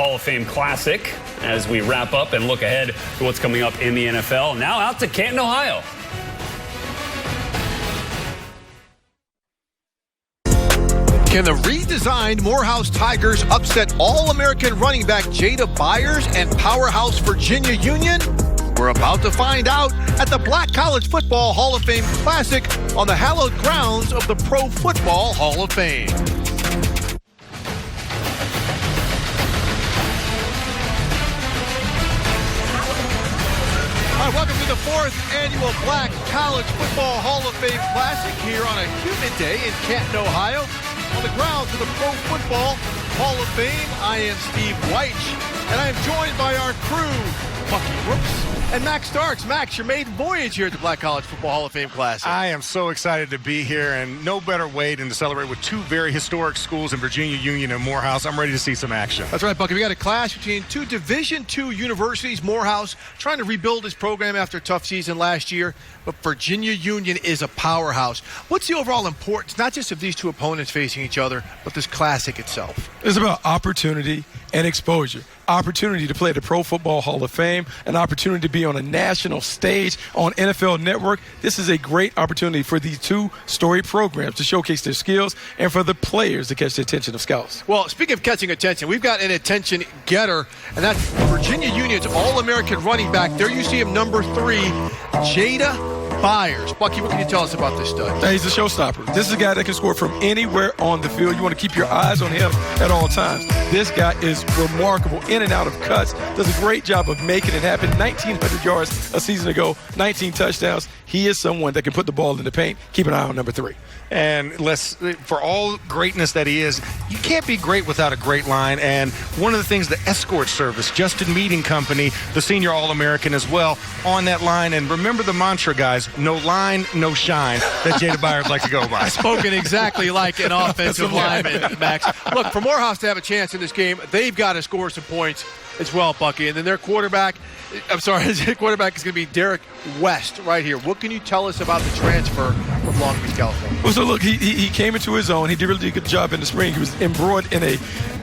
Hall of Fame Classic as we wrap up and look ahead to what's coming up in the NFL. Now out to Canton, Ohio. Can the redesigned Morehouse Tigers upset All-American running back Jada Byers and powerhouse Virginia Union? We're about to find out at the Black College Football Hall of Fame Classic on the hallowed grounds of the Pro Football Hall of Fame. All right, welcome to the 4th annual Black College Football Hall of Fame Classic here on a humid day in Canton, Ohio. On the grounds of the Pro Football Hall of Fame, I am Steve Weich, and I am joined by our crew, Bucky Brooks and Max Starks. Max, your maiden voyage here at the Black College Football Hall of Fame Classic. I am so excited to be here, and no better way than to celebrate with two very historic schools in Virginia Union and Morehouse. I'm ready to see some action. That's right, Bucky. We got a clash between two Division II universities. Morehouse trying to rebuild his program after a tough season last year, but Virginia Union is a powerhouse. What's the overall importance, not just of these two opponents facing each other, but this classic itself? It's about opportunity and exposure. Opportunity to play at the Pro Football Hall of Fame, an opportunity to be on a national stage on NFL Network. This is a great opportunity for these two storied programs to showcase their skills and for the players to catch the attention of scouts. Well, speaking of catching attention, we've got an attention getter, and that's Virginia Union's All-American running back. There you see him, number 3, Jada Byers. Bucky, what can you tell us about this stud? He's a showstopper. This is a guy that can score from anywhere on the field. You want to keep your eyes on him at all times. This guy is remarkable in and out of cuts. Does a great job of making it happen. 1,900 yards a season ago, 19 touchdowns. He is someone that can put the ball in the paint. Keep an eye on number 3. And for all greatness that he is, you can't be great without a great line. And one of the things, the escort service, Justin Meeting Company, the senior All-American as well, on that line. And remember the mantra, guys, no line, no shine, that Jada Byers like to go by. Spoken exactly like an offensive lineman, Max. Look, for Morehouse to have a chance in this game, they've got to score some points as well, Bucky. And then their quarterback is going to be Derek West right here. What can you tell us about the transfer from Long Beach, California? Well, so look, he came into his own. He did really a good job in the spring. He was embroiled in a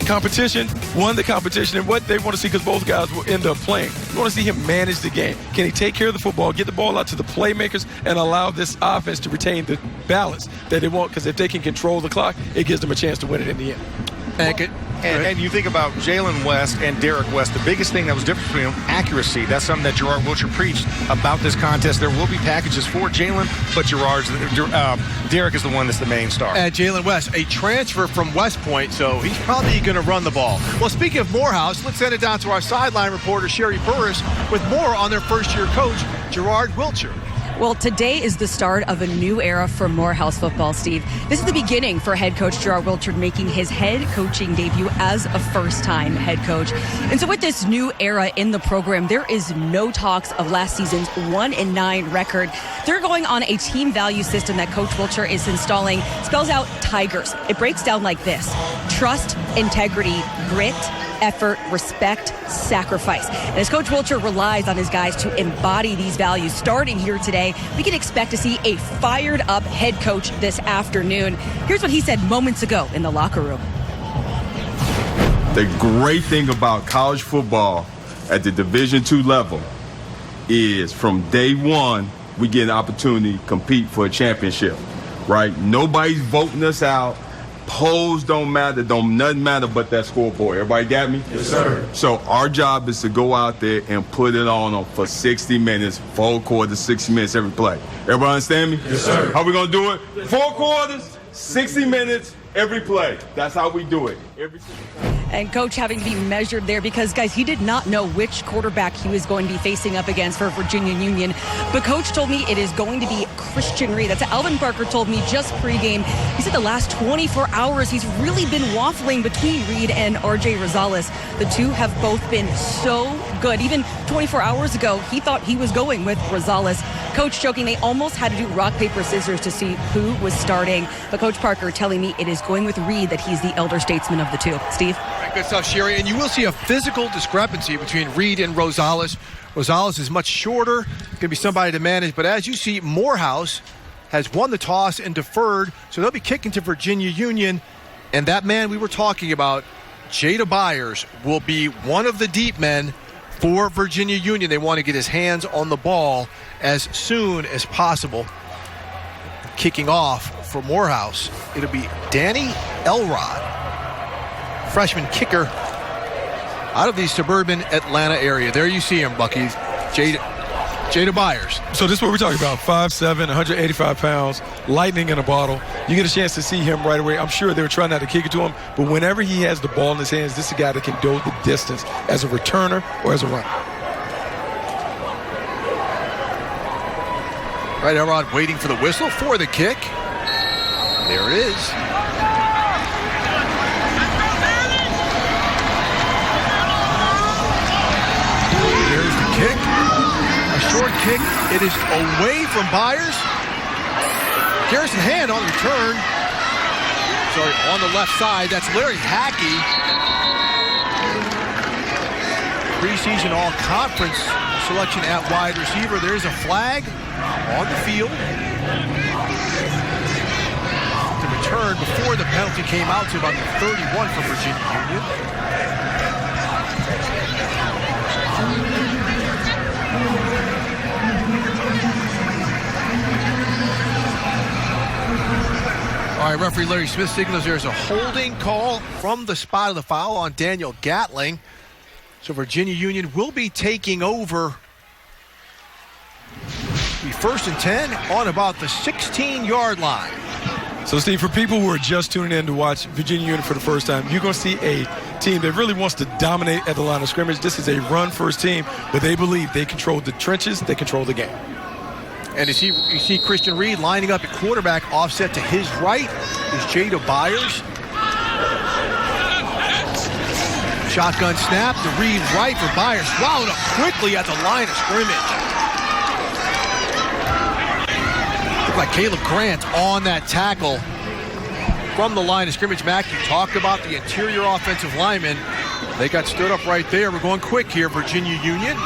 competition, won the competition, and what they want to see, because both guys will end up playing, you want to see him manage the game. Can he take care of the football, get the ball out to the playmakers, and allow this offense to retain the balance that they want? Because if they can control the clock, it gives them a chance to win it in the end. And you think about Jalen West and Derek West, the biggest thing that was different between them, accuracy. That's something that Gerard Wiltshire preached about this contest. There will be packages for Jalen, but Derek is the one that's the main star. And Jalen West, a transfer from West Point, so he's probably going to run the ball. Well, speaking of Morehouse, let's send it down to our sideline reporter, Sherry Burris, with more on their first-year coach, Gerard Wiltshire. Well, today is the start of a new era for Morehouse football, Steve. This is the beginning for head coach Gerard Wiltshire making his head coaching debut as a first-time head coach. And so with this new era in the program, there is no talks of last season's 1-9 record. They're going on a team value system that Coach Wiltshire is installing. Spells out Tigers. It breaks down like this: trust, integrity, grit, effort, respect, sacrifice. And as Coach Wiltshire relies on his guys to embody these values starting here today, we can expect to see a fired-up head coach this afternoon. Here's what he said moments ago in the locker room. The great thing about college football at the Division II level is from day one, we get an opportunity to compete for a championship, right? Nobody's voting us out. Polls don't matter, nothing matter but that scoreboard. Everybody got me? Yes, sir. So our job is to go out there and put it on for 60 minutes, 4 quarters, 60 minutes every play. Everybody understand me? Yes, sir. How we gonna do it? 4 quarters, 60 minutes, every play. That's how we do it. Every single time. And Coach having to be measured there because, guys, he did not know which quarterback he was going to be facing up against for Virginia Union. But Coach told me it is going to be Christian Reed. That's what Alvin Parker told me just pregame. He said the last 24 hours he's really been waffling between Reed and R.J. Rosales. The two have both been so good. Even 24 hours ago, he thought he was going with Rosales. Coach joking they almost had to do rock, paper, scissors to see who was starting. But Coach Parker telling me it is going with Reed, that he's the elder statesman of the two. Steve? All right, good stuff, Sherry. And you will see a physical discrepancy between Reed and Rosales. Rosales is much shorter, going to be somebody to manage. But as you see, Morehouse has won the toss and deferred, so they'll be kicking to Virginia Union. And that man we were talking about, Jada Byers will be one of the deep men for Virginia Union. They want to get his hands on the ball as soon as possible. Kicking off for Morehouse, it'll be Danny Elrod, freshman kicker out of the suburban Atlanta area. There you see him, Bucky. Jada Byers. So this is what we're talking about. 5'7", 185 pounds, lightning in a bottle. You get a chance to see him right away. I'm sure they were trying not to kick it to him, but whenever he has the ball in his hands, this is a guy that can go the distance as a returner or as a runner. Right, Elrod waiting for the whistle for the kick. There it is. There's the kick. A short kick. It is away from Byers. Garrison Hand on the return. Sorry, on the left side. That's Larry Hackey. Preseason all-conference selection at wide receiver. There's a flag on the field. The return before the penalty came out to about the 31 for Virginia Union. All right, referee Larry Smith signals there's a holding call from the spot of the foul on Daniel Gatling. So Virginia Union will be taking over the 1st and 10 on about the 16-yard line. So, Steve, for people who are just tuning in to watch Virginia Union for the first time, you're going to see a team that really wants to dominate at the line of scrimmage. This is a run-first team, but they believe they control the trenches, they control the game. And you see Christian Reed lining up at quarterback, offset to his right is Jada Byers. Shotgun snap to Reed right for Byers. Swallowed up quickly at the line of scrimmage. Looked like Caleb Grant on that tackle from the line of scrimmage. Mac, you talked about the interior offensive linemen. They got stood up right there. We're going quick here, Virginia Union.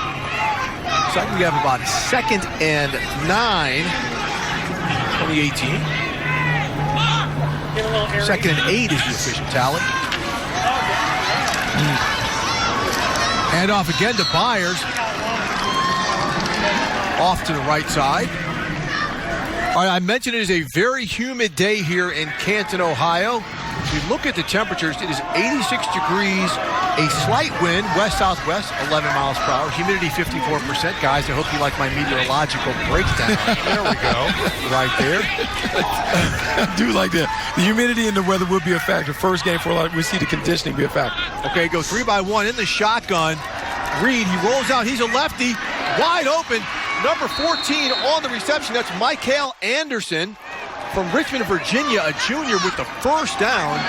Looks like we have about 2nd and 9, 2018. 2nd and 8 is the official tally. Hand off again to Byers. Off to the right side. All right, I mentioned it is a very humid day here in Canton, Ohio. If you look at the temperatures, it is 86 degrees, a slight wind, west-southwest, 11 miles per hour, humidity 54%. Guys, I hope you like my meteorological breakdown. There we go, right there. I do like that. The humidity and the weather will be a factor. First game for a lot, we see the conditioning be a factor. Okay, go 3-by-1 in the shotgun. Reed, he rolls out, he's a lefty, wide open. Number 14 on the reception, that's Michael Anderson from Richmond, Virginia, a junior with the first down.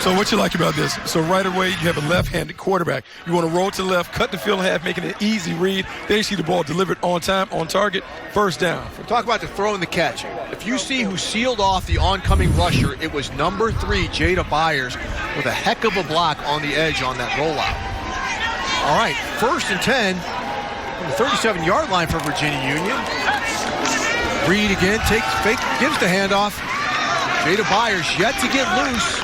So what you like about this? So right away, you have a left-handed quarterback. You want to roll to the left, cut the field in half, making an easy read. Then you see the ball delivered on time, on target, first down. Talk about the throw and the catch. If you see who sealed off the oncoming rusher, it was number 3, Jada Byers, with a heck of a block on the edge on that rollout. All right, 1st and 10 on the 37-yard line for Virginia Union. Reed again gives the handoff. Jada Byers yet to get loose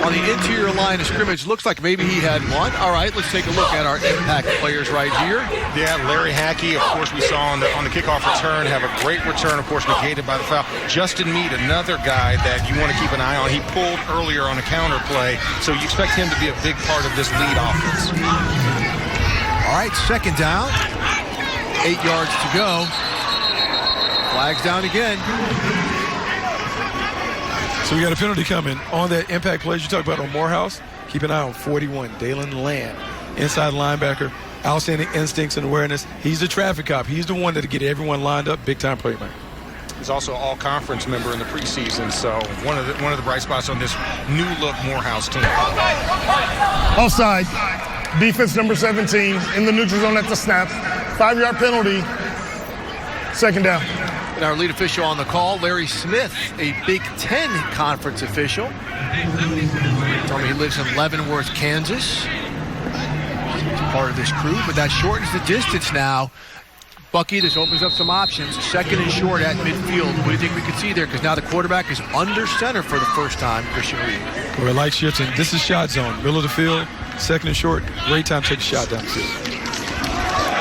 on the interior line of scrimmage. Looks like maybe he had one. All right, let's take a look at our impact players right here. Yeah, Larry Hackey, of course, we saw on the kickoff return, have a great return, of course, negated by the foul. Justin Meade, another guy that you want to keep an eye on. He pulled earlier on a counter play, so you expect him to be a big part of this lead offense. All right, 2nd down. 8 yards to go. Flags down again. So we got a penalty coming on that impact play you talked about on Morehouse. Keep an eye on 41, Dalen Land, inside linebacker, outstanding instincts and awareness. He's the traffic cop. He's the one that'll get everyone lined up, big-time playmaker. He's also an all-conference member in the preseason, so one of the bright spots on this new-look Morehouse team. Offside. Defense number 17 in the neutral zone at the snap. 5-yard penalty. 2nd down. And our lead official on the call, Larry Smith, a Big Ten conference official. Told me he lives in Leavenworth, Kansas. He's part of this crew, but that shortens the distance now. Bucky, this opens up some options. 2nd and short at midfield. What do you think we could see there? Because now the quarterback is under center for the first time, Christian Reed. Well, like shifting. This is shot zone. Middle of the field, second and short. Great time to take a shot down the field.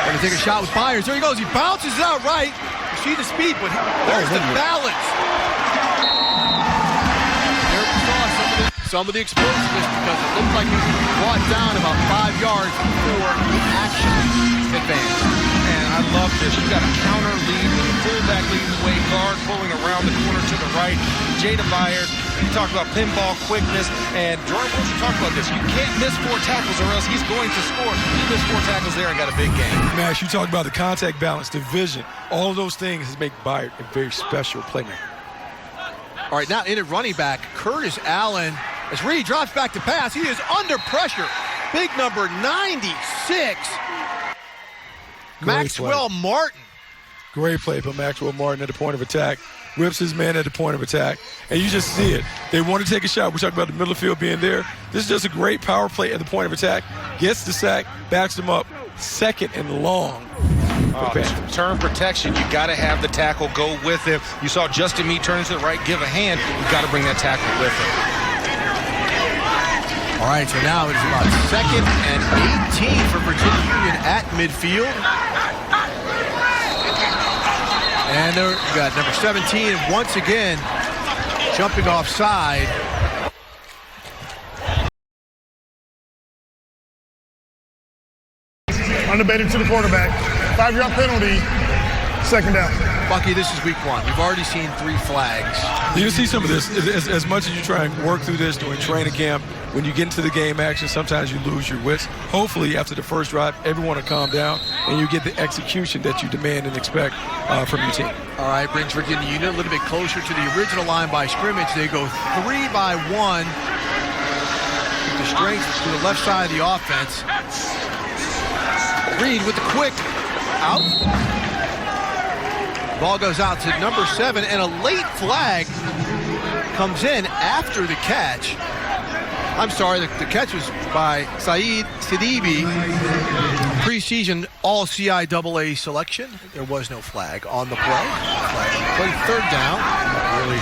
Going to take a shot with Byers. There he goes. He bounces it out right. You see the speed, but there's the balance. There we saw some of the explosiveness because it looked like he was brought down about 5 yards before he actually advanced. And I love this. You've got a counter lead with a fullback leading the way, guard pulling around the corner to the right. Jada Byers, you talk about pinball quickness, and Jordan Wilson talked about this. You can't miss 4 tackles or else he's going to score. He missed 4 tackles there and got a big game. Max, you talk about the contact balance, the vision, all of those things make Byard a very special playmaker. All right, now in at running back, Curtis Allen. As Reed drops back to pass, he is under pressure. Big number 96. Maxwell Martin. Great play by Maxwell Martin at the point of attack. Whips his man at the point of attack. And you just see it. They want to take a shot. We talked about the middle of the field being there. This is just a great power play at the point of attack. Gets the sack, backs him up. Second and long. Turn protection. You got to have the tackle go with him. You saw Justin Meade turn to the right, give a hand. You got to bring that tackle with him. All right, so now it's about 2nd and 18 for Virginia Union at midfield. And there you got number 17, and once again, jumping offside. Undebated to the quarterback. 5-yard penalty. 2nd down. Bucky, this is week 1. We've already seen 3 flags. You can see some of this. As much as you try and work through this during training camp, when you get into the game action, sometimes you lose your wits. Hopefully, after the first drive, everyone will calm down, and you get the execution that you demand and expect from your team. All right, brings Virginia Union a little bit closer to the original line by scrimmage. They go 3 by 1. With the strength to the left side of the offense. Reed with the quick out. Ball goes out to number 7, and a late flag comes in after the catch. I'm sorry, the catch was by Saeed Sidibe, preseason all CIAA selection. There was no flag on the play. Play 3rd down. Really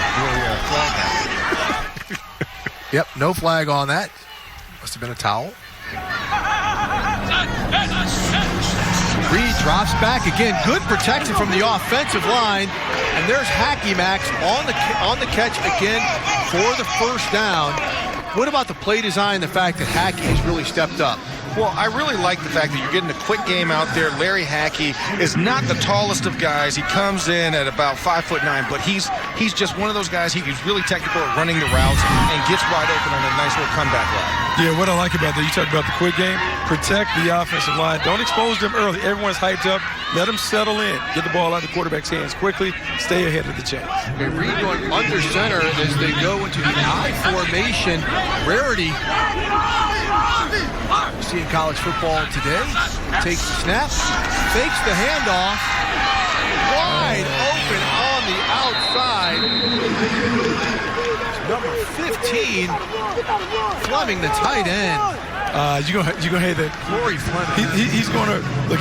flag. Yep, no flag on that. Must have been a towel. Reed drops back again. Good protection from the offensive line. And there's Hacky Max on the catch again for the 1st down. What about the play design, the fact that Hacky has really stepped up? Well, I really like the fact that you're getting a quick game out there. Larry Hacky is not the tallest of guys. He comes in at about 5'9", but he's just one of those guys. He's really technical at running the routes and gets wide open on a nice little comeback route. Yeah, what I like about that, you talk about the quick game, protect the offensive line. Don't expose them early. Everyone's hyped up. Let them settle in. Get the ball out of the quarterback's hands quickly. Stay ahead of the chains. Okay, Reed going under center as they go into the I formation. Rarity. You see in college football today. Takes the snap, fakes the handoff. Wide open on the outside. Number 15, Fleming, the tight end. You're gonna hate that. Corey Fleming. He's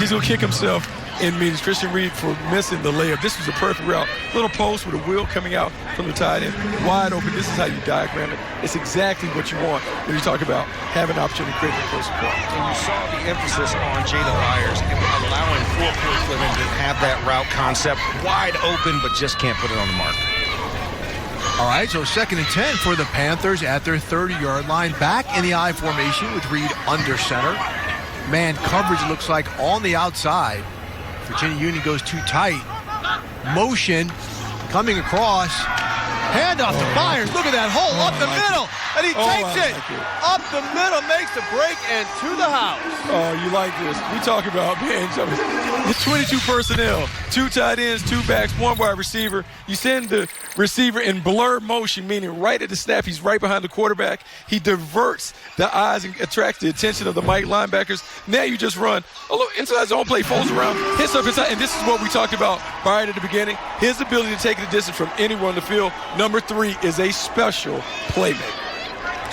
gonna kick himself in meetings. Christian Reed for missing the layup. This was a perfect route. Little post with a wheel coming out from the tight end, wide open. This is how you diagram it. It's exactly what you want when you talk about having an opportunity to create a close point. And you saw the emphasis on Jada Byers and allowing Corey Fleming to have that route concept wide open, but just can't put it on the mark. All right, so 2nd and 10 for the Panthers at their 30-yard line. Back in the I formation with Reed under center. Man coverage looks like on the outside. Virginia Union goes too tight. Motion coming across. Handoff to Byers. Look at that hole up the middle. And he takes it up the middle, makes the break, and to the house. Oh, you like this. We talk about, man, it's 22 personnel, 2 tight ends, 2 backs, 1 wide receiver. You send the receiver in blur motion, meaning right at the snap, he's right behind the quarterback. He diverts the eyes and attracts the attention of the Mike linebackers. Now you just run a little inside zone play, folds around, hits up inside, and this is what we talked about right at the beginning. His ability to take the distance from anywhere on the field. Number 3 is a special playmaker.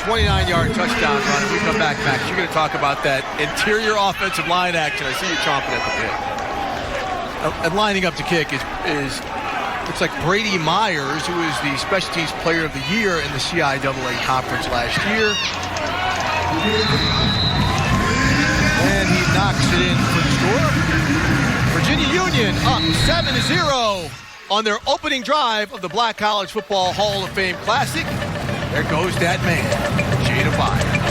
29-yard touchdown run. When we come back, Max, you're going to talk about that interior offensive line action. I see you chomping at the bit. And lining up to kick is Looks like Brady Myers, who was the Special Teams Player of the Year in the CIAA Conference last year. And he knocks it in for the score. Virginia Union up 7-0 on their opening drive of the Black College Football Hall of Fame Classic. There goes that man, Jada Byers.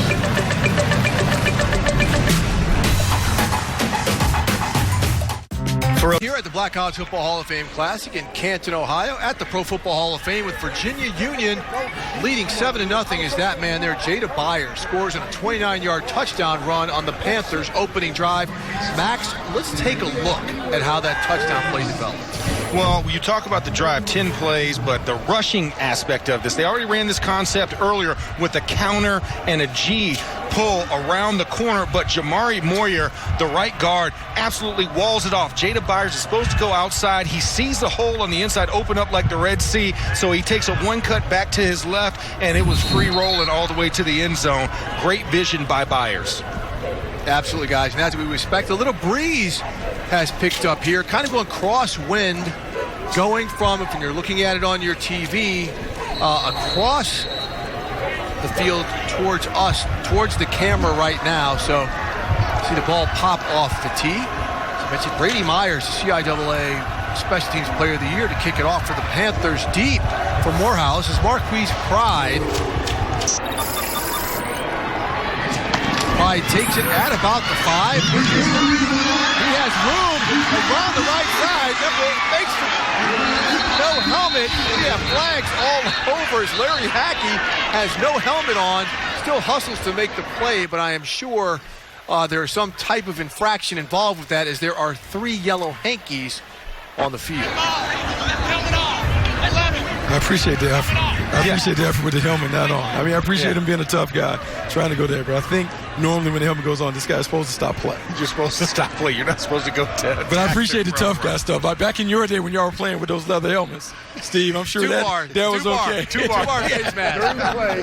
Here at the Black College Football Hall of Fame Classic in Canton, Ohio, at the Pro Football Hall of Fame with Virginia Union leading 7-0 is that man there, Jada Byers, scores on a 29-yard touchdown run on the Panthers' opening drive. Max, let's take a look at how that touchdown play developed. Well, you talk about the drive, 10 plays, but the rushing aspect of this, they already ran this concept earlier with a counter and a G pull around the corner, but Jamari Moyer, the right guard, absolutely walls it off. Jada Byers is supposed to go outside. He sees the hole on the inside open up like the Red Sea, so he takes a one cut back to his left, and it was free rolling all the way to the end zone. Great vision by Byers. Absolutely, guys. And as we expect, a little breeze has picked up here, kind of going crosswind, going from, if you're looking at it on your TV, across the field towards us, towards the camera right now. So see the ball pop off the tee. As I mentioned, Brady Myers, the CIAA Special Teams Player of the Year, to kick it off for the Panthers. Deep for Morehouse is Marquise Pride. Pride takes it at about the 5. He has room around the right side. Makes no helmet. We have flags all over as Larry Hackey has no helmet on. Still hustles to make the play, but I am sure there is some type of infraction involved with that, as there are 3 yellow hankies on the field. I appreciate the effort. I appreciate the effort with the helmet not on. I mean, I appreciate him being a tough guy, trying to go there. But I think normally when the helmet goes on, this guy's supposed to stop play. You're supposed to stop play. You're not supposed to go to. But I appreciate the tough guy stuff. Back in your day when y'all were playing with those leather helmets, Steve, I'm sure that was okay. Two bar face mask. During the play,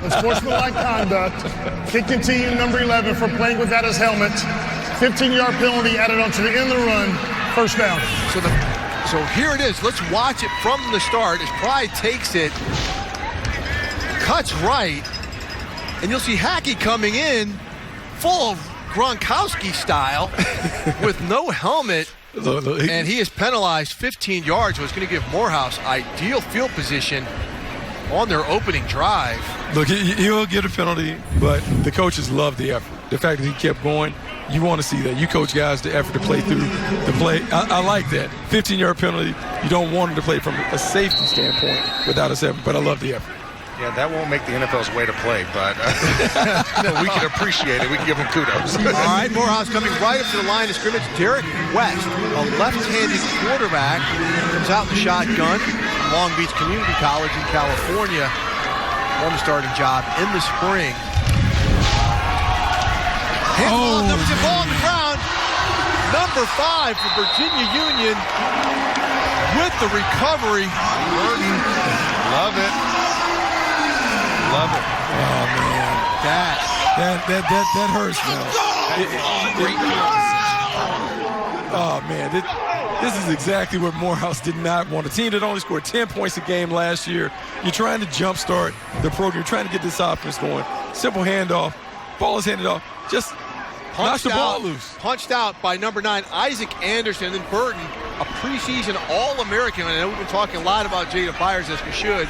unsportsmanlike conduct, kicking team number 11 for playing without his helmet, 15-yard penalty added onto the end of the run, first down. So here it is. Let's watch it from the start as Pride takes it, cuts right, and you'll see Hackey coming in full of Gronkowski style with no helmet, and he is penalized 15 yards. So it's going to give Morehouse ideal field position on their opening drive. Look, he'll get a penalty, but the coaches love the effort. The fact that he kept going, you want to see that. You coach guys the effort to play through the play. I like that. 15-yard penalty, you don't want him to play from a safety standpoint without a 7, but I love the effort. Yeah, that won't make the NFL's way to play, but we can appreciate it. We can give him kudos. All right, Morehouse coming right up to the line of scrimmage. Derek West, a left-handed quarterback, comes out in the shotgun. Long Beach Community College in California. Won the starting job in the spring. Ball on the ground. Number 5 for Virginia Union with the recovery. Love it. Love it. Oh, man. That hurts, man. Oh, man. This is exactly what Morehouse did not want. A team that only scored 10 points a game last year. You're trying to jumpstart the program. You're trying to get this offense going. Simple handoff. Ball is handed off. Just knock the ball loose. Punched out by number 9, Isaac Anderson. And then Burton, a preseason All-American. I know we've been talking a lot about Jada Byers, as we should.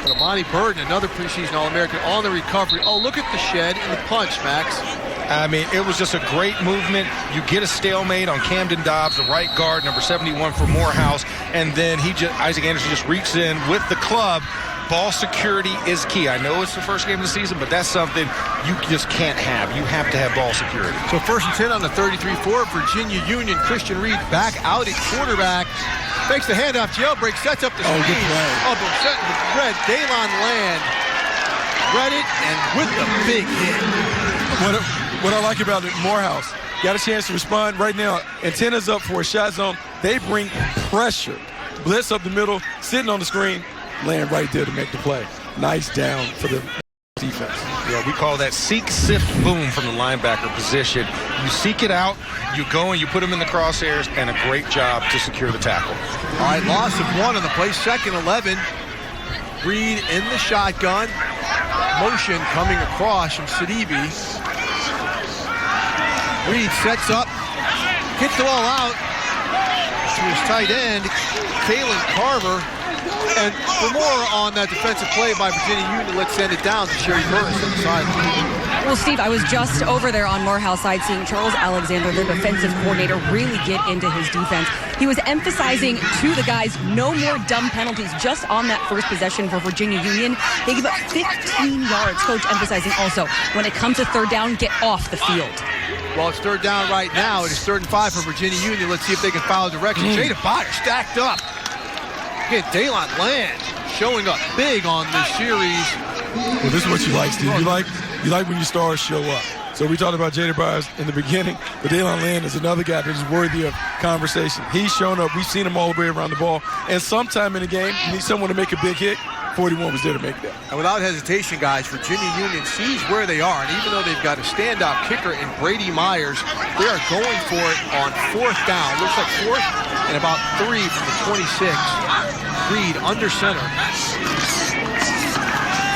But Amani Burton, another preseason All-American, on the recovery. Oh, look at the shed and the punch, Max. I mean, it was just a great movement. You get a stalemate on Camden Dobbs, the right guard, number 71 for Morehouse. And then Isaac Anderson just reaches in with the club. Ball security is key. I know it's the first game of the season, but that's something you just can't have. You have to have ball security. So 1st and 10 on the 33-4. Virginia Union. Christian Reed back out at quarterback. Fakes the handoff. Jailbreak sets up the screen. Good play. Red. Daylon Land read it, and with the big hit. What I like about it, Morehouse got a chance to respond right now. Antennas up for a shot zone. They bring pressure. Blitz up the middle, sitting on the screen. Land right there to make the play. Nice down for the defense. Yeah, we call that seek, sift, boom from the linebacker position. You seek it out, you go and you put them in the crosshairs, and a great job to secure the tackle. All right, loss of 1 on the play, 2nd 11. Reed in the shotgun. Motion coming across from Sidibe. Reed sets up, gets the ball out to his tight end, Kalen Carver. And for more on that defensive play by Virginia Union, let's send it down to Sherry Burris on the sideline. Well, Steve, I was just over there on Morehouse side seeing Charles Alexander, the defensive coordinator, really get into his defense. He was emphasizing to the guys, no more dumb penalties just on that first possession for Virginia Union. They give up 15 yards. Coach emphasizing also, when it comes to third down, get off the field. Well, it's third down right now. It is 3rd and 5 for Virginia Union. Let's see if they can follow direction. Jada Byer stacked up. Again, Daylon Land showing up big on this series. Well, this is what you like, Steve. You like when your stars show up. So we talked about Jada Byers in the beginning, but Daylon Land is another guy that is worthy of conversation. He's shown up. We've seen him all the way around the ball. And sometime in the game, you need someone to make a big hit. 41 was there to make that. And without hesitation, guys, Virginia Union sees where they are. And even though they've got a standout kicker in Brady Myers, they are going for it on 4th down. Looks like 4th and about 3 from the 26. Reed under center.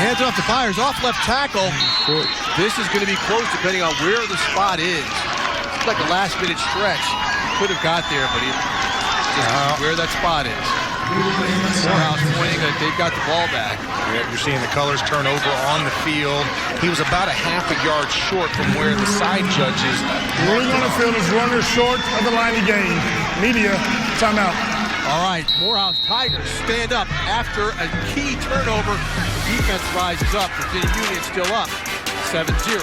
Hands off to Byers, off left tackle. This is going to be close depending on where the spot is. It's like a last-minute stretch. Could have got there, but he just where that spot is. Morehouse pointing that they've got the ball back. Yeah, you're seeing the colors turn over on the field. He was about a half a yard short from where the side judges. Ruling on the field is runner short of the line of game. Media, timeout. All right, Morehouse Tigers stand up after a key turnover. The defense rises up. Virginia Union still up, 7-0.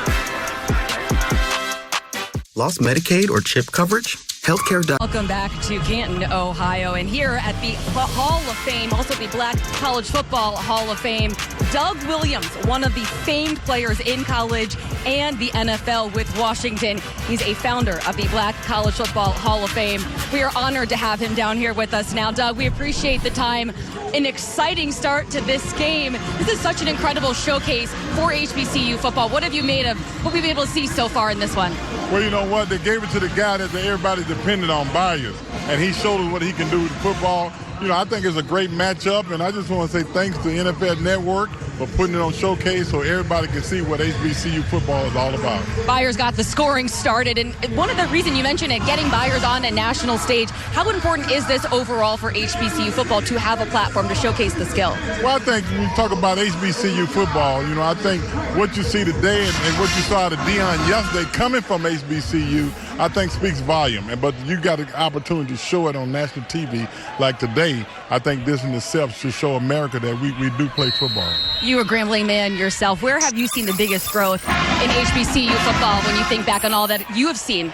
Lost Medicaid or CHIP coverage? Healthcare. Welcome back to Canton, Ohio. And here at the Hall of Fame, also the Black College Football Hall of Fame, Doug Williams, one of the famed players in college and the NFL with Washington. He's a founder of the Black College Football Hall of Fame. We are honored to have him down here with us now. Doug, we appreciate the time. An exciting start to this game. This is such an incredible showcase for HBCU football. What have you made of what we've been able to see so far in this one? Well, you know what? They gave it to the guy that everybody depended on, Byers, and he showed us what he can do with football. You know, I think it's a great matchup, and I just want to say thanks to NFL Network for putting it on Showcase so everybody can see what HBCU football is all about. Byers got the scoring started, and one of the reasons you mentioned it, getting Byers on a national stage, how important is this overall for HBCU football to have a platform to showcase the skill? Well, I think when you talk about HBCU football, you know, I think what you see today and what you saw out of Deion yesterday coming from HBCU, I think speaks volume. But you got an opportunity to show it on national TV like today. I think this in itself should show America that we do play football. You a Grambling man yourself. Where have you seen the biggest growth in HBCU football when you think back on all that you have seen?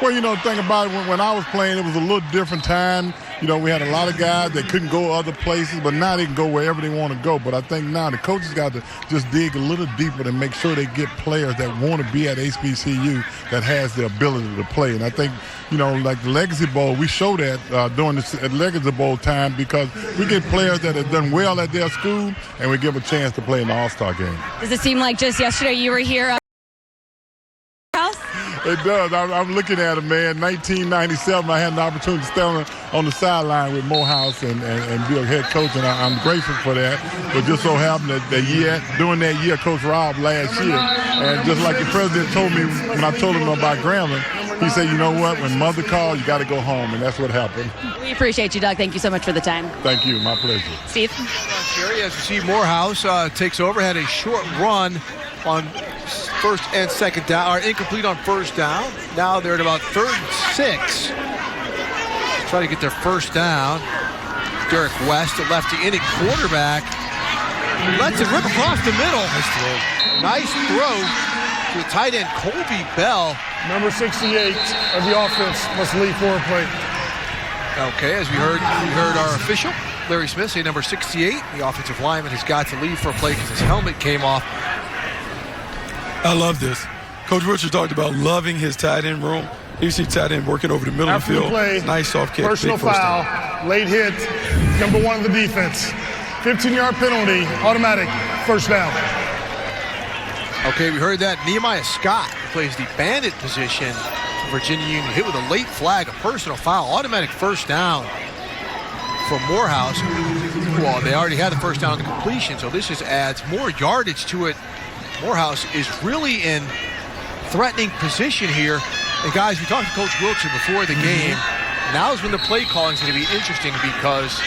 Well, you know, think about it. When I was playing, it was a little different time. You know, we had a lot of guys that couldn't go other places, but now they can go wherever they want to go. But I think now the coaches got to just dig a little deeper to make sure they get players that want to be at HBCU that has the ability to play. And I think, you know, like the Legacy Bowl, we show that during the Legacy Bowl time because we get players that have done well at their school and we give a chance to play in the All-Star game. Does it seem like just yesterday you were here? It does. I'm looking at it, man. 1997, I had an opportunity to stand on the sideline with Morehouse and be a head coach, and I'm grateful for that. But just so happened that during that year, Coach Rob last year, and just like the president told me when I told him about Grambling, he said, you know what, when mother called, you got to go home, and that's what happened. We appreciate you, Doug. Thank you so much for the time. Thank you. My pleasure. Steve? Jerry, as you see, Morehouse takes over, had a short run on first and second down, or incomplete on first down. Now they're at about 3rd and 6. Try to get their first down. Derek West, the lefty inning quarterback, lets it rip across the middle. Nice throw to the tight end, Colby Bell. Number 68 of the offense must leave for a play. Okay, as we heard our official, Larry Smith, say number 68. The offensive lineman has got to leave for a play because his helmet came off. I love this. Coach Richard talked about loving his tight end room. You see tight end working over the middle of the field. Play, nice soft kick. Personal foul, late hit, number 1 of the defense. 15-yard penalty, automatic, first down. Okay, we heard that. Nehemiah Scott plays the bandit position for Virginia Union. Hit with a late flag, a personal foul, automatic first down for Morehouse. Well, they already had the first down on the completion, so this just adds more yardage to it. Morehouse is really in threatening position here. And guys, we talked to Coach Wiltshire before the game. Now is when the play calling is going to be interesting because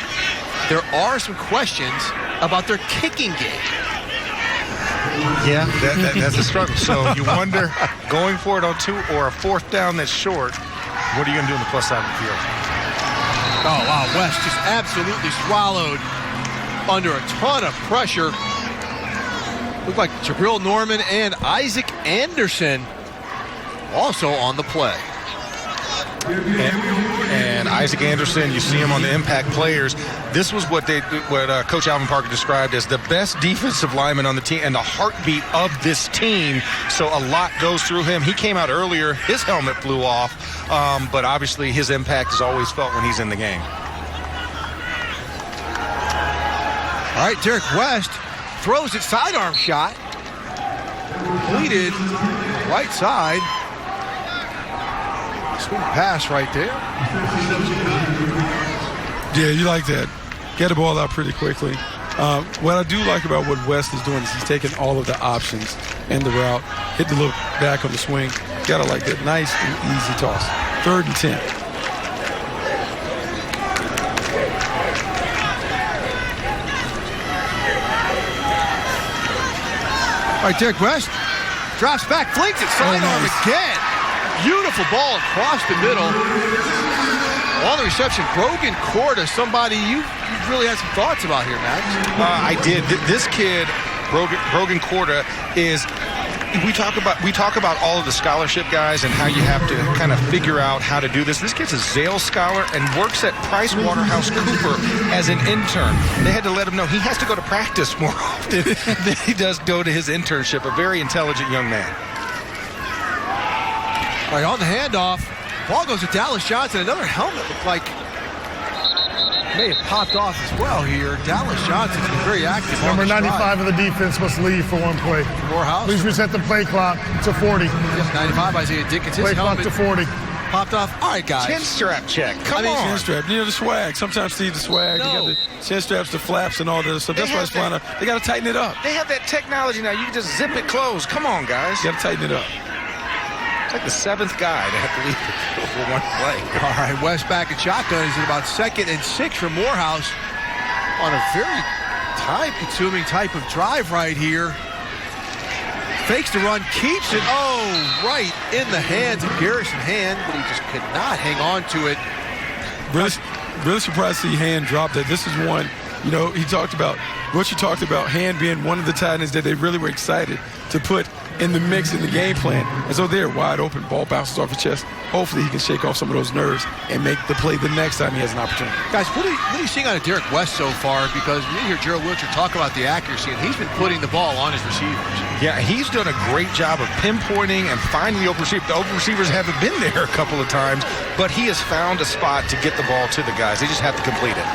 there are some questions about their kicking game. Yeah, that's a struggle. So you wonder, going for it on 2 or a 4th down that's short, what are you going to do on the plus side of the field? Oh, wow, West just absolutely swallowed under a ton of pressure. Looked like Jabril Norman and Isaac Anderson also on the play. And Isaac Anderson, you see him on the impact players. This was what Coach Alvin Parker described as the best defensive lineman on the team and the heartbeat of this team. So a lot goes through him. He came out earlier. His helmet flew off, but obviously his impact is always felt when he's in the game. All right, Derek West throws it sidearm shot. Completed right side. Swing pass right there. Yeah, you like that. Get the ball out pretty quickly. What I do like about what West is doing is he's taking all of the options in the route, hit the little back on the swing. Gotta like that. Nice and easy toss. 3rd and 10. All right, Derek West drops back, flings it sidearm again. Beautiful ball across the middle. On the reception, Brogan Corda, somebody you really had some thoughts about here, Max. I did. This kid, Brogan Corda, is. We talk about all of the scholarship guys and how you have to kind of figure out how to do this. This kid's a Zale scholar and works at Price Waterhouse Cooper as an intern. They had to let him know he has to go to practice more often than he does go to his internship. A very intelligent young man. All right, on the handoff, ball goes to Dallas Johnson. Another helmet looked like may have popped off as well here. Dallas Johnson's been very active. Number 95 of the defense must leave for one play. Morehouse. Please reset the play clock to 40. Yep, 95, Isaiah Dickens. Play clock to 40. Popped off. All right, guys. Chin strap check. Come on. Chin strap. You know, the swag. Sometimes see the swag. No. You got the chin straps, the flaps, and all this. So that's why it's flying up. They got to tighten it up. They have that technology now. You can just zip it closed. Come on, guys. You got to tighten it up. It's like the 7th guy to have to leave it for one play. All right, West back at shotgun. He's at about 2nd and 6 for Morehouse on a very time-consuming type of drive right here. Fakes the run, keeps it, right in the hands of Garrison Hand, but he just could not hang on to it. Really surprised to see Hand drop that. This is one, you know, Butch talked about Hand being one of the tight ends that they really were excited to put in the mix in the game plan. And so they're wide open, ball bounces off his chest. Hopefully he can shake off some of those nerves and make the play the next time he has an opportunity. Guys, what are you seeing out of Derek West so far? Because we hear Gerald Wiltshire talk about the accuracy, and he's been putting the ball on his receivers. Yeah, he's done a great job of pinpointing and finding the open receiver. The open receivers haven't been there a couple of times, but he has found a spot to get the ball to the guys. They just have to complete it.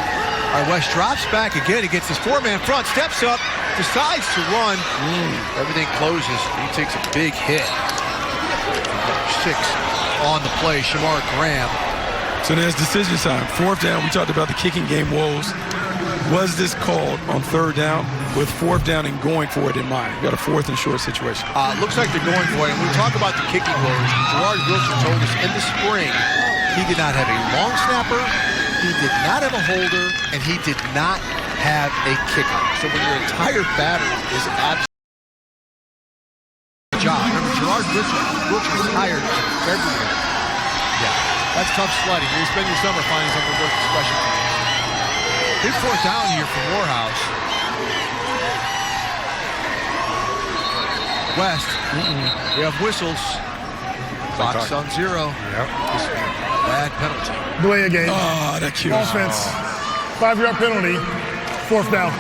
All right, West drops back again. He gets his 4-man front, steps up, decides to run. Everything closes. He takes a big hit. 6 on the play, Shamar Graham. So there's decision time. 4th down, we talked about the kicking game woes. Was this called on 3rd down with 4th down and going for it in mind? We got a 4th and short situation. Looks like they're going for it. And we talk about the kicking woes. Gerard Wiltshire told us in the spring he did not have a long snapper, he did not have a holder, and he did not have a kicker. So when your entire battery is absolutely job. Remember, Gerard Wiltshire was hired in February. Yeah, that's tough sledding. You spend your summer finding something worth the special teams. Big 4th down here for Morehouse. West. We have whistles. Clock's on 0. Yep. Bad penalty. Delay a game. Oh, that cute. Offense. 5-yard penalty. 4th down.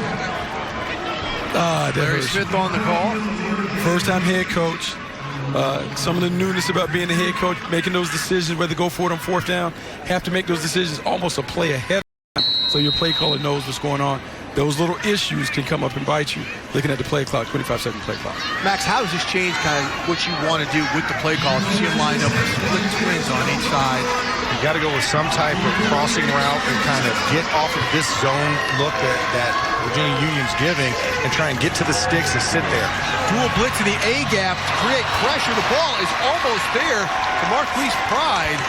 Larry Smith on the call. First-time head coach. Some of the newness about being a head coach, making those decisions, whether to go for it on 4th down, have to make those decisions almost a play ahead of time, so your play caller knows what's going on. those little issues can come up and bite you. Looking at the play clock, 25-second play clock. Max, how does this change kind of what you want to do with the play calls? You see them line up with split twins on each side. You got to go with some type of crossing route and kind of get off of this zone look that Virginia Union's giving and try and get to the sticks and sit there. Dual blitz in the A gap to create pressure. The ball is almost there to Marquise Pride.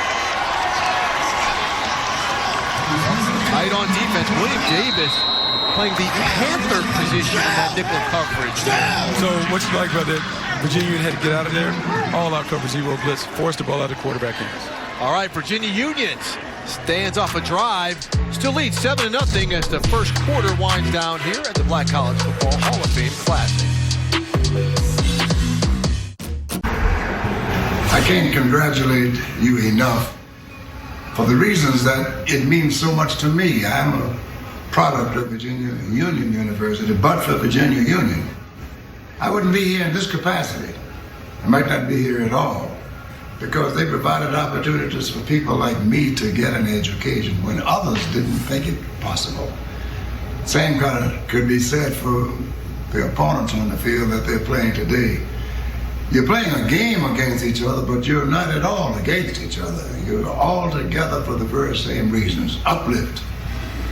Tight on defense. William Davis playing the Panther position in that nickel coverage. So what you like about that? Virginia Union had to get out of there. All-out coverage, zero blitz. Forced the ball out of the quarterback hands. All right, Virginia Union stands off a drive. Still leads 7-0 as the first quarter winds down here at the Black College Football Hall of Fame Classic. I can't congratulate you enough for the reasons that it means so much to me. I'm a product of Virginia Union University, but for Virginia Union, I wouldn't be here in this capacity. I might not be here at all, because they provided opportunities for people like me to get an education when others didn't think it possible. Same kind of could be said for the opponents on the field that they're playing today. You're playing a game against each other, but you're not at all against each other. You're all together for the very same reasons: uplift,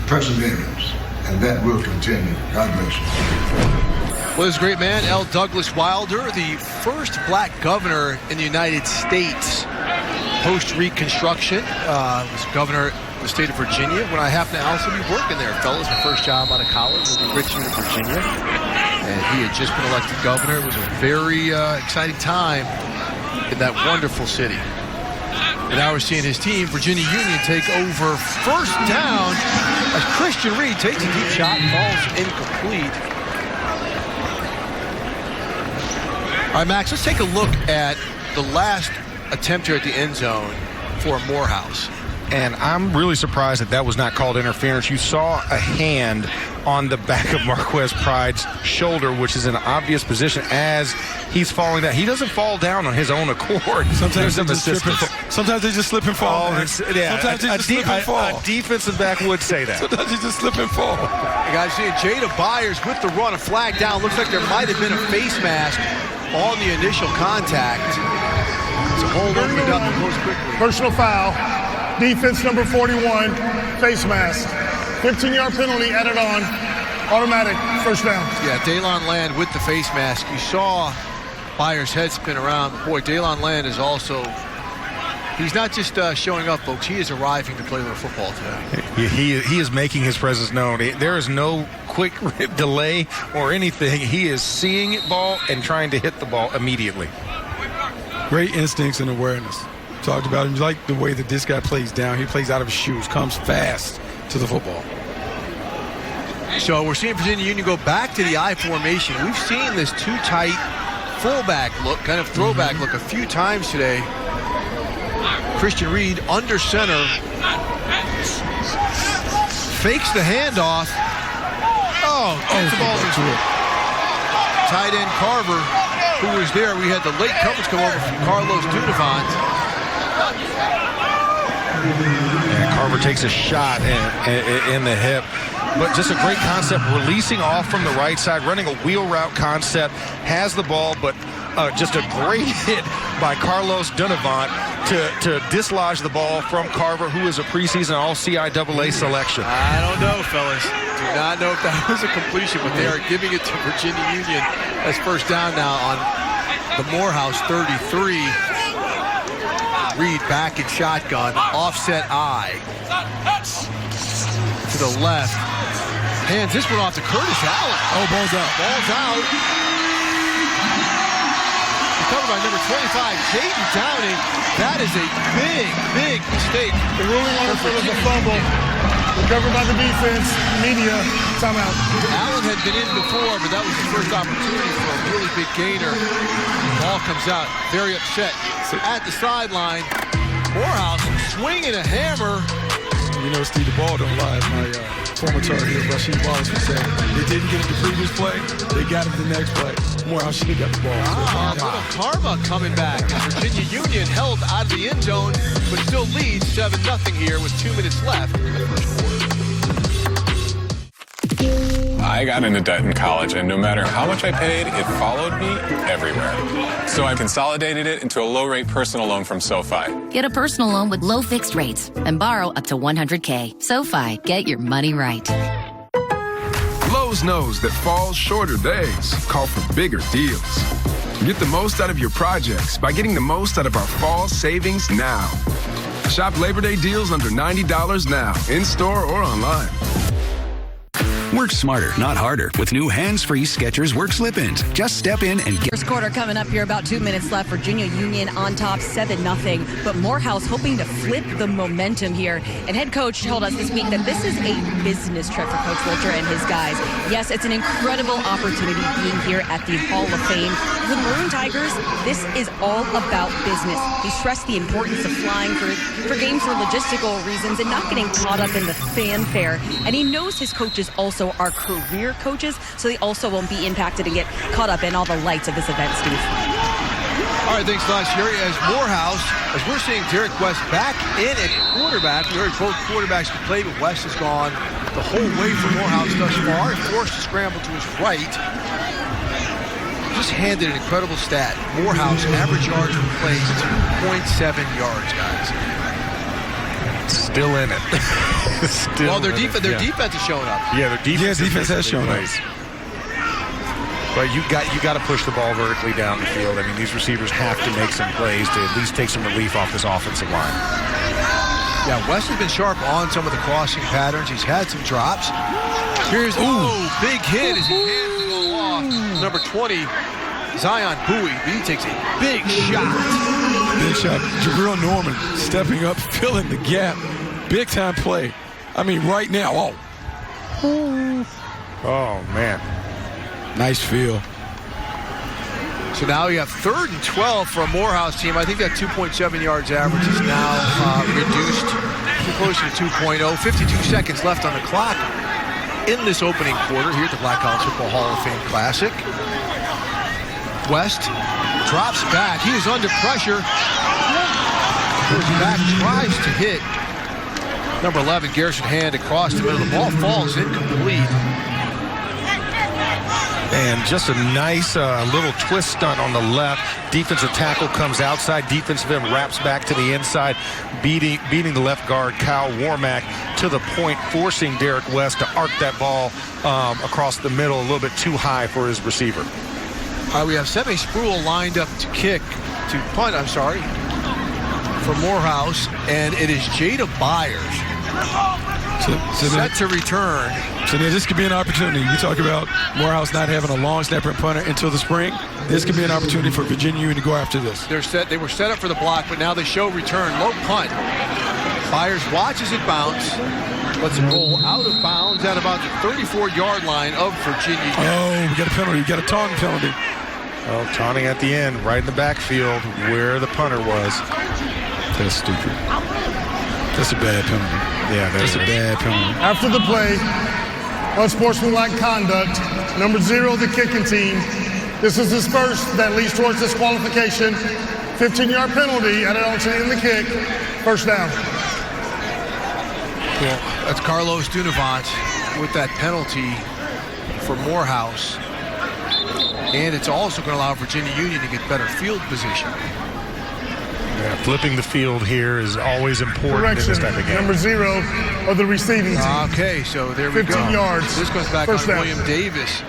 perseverance, and that will continue. God bless you. Well, this great man, L. Douglas Wilder, the first black governor in the United States post-Reconstruction, was governor of the state of Virginia. When I happened to also be working there, fellas, my first job out of college was in Richmond, Virginia. And he had just been elected governor. It was a very exciting time in that wonderful city. And now we're seeing his team, Virginia Union, take over first down as Christian Reed takes a deep shot and falls incomplete. All right, Max, let's take a look at the last attempt here at the end zone for Morehouse. And I'm really surprised that was not called interference. You saw a hand on the back of Marquise Pride's shoulder, which is an obvious position as he's falling down. He doesn't fall down on his own accord. Sometimes they just slip and fall. Sometimes they just slip and fall. Sometimes they just slip and fall. A defensive back would say that. Sometimes they just slip and fall. You guys see Jada Byers with the run, a flag down. Looks like there might have been a face mask on the initial contact. It's a hold opened up and goes quickly. Personal foul. Defense number 41, face mask. 15-yard penalty added on. Automatic, first down. Yeah, Daylon Land with the face mask. You saw Byers' head spin around. Boy, Daylon Land is also, he's not just showing up, folks. He is arriving to play a little football today. He is making his presence known. There is no quick delay or anything. He is seeing ball and trying to hit the ball immediately. Great instincts and awareness. Talked about him. You like the way that this guy plays down. He plays out of his shoes, comes fast to the football. So we're seeing Virginia Union go back to the I formation. We've seen this too tight fullback look, kind of throwback look a few times today. Christian Reed under center. Fakes the handoff. Oh, gets the ball to it. Tight end Carver, who was there. We had the late coverage come over from Carlos Dunavant. And Carver takes a shot in the hip. But just a great concept, releasing off from the right side, running a wheel route concept, has the ball, but just a great hit by Carlos Dunavant to dislodge the ball from Carver, who is a preseason All-CIAA selection. I don't know, fellas. Do not know if that was a completion, but they are giving it to Virginia Union as first down now on the Morehouse 33. Reed back in shotgun, offset I. To the left. Hands this one off to Curtis Allen. Oh, ball's out. Ball's out. Covered by number 25, Jaden Downing. That is a big, big mistake. The ruling on it was a fumble. Recovered by the defense. Media, timeout. Allen had been in before, but that was the first opportunity for a really big gainer. Ball comes out, very upset. At the sideline, Morehouse swinging a hammer. You know, Steve, the ball don't lie. As my former target here, Rasheed Wallace, would say. They didn't get it the previous play. They got it the next play. Morehouse should have got the ball. Little karma coming back. Virginia Union held out of the end zone, but still leads 7-0 here with 2 minutes left in the first quarter. I got into debt in college, and no matter how much I paid, it followed me everywhere. So I consolidated it into a low-rate personal loan from SoFi. Get a personal loan with low fixed rates and borrow up to $100K. SoFi, get your money right. Lowe's knows that fall's shorter days call for bigger deals. Get the most out of your projects by getting the most out of our fall savings now. Shop Labor Day deals under $90 now, in-store or online. Work smarter, not harder, with new hands-free Skechers Work Slip-ins. Just step in and get... First quarter coming up here, about 2 minutes left. Virginia Union on top, 7-0. But Morehouse hoping to flip the momentum here. And head coach told us this week that this is a business trip for Coach Wilcher and his guys. Yes, it's an incredible opportunity being here at the Hall of Fame. For the Maroon Tigers, this is all about business. He stressed the importance of flying for games for logistical reasons and not getting caught up in the fanfare. And he knows his coaches also are career coaches, so they also won't be impacted and get caught up in all the lights of this event, Steve. All right, thanks a lot, Sherry. As Morehouse, as we're seeing Derek West back in at quarterback. We heard both quarterbacks can play, but West has gone the whole way for Morehouse thus far. Forced to scramble to his right. Just handed an incredible stat. Morehouse average yards per play is 2.7 yards, guys. Still in it. Still well, their defense is showing up. Yeah, their defense has shown up. But you got to push the ball vertically down the field. I mean, these receivers have to make some plays to at least take some relief off this offensive line. Yeah, West has been sharp on some of the crossing patterns. He's had some drops. Here's big hit as he hands the ball off. Number 20, Zion Bowie. He takes a big shot. Big shot. Jabril Norman stepping up, filling the gap. Big time play. I mean, right now. Oh, man. Nice feel. So now you have 3rd and 12 for a Morehouse team. I think that 2.7 yards average is now reduced to closer to 2.0. 52 seconds left on the clock in this opening quarter here at the Black College Football Hall of Fame Classic. West drops back. He is under pressure. Goes back, tries to hit number 11, Garrison Hand, across the middle. The ball falls incomplete. And just a nice little twist stunt on the left. Defensive tackle comes outside. Defensive end wraps back to the inside, beating the left guard, Kyle Warmack, to the point, forcing Derek West to arc that ball across the middle a little bit too high for his receiver. All right, we have Semi Spruill lined up to punt, for Morehouse, and it is Jada Byers set to return. So this could be an opportunity. We talk about Morehouse not having a long snapper and punter until the spring. This could be an opportunity for Virginia Union to go after this. They were set up for the block, but now they show return. Low punt. Byers watches it bounce. Lets it roll out of bounds at about the 34-yard line of Virginia Union. Oh, we got a penalty. We got a taunting penalty. Oh, taunting at the end, right in the backfield where the punter was. That's stupid. That's a bad penalty. Yeah, that's a bad penalty. After the play, unsportsmanlike conduct, number 0, the kicking team. This is his first that leads towards disqualification. 15-yard penalty added on to end the kick. First down. Well, that's Carlos Dunavant with that penalty for Morehouse. And it's also going to allow Virginia Union to get better field position. Yeah, flipping the field here is always important in this type of game. Number 0 of the receiving team. Okay, so there we go. 15 yards. This goes back First on down. William Davis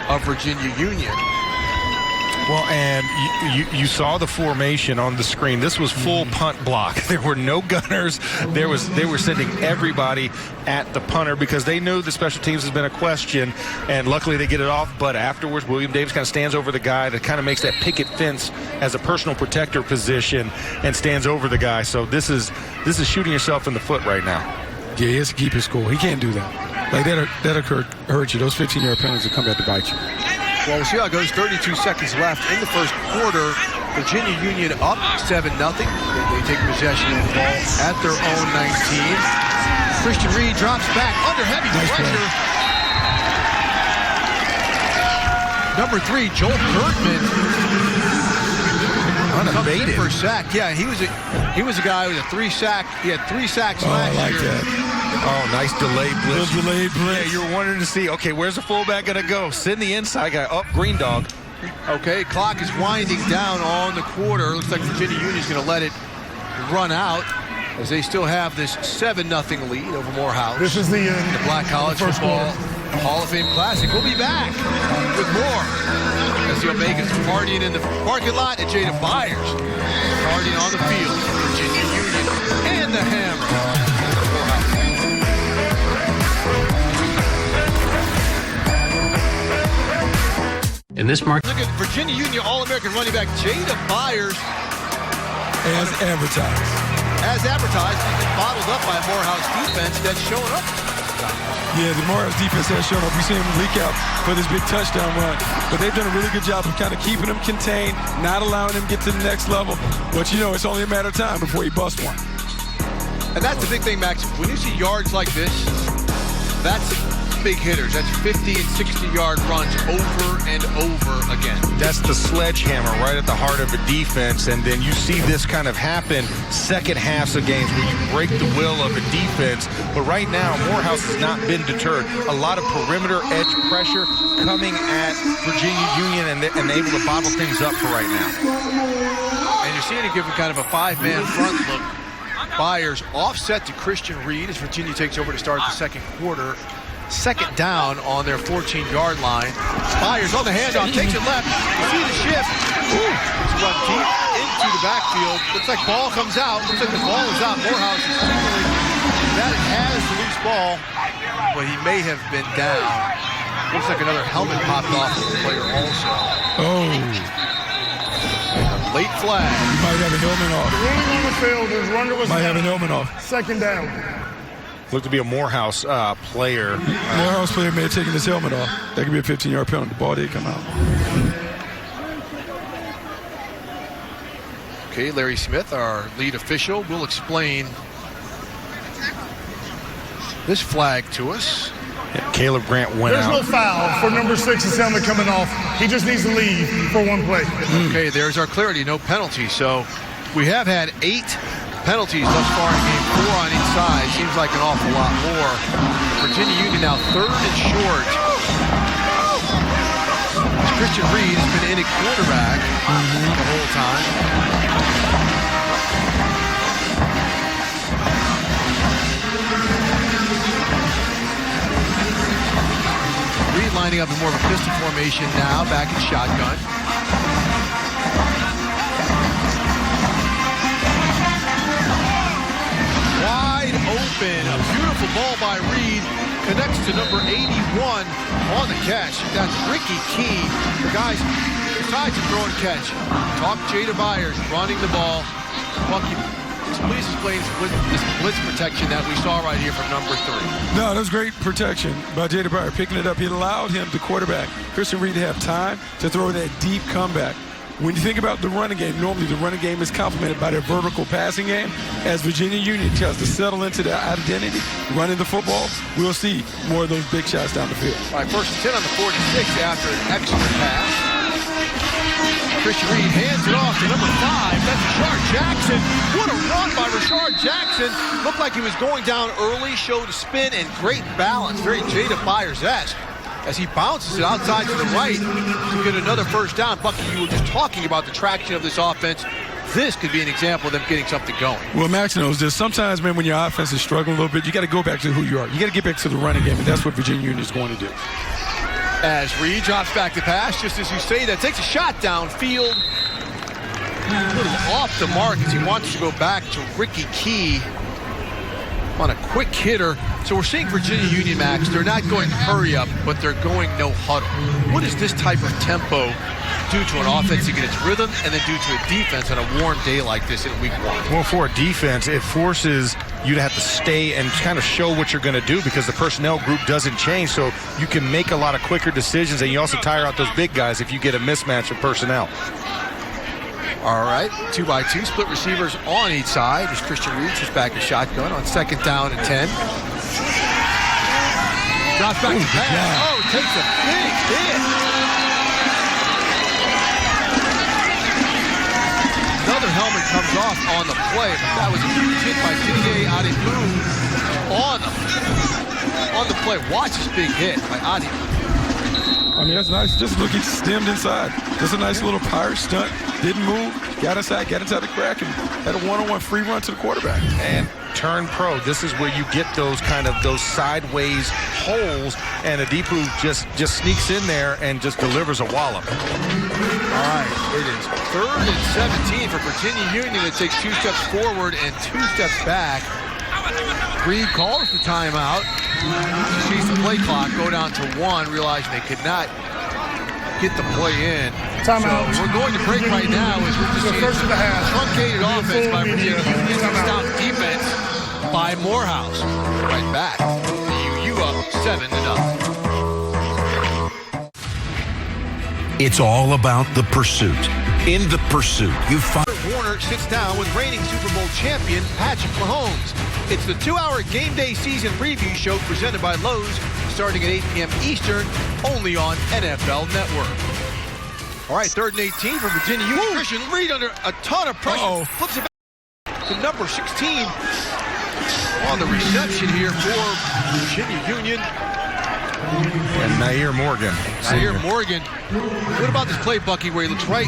of Virginia Union. Well, and you saw the formation on the screen. This was full punt block. There were no gunners. They were sending everybody at the punter because they knew the special teams has been a question, and luckily they get it off. But afterwards, William Davis kind of stands over the guy that kind of makes that picket fence as a personal protector position and stands over the guy. So this is shooting yourself in the foot right now. Yeah, he has to keep his score. He can't do that. Like that'll hurt you. Those 15-yard penalties will come back to bite you. Well, we'll see how it goes. 32 seconds left in the first quarter. Virginia Union up 7-0. They take possession of the ball at their own 19. Christian Reed drops back under heavy pressure. Number 3, Joel Kirkman. Unabated. Comes in for a sack. Yeah, he was a guy with a 3 sack. He had 3 sacks last year. That. Oh, nice delayed blitz. Delayed blitz. Yeah, you're wondering to see, okay, where's the fullback going to go? Send the inside guy up, green dog. Okay, clock is winding down on the quarter. Looks like Virginia Union's going to let it run out as they still have this 7-0 lead over Morehouse. This is the Black College Football Hall of Fame Classic. We'll be back with more as the Omegas partying in the parking lot at Jada Byers, partying on the field, Virginia Union and the Hammer. In this market, look at Virginia Union All-American running back Jada Byers. As advertised. As advertised, he's been bottled up by a Morehouse defense that's showing up. Yeah, the Morehouse defense has shown up. We see him leak out for this big touchdown run. But they've done a really good job of kind of keeping him contained, not allowing him to get to the next level. But, you know, it's only a matter of time before he busts one. And that's the big thing, Max. When you see yards like this, that's big hitters. That's 50 and 60-yard runs over and over again. That's the sledgehammer right at the heart of a defense, and then you see this kind of happen second halves of games where you break the will of a defense. But right now, Morehouse has not been deterred. A lot of perimeter edge pressure coming at Virginia Union, and able to bottle things up for right now. And you're seeing it give him kind of a five-man front look. Byers offset to Christian Reed as Virginia takes over to start the second quarter. Second down on their 14-yard line. Byers on the handoff, takes it left. You see the shift. It's run deep into the backfield. Looks like ball comes out. Looks like the ball is out. Morehouse is signaling that it has the loose ball, but he may have been down. Looks like another helmet popped off of the player also. Oh. Late flag. He might have a helmet off. Running on the field, his runner was might down. have a helmet off. Second down. Looked to be a Morehouse player. Morehouse player may have taken his helmet off. That could be a 15-yard penalty. The ball did come out. Okay, Larry Smith, our lead official, will explain this flag to us. Yeah, Caleb Grant went out. There's no foul for number 6, his helmet coming off. He just needs to leave for one play. Okay, there's our clarity, no penalty. So we have had 8 penalties thus far in game 4 on each side. Seems like an awful lot more. Virginia Union now 3rd and short. Christian Reed has been in at quarterback the whole time. Reed lining up in more of a pistol formation now, back in shotgun. Wide open, a beautiful ball by Reed, connects to number 81 on the catch. That's Ricky Key. The guys, besides a throw and catch, talk Jada Byers running the ball. Bucky, please explain this blitz protection that we saw right here from number 3. No, that was great protection by Jada Byers, picking it up. He allowed him, the quarterback, Christian Reed, to have time to throw that deep comeback. When you think about the running game, normally the running game is complemented by their vertical passing game. As Virginia Union tries to settle into their identity, running the football, we'll see more of those big shots down the field. All right, 1st and 10 on the 46 after an excellent pass. Christian Reed hands it off to number 5. That's Rashard Jackson. What a run by Rashard Jackson. Looked like he was going down early, showed a spin and great balance. Very Jada Byers-esque. As he bounces it outside to the right to get another first down. Bucky, you were just talking about the traction of this offense. This could be an example of them getting something going. Well, Max knows this. Sometimes, man, when your offense is struggling a little bit, you got to go back to who you are. You got to get back to the running game, and that's what Virginia Union is going to do. As Reed drops back to pass, just as you say that, takes a shot downfield. A little off the mark as he wants to go back to Ricky Key on a quick hitter. So we're seeing Virginia Union, Max, they're not going hurry up, but they're going no huddle. What does this type of tempo do to an offense to get its rhythm and then do to a defense on a warm day like this in week 1? Well, for a defense, it forces you to have to stay and kind of show what you're going to do because the personnel group doesn't change. So you can make a lot of quicker decisions, and you also tire out those big guys if you get a mismatch of personnel. All right, 2x2 split receivers on each side as Christian Reed is back in shotgun on 2nd down and 10. Drops back to pass. Oh, takes a big hit. Another helmet comes off on the play, but that was a huge hit by Didier Adebu on the play. Watch this big hit by Adi. I mean, that's nice. Just look, he stemmed inside. Just a nice little pirate stunt. Didn't move. Got inside the crack, and had a one-on-one free run to the quarterback. And turn pro. This is where you get those sideways holes, and Adipu just sneaks in there and just delivers a wallop. All right, it is 3rd and 17 for Virginia Union. It takes 2 steps forward and 2 steps back. Reed calls the timeout. Sees the play clock go down to 1, realizing they could not get the play in. Timeout. So we're going to break right now as we're just seeing a truncated offense by Virginia Union, stout defense by Morehouse. Right back. UU up 7-0. It's all about the pursuit. In the pursuit, you find Warner sits down with reigning Super Bowl champion Patrick Mahomes. It's the 2-hour game day season preview show presented by Lowe's, starting at 8 p.m. Eastern, only on NFL Network. All right, 3rd and 18 for Virginia Union. Christian Reed under a ton of pressure. Flips it back to number 16 on the reception here for Virginia Union. And Nair Morgan. What about this play, Bucky, where he looks right?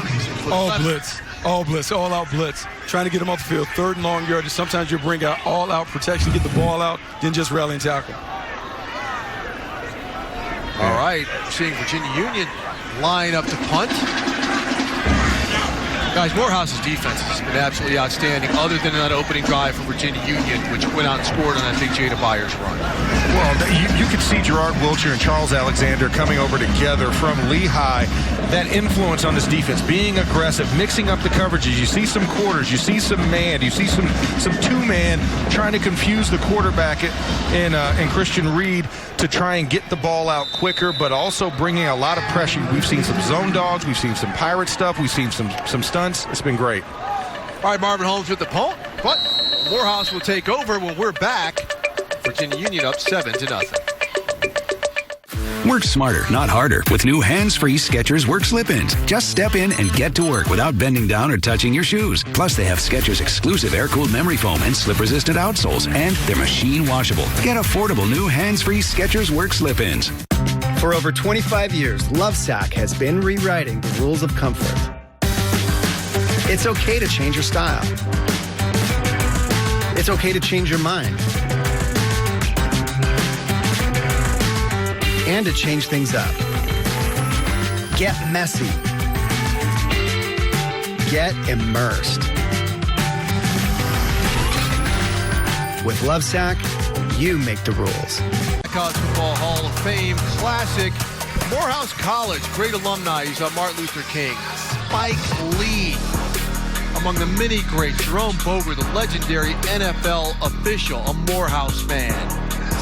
Blitz. All out blitz. Trying to get him off the field. 3rd and long yardage. Sometimes you bring out all out protection, get the ball out, then just rally and tackle. All right, seeing Virginia Union line up to punt. Guys, Morehouse's defense has been absolutely outstanding, other than that opening drive for Virginia Union, which went out and scored on that big Jada Byers run. Well, you could see Gerard Wiltshire and Charles Alexander coming over together from Lehigh. That influence on this defense, being aggressive, mixing up the coverages. You see some quarters, you see some man, you see some two-man trying to confuse the quarterback in Christian Reed to try and get the ball out quicker, but also bringing a lot of pressure. We've seen some zone dogs, we've seen some pirate stuff, we've seen some stunts. It's been great. All right, Marvin Holmes with the punt, but Morehouse will take over when we're back. Virginia Union up 7-0. Work smarter, not harder, with new hands-free Skechers Work Slip-ins. Just step in and get to work without bending down or touching your shoes. Plus, they have Skechers exclusive air-cooled memory foam and slip-resistant outsoles, and they're machine washable. Get affordable new hands-free Skechers Work Slip-ins. For over 25 years, Lovesac has been rewriting the rules of comfort. It's okay to change your style. It's okay to change your mind. And to change things up. Get messy. Get immersed. With Lovesac, you make the rules. College Football Hall of Fame Classic. Morehouse College, great alumni. He's on Martin Luther King. Spike Lee, among the many greats. Jerome Boger, the legendary NFL official, a Morehouse man.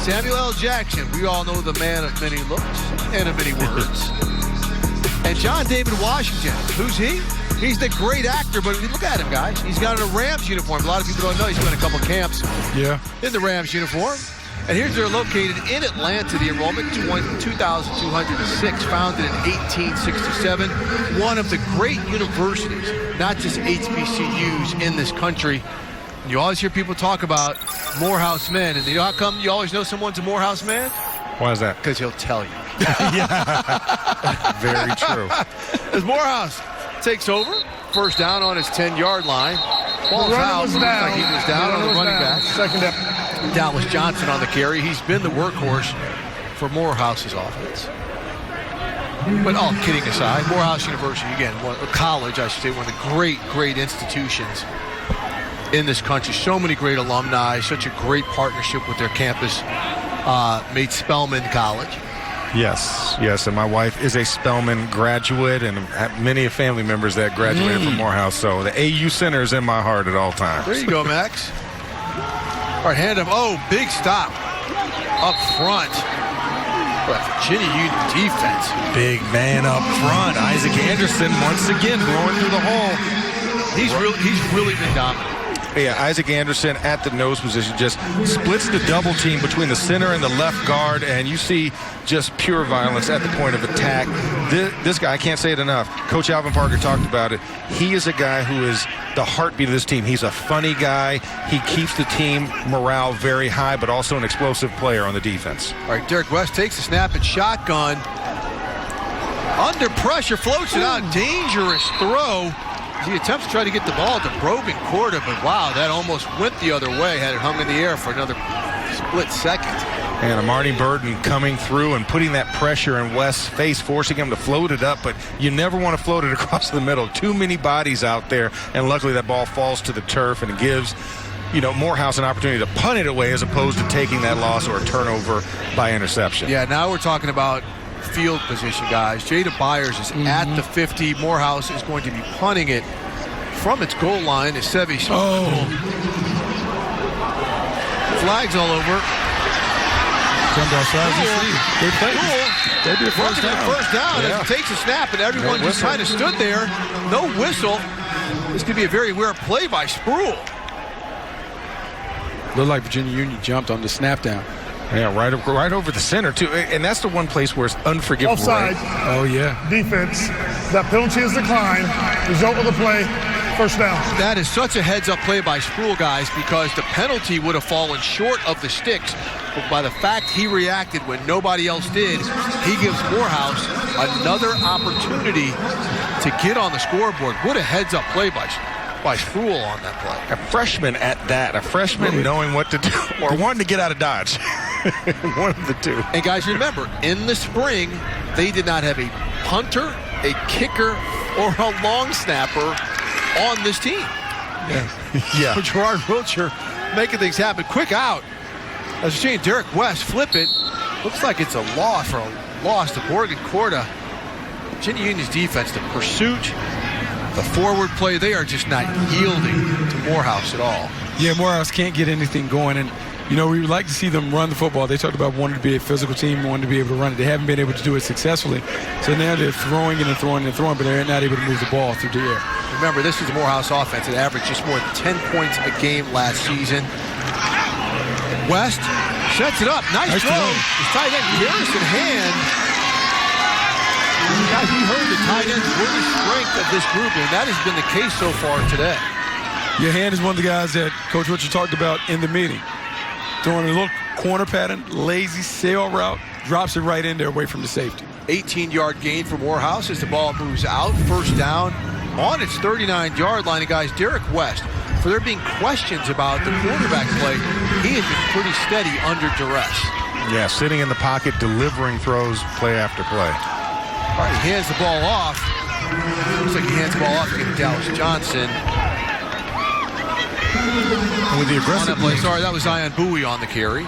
Samuel L. Jackson, we all know the man of many looks and of many words. And John David Washington, who's he? He's the great actor, but look at him, guys. He's got a Rams uniform. A lot of people don't know he's spent a couple camps in the Rams uniform. And here's they're located in Atlanta. The enrollment 2,206, founded in 1867. One of the great universities, not just HBCUs in this country. You always hear people talk about Morehouse men, and you know how come you always know someone's a Morehouse man? Why is that? Because he'll tell you. Very true. As Morehouse takes over, first down on his 10-yard line. Ball's out. Looks like he was down on the running back. Second down. Dallas Johnson on the carry. He's been the workhorse for Morehouse's offense. But all kidding aside, Morehouse University, again, college, I should say, one of the great institutions in this country. So many great alumni, such a great partnership with their campus, made Spelman College. Yes, and my wife is a Spelman graduate, and many family members that graduated from Morehouse. So the AU Center is in my heart at all times. There you go, Max. All right, hand him. Oh, big stop up front. But Virginia Union defense. Big man up front. Isaac Anderson once again blowing through the hole. He's really been dominant. Yeah, Isaac Anderson at the nose position just splits the double team between the center and the left guard, and you see just pure violence at the point of attack. This guy, I can't say it enough. Coach Alvin Parker talked about it. He is a guy who is the heartbeat of this team. He's a funny guy. He keeps the team morale very high, but also an explosive player on the defense. All right, Derek West takes the snap and shotgun. Under pressure, floats it out. Dangerous throw. He attempts to try to get the ball to Brogan Corda, but wow, that almost went the other way. Had it hung in the air for another split second. And Marty Burton coming through and putting that pressure in West's face, forcing him to float it up, but you never want to float it across the middle. Too many bodies out there, and luckily that ball falls to the turf and it gives, Morehouse an opportunity to punt it away as opposed to taking that loss or a turnover by interception. Yeah, now we're talking about field position, guys. Jada Byers is at the 50. Morehouse is going to be punting it from its goal line as Sevi. Flags all over. They played. They did first down. Yeah. As he takes a snap, and everyone just kind of stood there. No whistle. This could be a very weird play by Spruill. Looked like Virginia Union jumped on the snap down. Yeah, right over the center, too. And that's the one place where it's unforgivable. Offside. Right? Oh, yeah. Defense. That penalty is declined. Result of the play, first down. That is such a heads-up play by Spruill, guys, because the penalty would have fallen short of the sticks. But by the fact he reacted when nobody else did, he gives Morehouse another opportunity to get on the scoreboard. What a heads-up play by Spruill on that play. A freshman at that. A freshman knowing what to do or wanting to get out of Dodge. One of the two. And guys, remember, in the spring, they did not have a punter, a kicker, or a long snapper on this team. Yeah. So Gerard Wiltshire making things happen. Quick out. As you're seeing Derek West flip it. Looks like it's a loss to Brogan Corda. Virginia Union's defense, the pursuit, the forward play, they are just not yielding to Morehouse at all. Yeah, Morehouse can't get anything going. And, we would like to see them run the football. They talked about wanting to be a physical team, wanting to be able to run it. They haven't been able to do it successfully. So now they're throwing and throwing and throwing, but they're not able to move the ball through the air. Remember, this is the Morehouse offense that averaged just more than 10 points a game last season. West sets it up. Nice throw. His tight end, Garrison Hand. Guys, we heard the tight ends were the strength of this group, and that has been the case so far today. Your Hand is one of the guys that Coach Richard talked about in the meeting. Throwing a little corner pattern, lazy sail route, drops it right in there away from the safety. 18-yard gain for Morehouse as the ball moves out. First down on its 39-yard line. And guys, Derek West, for there being questions about the quarterback play, he has been pretty steady under duress. Yeah, sitting in the pocket, delivering throws play after play. All right, he hands the ball off. Looks like he hands the ball off to get Dallas Johnson. With the aggressive play, sorry, that was Zion Bowie on the carry.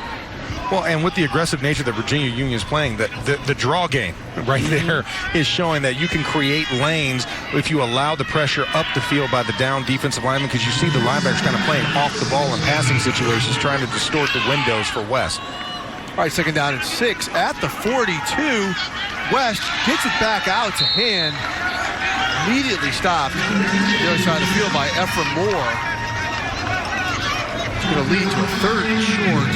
Well, and with the aggressive nature that Virginia Union is playing, the draw game right there is showing that you can create lanes if you allow the pressure up the field by the down defensive lineman, because you see the linebackers kind of playing off the ball in passing situations, trying to distort the windows for West. All right, second down and 6 at the 42. West gets it back out to Hand. Immediately stopped on the other side of the field by Ephraim Moore. It's going to lead to a third and short.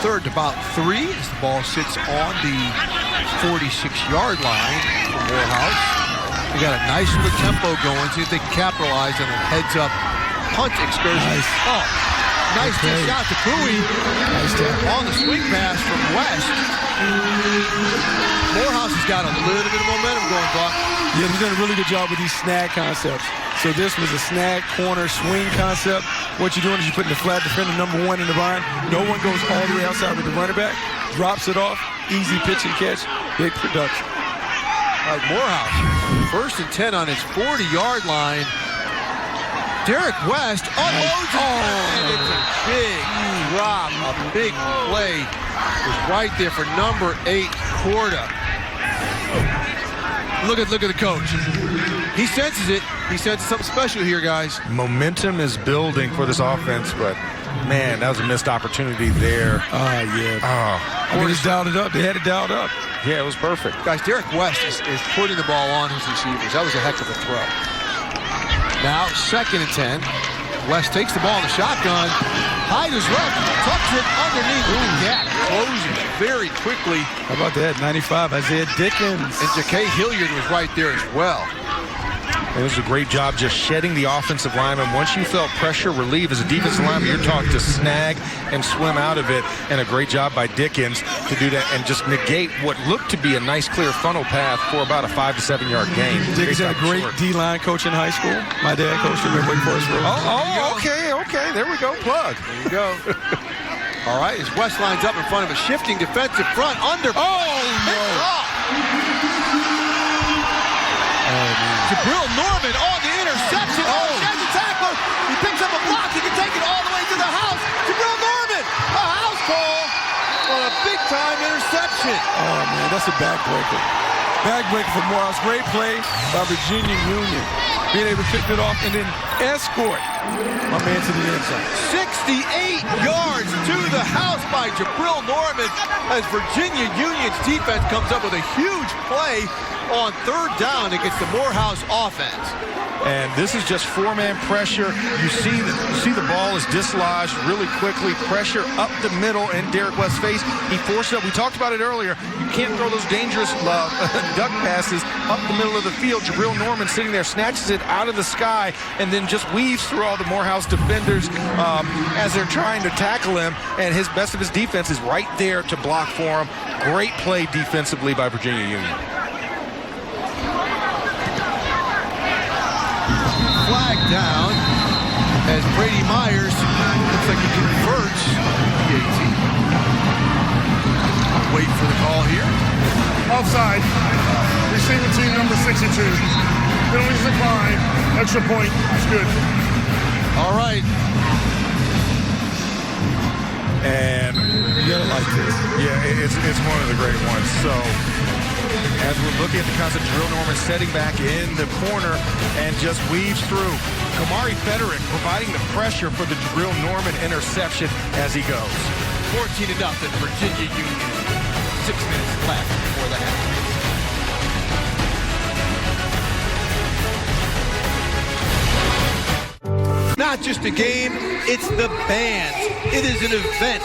Third to about 3 as the ball sits on the 46-yard line for Morehouse. They got a nice little tempo going, see if they can capitalize on a heads-up punt excursion. Nice dish out to Bowie. On the swing pass from West. Morehouse has got a little bit of momentum going, Buck. Yeah, he's done a really good job with these snag concepts. So this was a snag, corner, swing concept. What you're doing is you're putting the flat defender number 1 in the bind. No one goes all the way outside with the running back. Drops it off. Easy pitch and catch. Big production. All right, Morehouse. First and 10 on his 40-yard line. Derek West unloads it. It's a big drop, a big play. Was right there for number 8, Corda. Look at the coach. He senses it. He senses something special here, guys. Momentum is building for this offense, but man, that was a missed opportunity there. I mean, it's dialed it up. They had it dialed up. Yeah, it was perfect. Guys, Derek West is putting the ball on his receivers. That was a heck of a throw. Now, second and 10. West takes the ball in the shotgun. High to his left. Tucks it underneath. Gap closes very quickly. How about that? 95, Isaiah Dickens. And Ja'Kay Hilliard was right there as well. It was a great job just shedding the offensive lineman. Once you felt pressure relieve as a defensive lineman, you're taught to snag and swim out of it. And a great job by Dickens to do that and just negate what looked to be a nice clear funnel path for about a 5 to 7 yard gain. Dickens had a great D-line coach in high school. My dad coached him at Wake Forest. Okay. There we go. Plug. There you go. All right, as West lines up in front of a shifting defensive front under. Oh, no. Jabril Norman on the interception. Sheds a tackler. He picks up a block. He can take it all the way to the house. Jabril Norman, a house call on a big-time interception. Oh, man, that's a backbreaker. Backbreaker for Morehouse. Great play by Virginia Union. Being able to pick it off and then escort my man to the end zone. 68 yards to the house by Jabril Norman as Virginia Union's defense comes up with a huge play on third down against the Morehouse offense. And this is just four-man pressure. You see the ball is dislodged really quickly. Pressure up the middle in Derek West's face. He forced it up. We talked about it earlier. You can't throw those dangerous duck passes up the middle of the field. Jabril Norman sitting there, snatches it out of the sky, and then just weaves through all the Morehouse defenders as they're trying to tackle him. And his best of his defense is right there to block for him. Great play defensively by Virginia Union. Flag down as Brady Myers looks like he converts the 18. Wait for the call here. Offside. Receiving team number 62. Penalties declined. Extra point. It's good. All right. And you gotta like this. Yeah, it's one of the great ones. So as we're looking at the concept, Jabril Norman setting back in the corner and just weaves through. Kamari Federick providing the pressure for the Jabril Norman interception as he goes. 14-0 Virginia Union. 6 minutes left before the half. Not just a game, it's the bands. It is an event.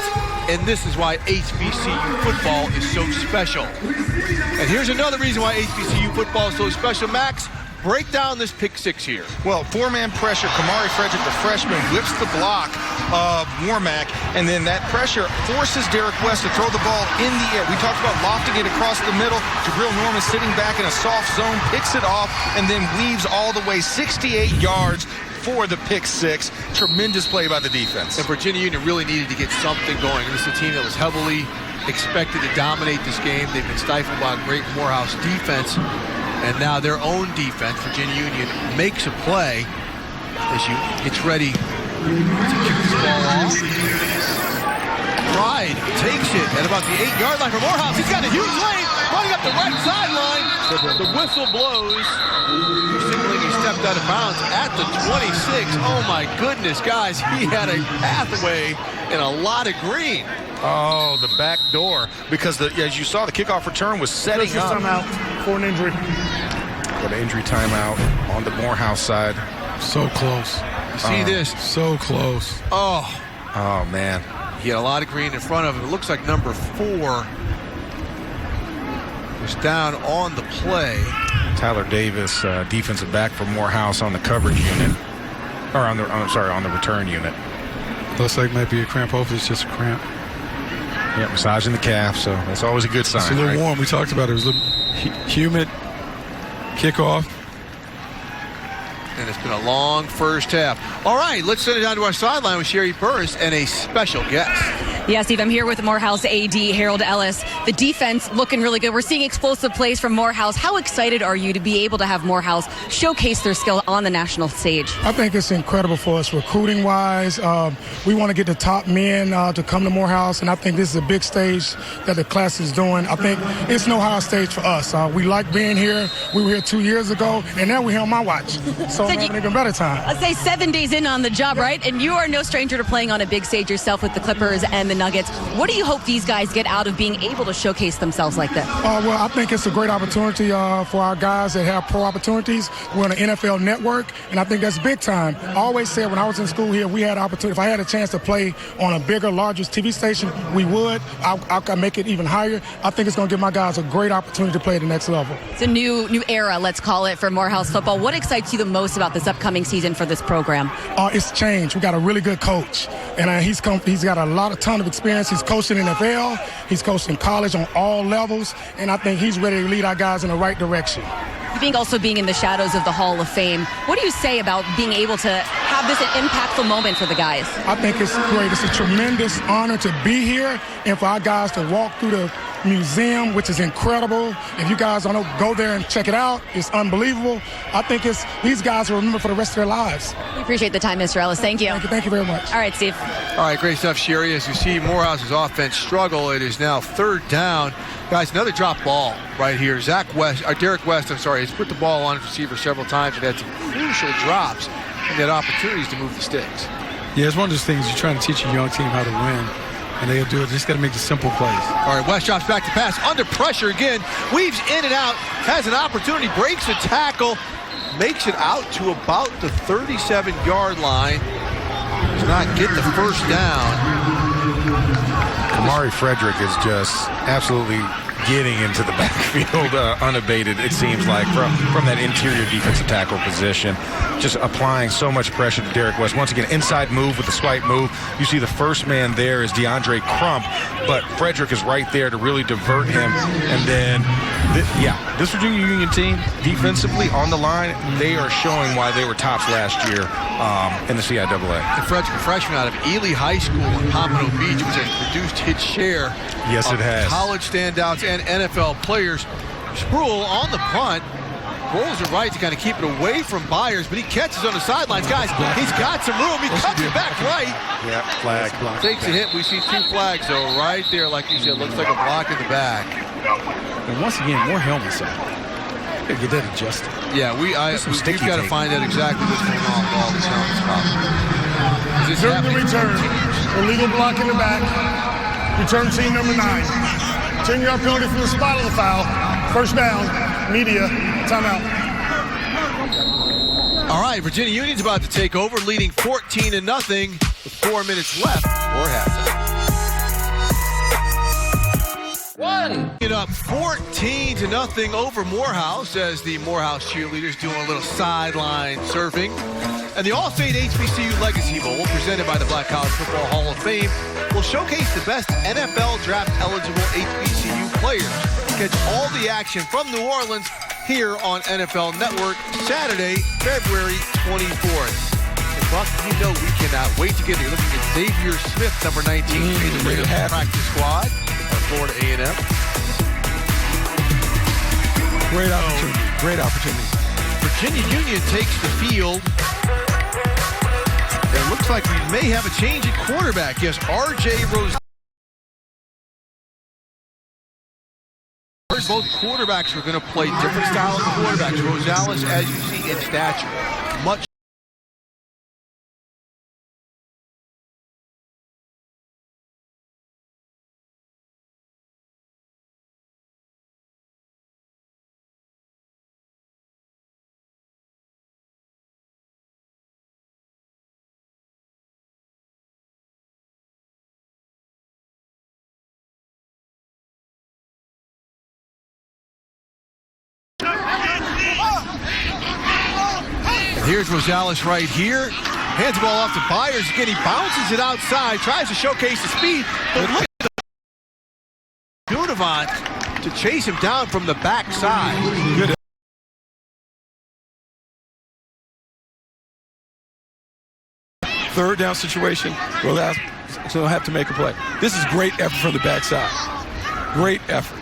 And this is why HBCU football is so special. And here's another reason why HBCU football is so special. Max, break down this pick six here. Well, four-man pressure. Kamari Frederick, the freshman, whips the block of Warmack, and then that pressure forces Derek West to throw the ball in the air. We talked about lofting it across the middle. Jabril Norman sitting back in a soft zone, picks it off, and then weaves all the way 68 yards for the pick six. Tremendous play by the defense. And Virginia Union really needed to get something going. This is a team that was heavily expected to dominate this game. They've been stifled by a great Morehouse defense. And now their own defense, Virginia Union, makes a play as she gets ready to kick this ball off. Pride takes it at about the 8-yard line for Morehouse. He's got a huge lane running up the right sideline. The whistle blows. Signaling he stepped out of bounds at the 26. Oh my goodness, guys. He had a pathway and a lot of green. Oh, the back door. Because as you saw, the kickoff return was setting up. Timeout for an injury. Got an injury timeout on the Morehouse side. So close. See this? So close. Oh, man. He had a lot of green in front of him. It looks like number 4 was down on the play. Tyler Davis, defensive back for Morehouse on the coverage unit. Or on the return unit. Looks like it might be a cramp. Hopefully it's just a cramp. Yeah, massaging the calf, so that's always a good sign. It's a little warm. We talked about it. It was a little humid kickoff. And it's been a long first half. All right, let's send it down to our sideline with Sherry Burris and a special guest. Yeah, Steve, I'm here with Morehouse AD Harold Ellis. The defense looking really good. We're seeing explosive plays from Morehouse. How excited are you to be able to have Morehouse showcase their skill on the national stage? I think it's incredible for us recruiting-wise. We want to get the top men to come to Morehouse, and I think this is a big stage that the class is doing. I think it's no higher stage for us. We like being here. We were here 2 years ago, and now we're here on my watch. So I'm having an even better time. Let's say 7 days in on the job, right? And you are no stranger to playing on a big stage yourself with the Clippers and the Nuggets. What do you hope these guys get out of being able to showcase themselves like this? Well, I think it's a great opportunity for our guys that have pro opportunities. We're on the NFL Network, and I think that's big time. I always said when I was in school here, we had opportunity. If I had a chance to play on a bigger, larger TV station, we would. I could make it even higher. I think it's going to give my guys a great opportunity to play at the next level. It's a new era, let's call it, for Morehouse football. What excites you the most about this upcoming season for this program? It's change. We got a really good coach, and he's got a ton of experience. He's coached in NFL. He's coached in college on all levels, and I think he's ready to lead our guys in the right direction. You think also being in the shadows of the Hall of Fame, what do you say about being able to have this an impactful moment for the guys? I think it's great. It's a tremendous honor to be here and for our guys to walk through the museum, which is incredible. If you guys don't know, go there and check it out. It's unbelievable. I think these guys will remember for the rest of their lives. We appreciate the time, Mr. Ellis. Thank you. Thank you very much. All right, Steve. All right, great stuff, Sherry. As you see Morehouse's offense struggle, it is now 3rd down. Guys, another drop ball right here. Derek West, has put the ball on his receiver several times and had some crucial drops and had opportunities to move the sticks. Yeah, it's one of those things you're trying to teach a young team how to win. And they'll do it. Just got to make the simple plays. All right, West drops back to pass. Under pressure again. Weaves in and out. Has an opportunity. Breaks a tackle. Makes it out to about the 37-yard line. Does not get the first down. Kamari Frederick is just absolutely getting into the backfield unabated, it seems like, from that interior defensive tackle position. Just applying so much pressure to Derek West. Once again, inside move with the swipe move. You see the first man there is DeAndre Crump, but Frederick is right there to really divert him. And then, this Virginia Union team, defensively, on the line, they are showing why they were tops last year in the CIAA. The Frederick, a freshman out of Ely High School in Pompano Beach, which has produced its share of college standouts and NFL players. Spruill on the punt. Rolls it right to kind of keep it away from Byers, but he catches on the sidelines. Guys, he's got some room. He cuts it back right. Yeah, flag. Takes a hit. We see 2 flags, though, right there. Like you said, looks like a block in the back. And once again, more helmets out. Gotta get that adjusted. Yeah, we've got to find out exactly what's going on with all these helmets possible. During the return, illegal block in the back. Return team number 9. 10-yard penalty for the spot of the foul. First down, media, timeout. All right, Virginia Union's about to take over, leading 14-0 with 4 minutes left or halftime. It up 14-0 over Morehouse as the Morehouse cheerleaders doing a little sideline surfing. And the All-State HBCU Legacy Bowl, presented by the Black College Football Hall of Fame, will showcase the best NFL draft-eligible HBCU players. Catch all the action from New Orleans here on NFL Network, Saturday, February 24th. And Buck, you know we cannot wait to get there. Looking at Xavier Smith, number 19, in the Raiders practice squad at Florida A&M. Great opportunity. Great opportunity. Virginia Union takes the field. It looks like we may have a change at quarterback. Yes, R.J. Rose. Both quarterbacks are going to play different styles of quarterbacks. Rosales, as you see, in stature, much. Here's Rosales right here. Hands the ball off to Byers. Again, he bounces it outside, tries to showcase the speed, but look at the Dunavant to chase him down from the backside. Good. Third down situation. Rosales will have to make a play. This is great effort from the backside. Great effort.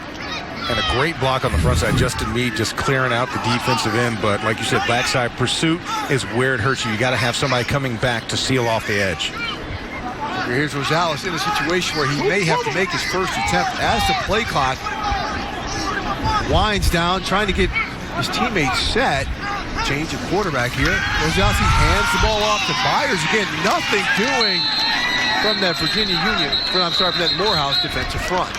And a great block on the front side. Justin Meade just clearing out the defensive end. But like you said, backside pursuit is where it hurts you. You got to have somebody coming back to seal off the edge. Here's Rosales in a situation where he may have to make his first attempt as the play clock winds down, trying to get his teammates set. Change of quarterback here. Rosales hands the ball off to Byers. Again, nothing doing from that from that Morehouse defensive front.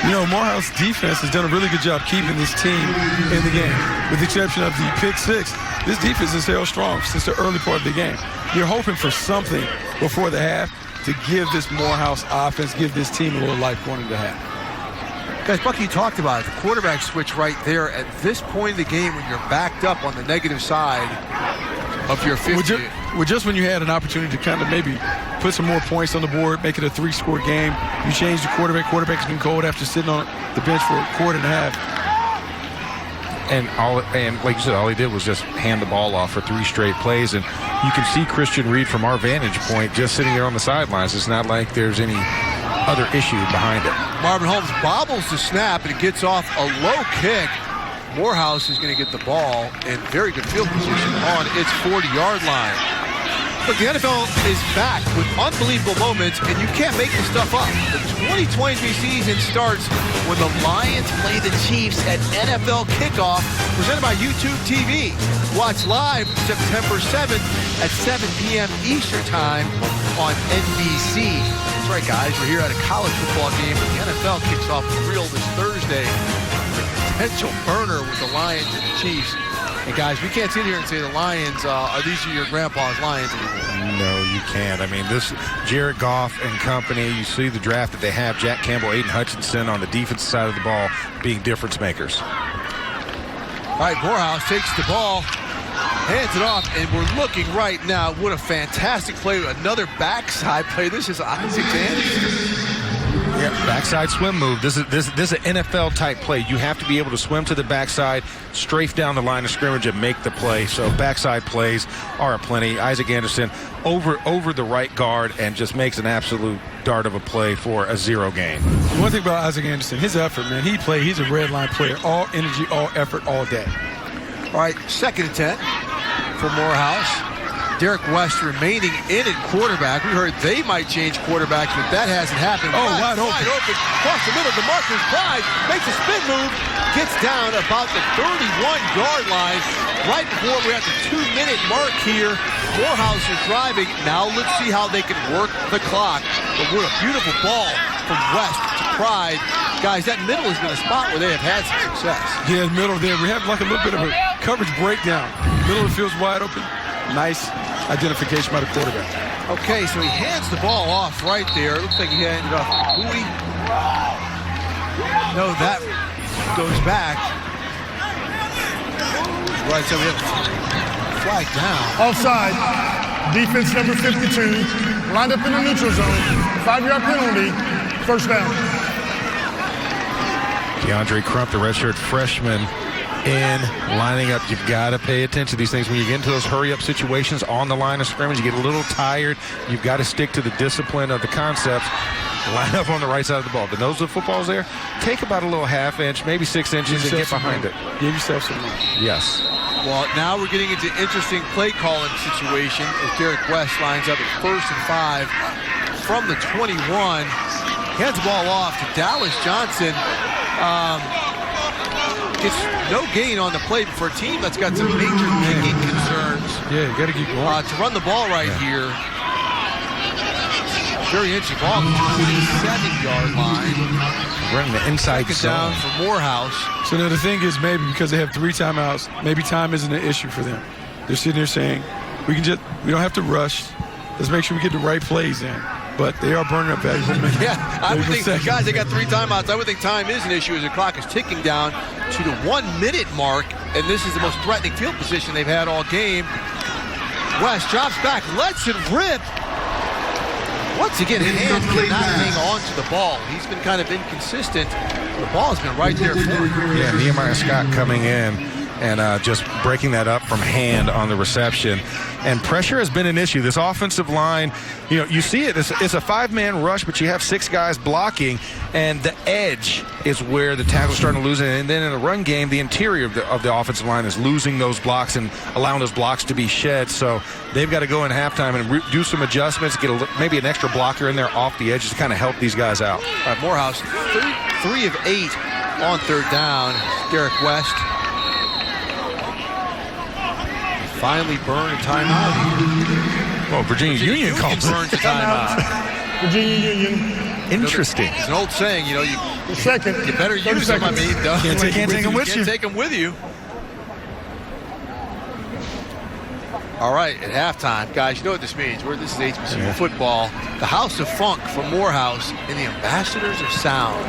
You know, Morehouse defense has done a really good job keeping this team in the game. With the exception of the pick six, this defense has held strong since the early part of the game. You're hoping for something before the half to give this Morehouse offense, give this team a little life going into the half. Guys, Bucky talked about it. The quarterback switch right there at this point in the game when you're backed up on the negative side of your 50. Well, just when you had an opportunity to kind of maybe put some more points on the board, make it a 3-score game, you change the quarterback. Quarterback's been cold after sitting on the bench for a quarter and a half. And like you said, all he did was just hand the ball off for 3 straight plays. And you can see Christian Reed from our vantage point just sitting there on the sidelines. It's not like there's any other issue behind it. Marvin Holmes bobbles the snap and it gets off a low kick. Morehouse is going to get the ball in very good field position on its 40-yard line. Look, the NFL is back with unbelievable moments, and you can't make this stuff up. The 2023 season starts when the Lions play the Chiefs at NFL kickoff, presented by YouTube TV. Watch live September 7th at 7 p.m. Eastern Time on NBC. That's right, guys. We're here at a college football game, but the NFL kicks off for real this Thursday. The potential burner with the Lions and the Chiefs. And guys, we can't sit here and say the Lions, are these your grandpa's Lions anymore? No, you can't. I mean, this Jared Goff and company, you see the draft that they have, Jack Campbell, Aiden Hutchinson on the defensive side of the ball being difference makers. All right, Morehouse takes the ball, hands it off, and we're looking right now. What a fantastic play. Another backside play. This is Isaac Anderson. Yeah, backside swim move. This is an NFL type play. You have to be able to swim to the backside, strafe down the line of scrimmage, and make the play. So backside plays are aplenty. Isaac Anderson over the right guard and just makes an absolute dart of a play for a 0 gain. One thing about Isaac Anderson, his effort, man. He's a red line player. All energy, all effort, all day. All right, 2nd and 10 for Morehouse. Derek West remaining in at quarterback. We heard they might change quarterbacks, but that hasn't happened. Wide open. Across the middle, DeMarcus Clyde makes a spin move, gets down about the 31-yard line. Right before we're at the 2-minute mark here. Morehouse is driving. Now let's see how they can work the clock. But what a beautiful ball from West to Pride. Guys, that middle has been a spot where they have had some success. Yeah, middle there. We have like a little bit of a coverage breakdown. Middle of the field's wide open. Nice identification by the quarterback. Okay, so he hands the ball off right there. Looks like he handed off to Bowie. No, that goes back. Right, so we have a flag down. Offside. Defense number 52. Lined up in the neutral zone. 5-yard penalty. First down. DeAndre Crump, the redshirt freshman, lining up. You've got to pay attention to these things. When you get into those hurry-up situations on the line of scrimmage, you get a little tired. You've got to stick to the discipline of the concepts. Line up on the right side of the ball. The nose of the football's there. Take about a little half-inch, maybe 6 inches, and get behind it. Give yourself some room. Yes. Well, now we're getting into interesting play-calling situation as Derek West lines up at 1st and 5 from the 21. Hands the ball off to Dallas Johnson. Gets no gain on the play for a team that's got some major kicking concerns. Yeah, you got to keep going. To run the ball right here. Very interesting ball. 27-yard line. Running the inside zone. Down for Morehouse. So now the thing is, maybe because they have 3 timeouts, maybe time isn't an issue for them. They're sitting there saying, we don't have to rush. Let's make sure we get the right plays in. But they are burning up valuable minutes. Yeah, I would think, guys, they got 3 timeouts. I would think time is an issue as the clock is ticking down to the 1-minute mark. And this is the most threatening field position they've had all game. West drops back, lets it rip. Once again, hands cannot hang on to the ball. He's been kind of inconsistent. The ball has been right there for him. Yeah, Nehemiah Scott coming in and just breaking that up from hand on the reception. And pressure has been an issue. This offensive line, you see it. It's a 5-man rush, but you have 6 guys blocking, and the edge is where the tackle's starting to lose it. And then in the run game, the interior of the offensive line is losing those blocks and allowing those blocks to be shed. So they've got to go in halftime and do some adjustments, get maybe an extra blocker in there off the edges to kind of help these guys out. All right, Morehouse, 3 of 8 on 3rd down. Derek West. Finally burn a timeout here. Well, Virginia Union calls burns a timeout. Virginia Union. Interesting. It's an old saying, you second. You better use them. I mean, Can't take them with you. Can't take them with you. All right, at halftime, guys, you know what this means. This is HBCU football. The House of Funk from Morehouse and the Ambassadors of Sound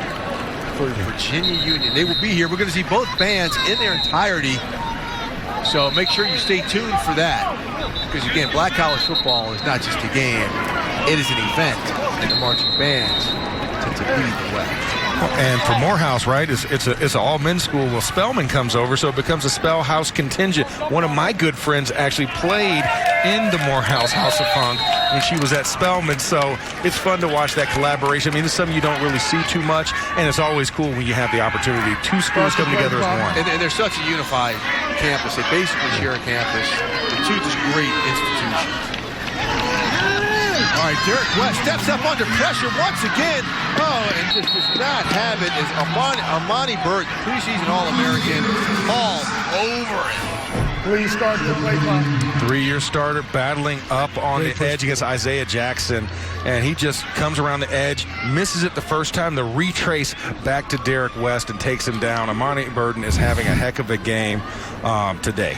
for Virginia Union. They will be here. We're going to see both bands in their entirety. So make sure you stay tuned for that. Because, again, black college football is not just a game. It is an event. And the marching bands tend to lead the way. And for Morehouse, right, it's an all-men's school. Well, Spelman comes over, so it becomes a Spell House contingent. One of my good friends actually played in the Morehouse House of Funk when she was at Spelman, so it's fun to watch that collaboration. I mean, this is something you don't really see too much, and it's always cool when you have the opportunity. Two schools come together as one. And they're such a unified campus. They basically share a campus. They're two just great institutions. All right, Derek West steps up under pressure once again. And just does not have it as Armani Burton, preseason All-American, all over it. Please start the play clock. 3-year starter battling up on the edge against Isaiah Jackson, and he just comes around the edge, misses it the first time, the retrace back to Derek West and takes him down. Armani Burton is having a heck of a game today.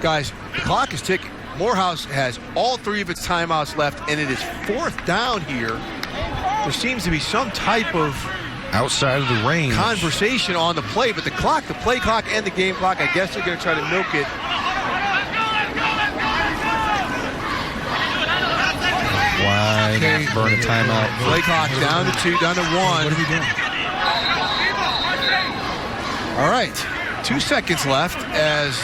Guys, the clock is ticking. Morehouse has all 3 of its timeouts left, and it is 4th down here. There seems to be some type of outside of the range conversation on the play, but the play clock and the game clock, I guess they're going to try to milk it. Why not burn a timeout? Play clock down to 2, down to 1. What are we doing? All right, 2 seconds left as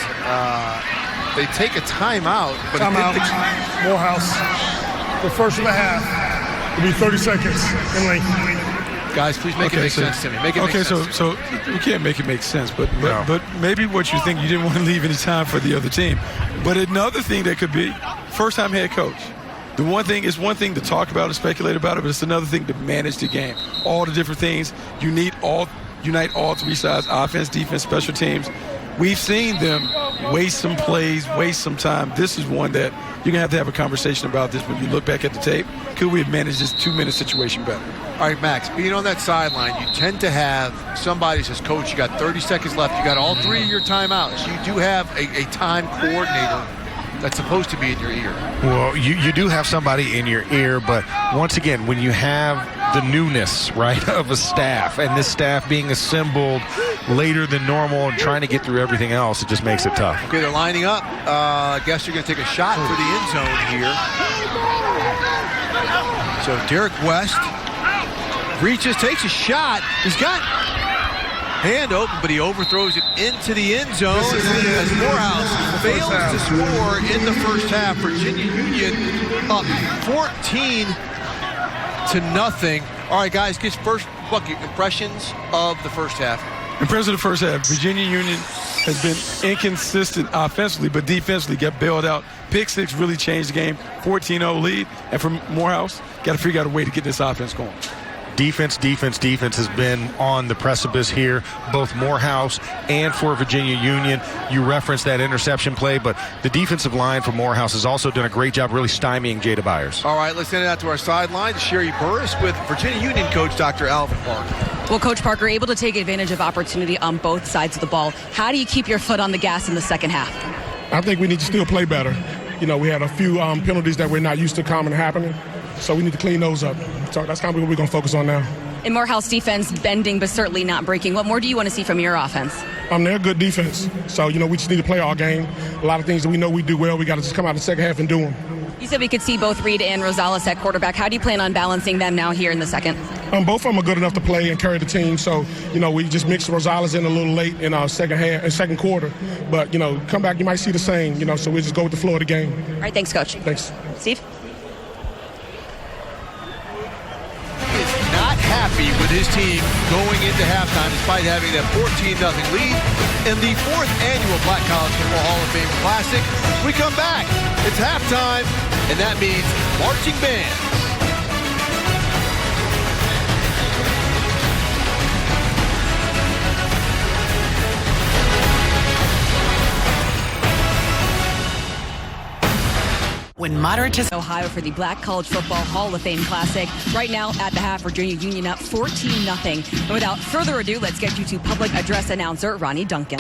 they take a timeout. But timeout. Morehouse. The first of the half. It'll be 30 seconds in length. Guys, please make it make sense to me. Make it make sense. So we can't make it make sense, but maybe what you think, you didn't want to leave any time for the other team. But another thing that could be, first-time head coach. The one thing is one thing to talk about and speculate about it, but it's another thing to manage the game. All the different things. Unite all 3 sides, offense, defense, special teams. We've seen them waste some plays, waste some time. This is one that you're going to have a conversation about this when you look back at the tape. Could we have managed this 2-minute situation better? All right, Max, being on that sideline, you tend to have somebody says, Coach, you got 30 seconds left. You got all 3 of your timeouts. You do have a time coordinator that's supposed to be in your ear. Well, you do have somebody in your ear, but once again, when you have the newness, right, of a staff, and this staff being assembled later than normal and trying to get through everything else, it just makes it tough. Okay, they're lining up. I guess they're going to take a shot for the end zone here. So Derek West reaches, takes a shot. He's got hand open, but he overthrows it into the end zone as Morehouse fails to score in the first half. Virginia Union up 14-0. All right, guys, get first bucket impressions of the first half. Impressions of the first half. Virginia Union has been inconsistent offensively, but defensively got bailed out. Pick six really changed the game. 14-0 lead. And for Morehouse, got to figure out a way to get this offense going. Defense has been on the precipice here, both Morehouse and for Virginia Union. You referenced that interception play, but the defensive line for Morehouse has also done a great job really stymieing Jada Byers. All right, let's send it out to our sideline to Sherry Burris with Virginia Union coach Dr. Alvin Parker. Well, Coach Parker, able to take advantage of opportunity on both sides of the ball. How do you keep your foot on the gas in the second half? I think we need to still play better. You know, we had a few penalties that we're not used to common happening, so we need to clean those up. So that's kind of what we're going to focus on now. In Morehouse defense, bending but certainly not breaking. What more do you want to see from your offense? They're a good defense. So, we just need to play our game. A lot of things that we know we do well, we got to just come out the second half and do them. You said we could see both Reed and Rosales at quarterback. How do you plan on balancing them now here in the second? Both of them are good enough to play and carry the team. So, we just mixed Rosales in a little late in our second quarter. But, come back, you might see the same, so we just go with the flow of the game. All right, thanks, Coach. Thanks. Steve? Happy with his team going into halftime despite having that 14-0 lead in the 4th annual Black College Football Hall of Fame Classic. We come back, it's halftime, and that means marching bands. When moderate to Ohio for the Black College Football Hall of Fame Classic. Right now at the half, Virginia Union up 14-0. And without further ado, let's get you to public address announcer Ronnie Duncan.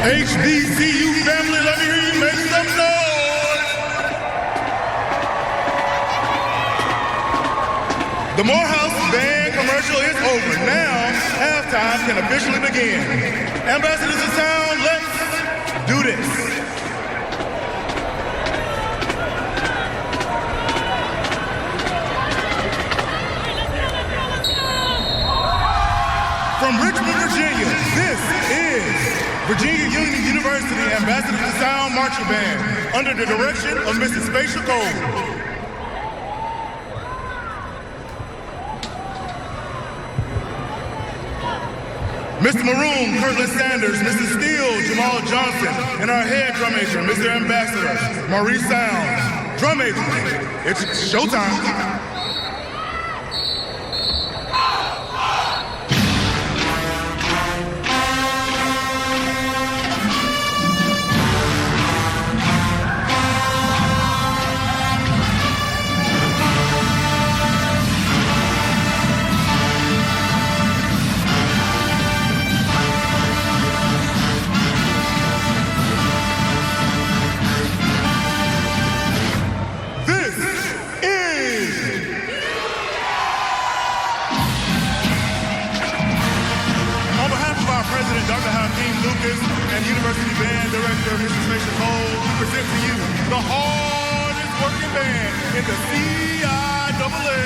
HBCU family, let me hear you make some noise. The Morehouse band commercial is over. Now, halftime can officially begin. Ambassadors of Sound, let's do this. From Richmond, Virginia, this is Virginia Union University Ambassadors of Sound Marching Band under the direction of Mrs. Facia Cole. Mr. Maroon, Curtis Sanders, Mrs. Steele, Jamal Johnson, and our head drum major, Mr. Ambassador, Maurice Sounds. Drum major, it's showtime. And University Band Director, Mrs. Facia Cole, present to you the hardest working band in the CIAA.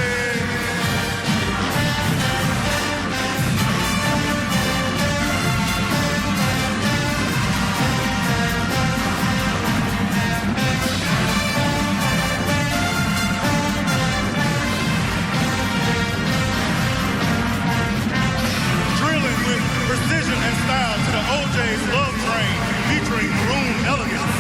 Drilling with precision and style to the OJ's Love Train, featuring Maroon elegance.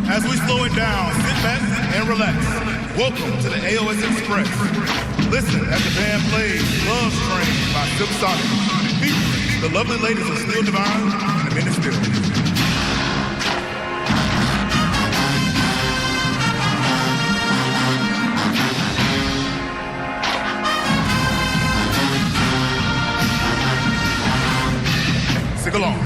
As we slow it down, sit back and relax. Welcome to the AOS Express. Listen as the band plays Love Train by Silk Sonic, featuring the lovely ladies of Steel Divine and the Men of Spirit. Sing along.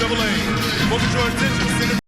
CIAA. Focus your attention. Center.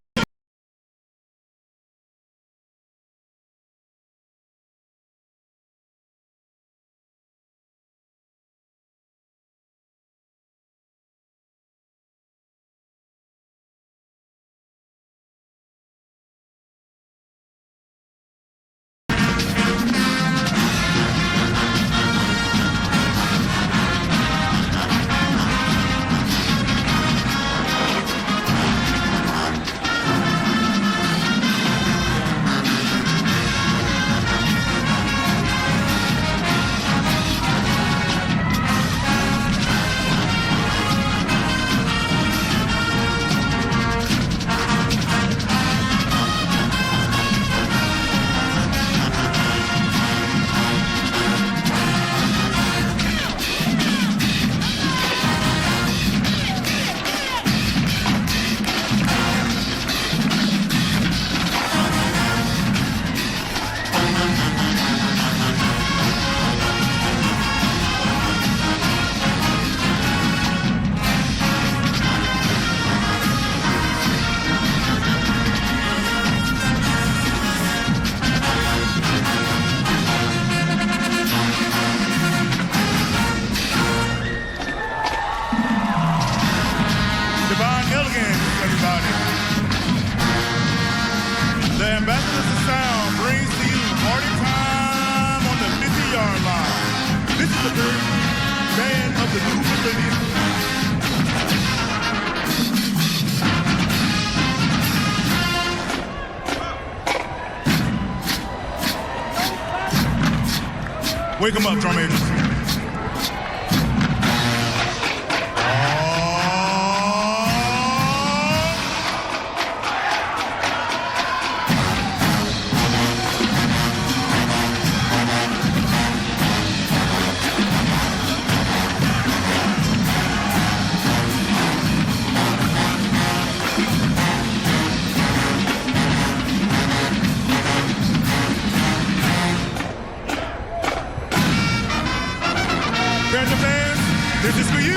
Wake them up, drum majors. This is for you.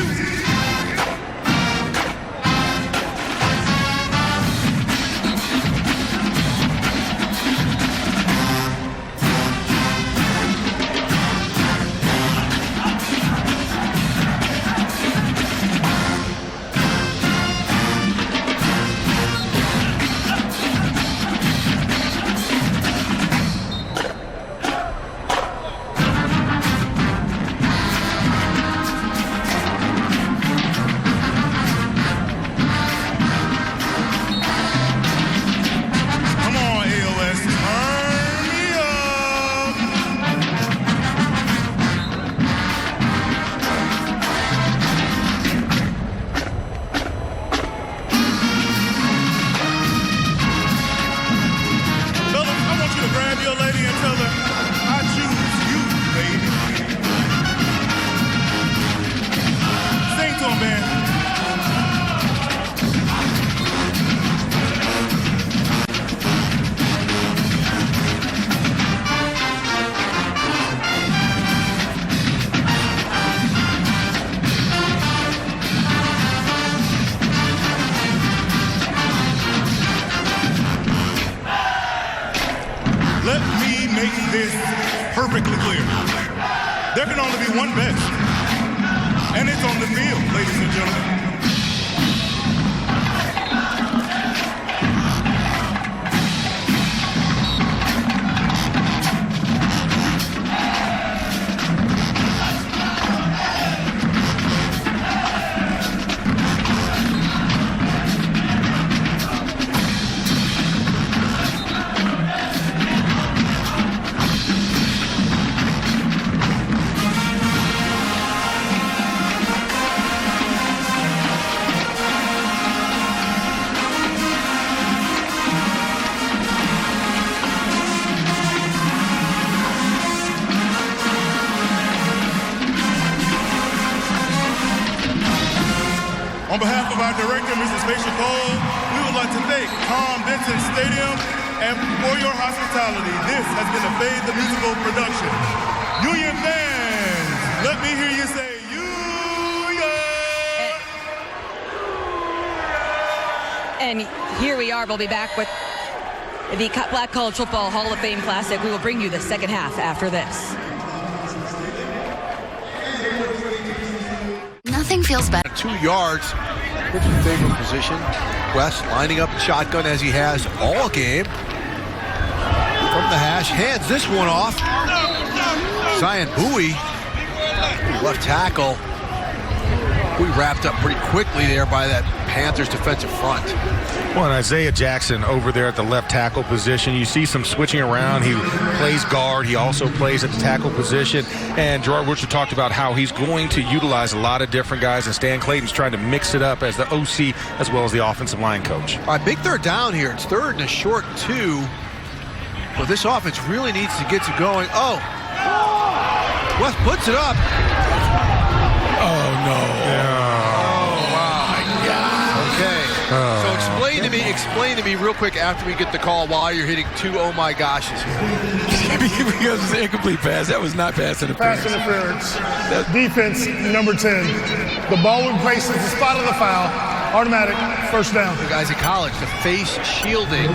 Let me make this perfectly clear. There can only be one best, and it's on the field, ladies and gentlemen. On behalf of our director, Mrs. Facia Cole, we would like to thank Tom Benson Stadium and for your hospitality. This has been a Fade the Musical production. Union fans, let me hear you say, Union! And here we are. We'll be back with the Black College Football Hall of Fame Classic. We will bring you the second half after this. Nothing feels better. 2 yards. Puts in favorable position. West lining up shotgun as he has all game. From the hash, hands this one off. Zion Bowie, left tackle. We wrapped up pretty quickly there by that Panthers defensive front. Well, and Isaiah Jackson over there at the left tackle position. You see some switching around. He plays guard. He also plays at the tackle position. And Gerard Wiltshire talked about how he's going to utilize a lot of different guys, and Stan Clayton's trying to mix it up as the OC as well as the offensive line coach. All right, big third down here. It's 3rd and a short 2. But this offense really needs to get to going. Oh, West puts it up. Oh, no. Oh, wow. My God. Okay. So explain to me real quick after we get the call why you're hitting 2 oh my goshes here. Because it's an incomplete pass. That was not pass interference. Pass interference. Defense, number 10. The ball in place is the spot of the foul. Automatic, first down. The guys at college, the face shielding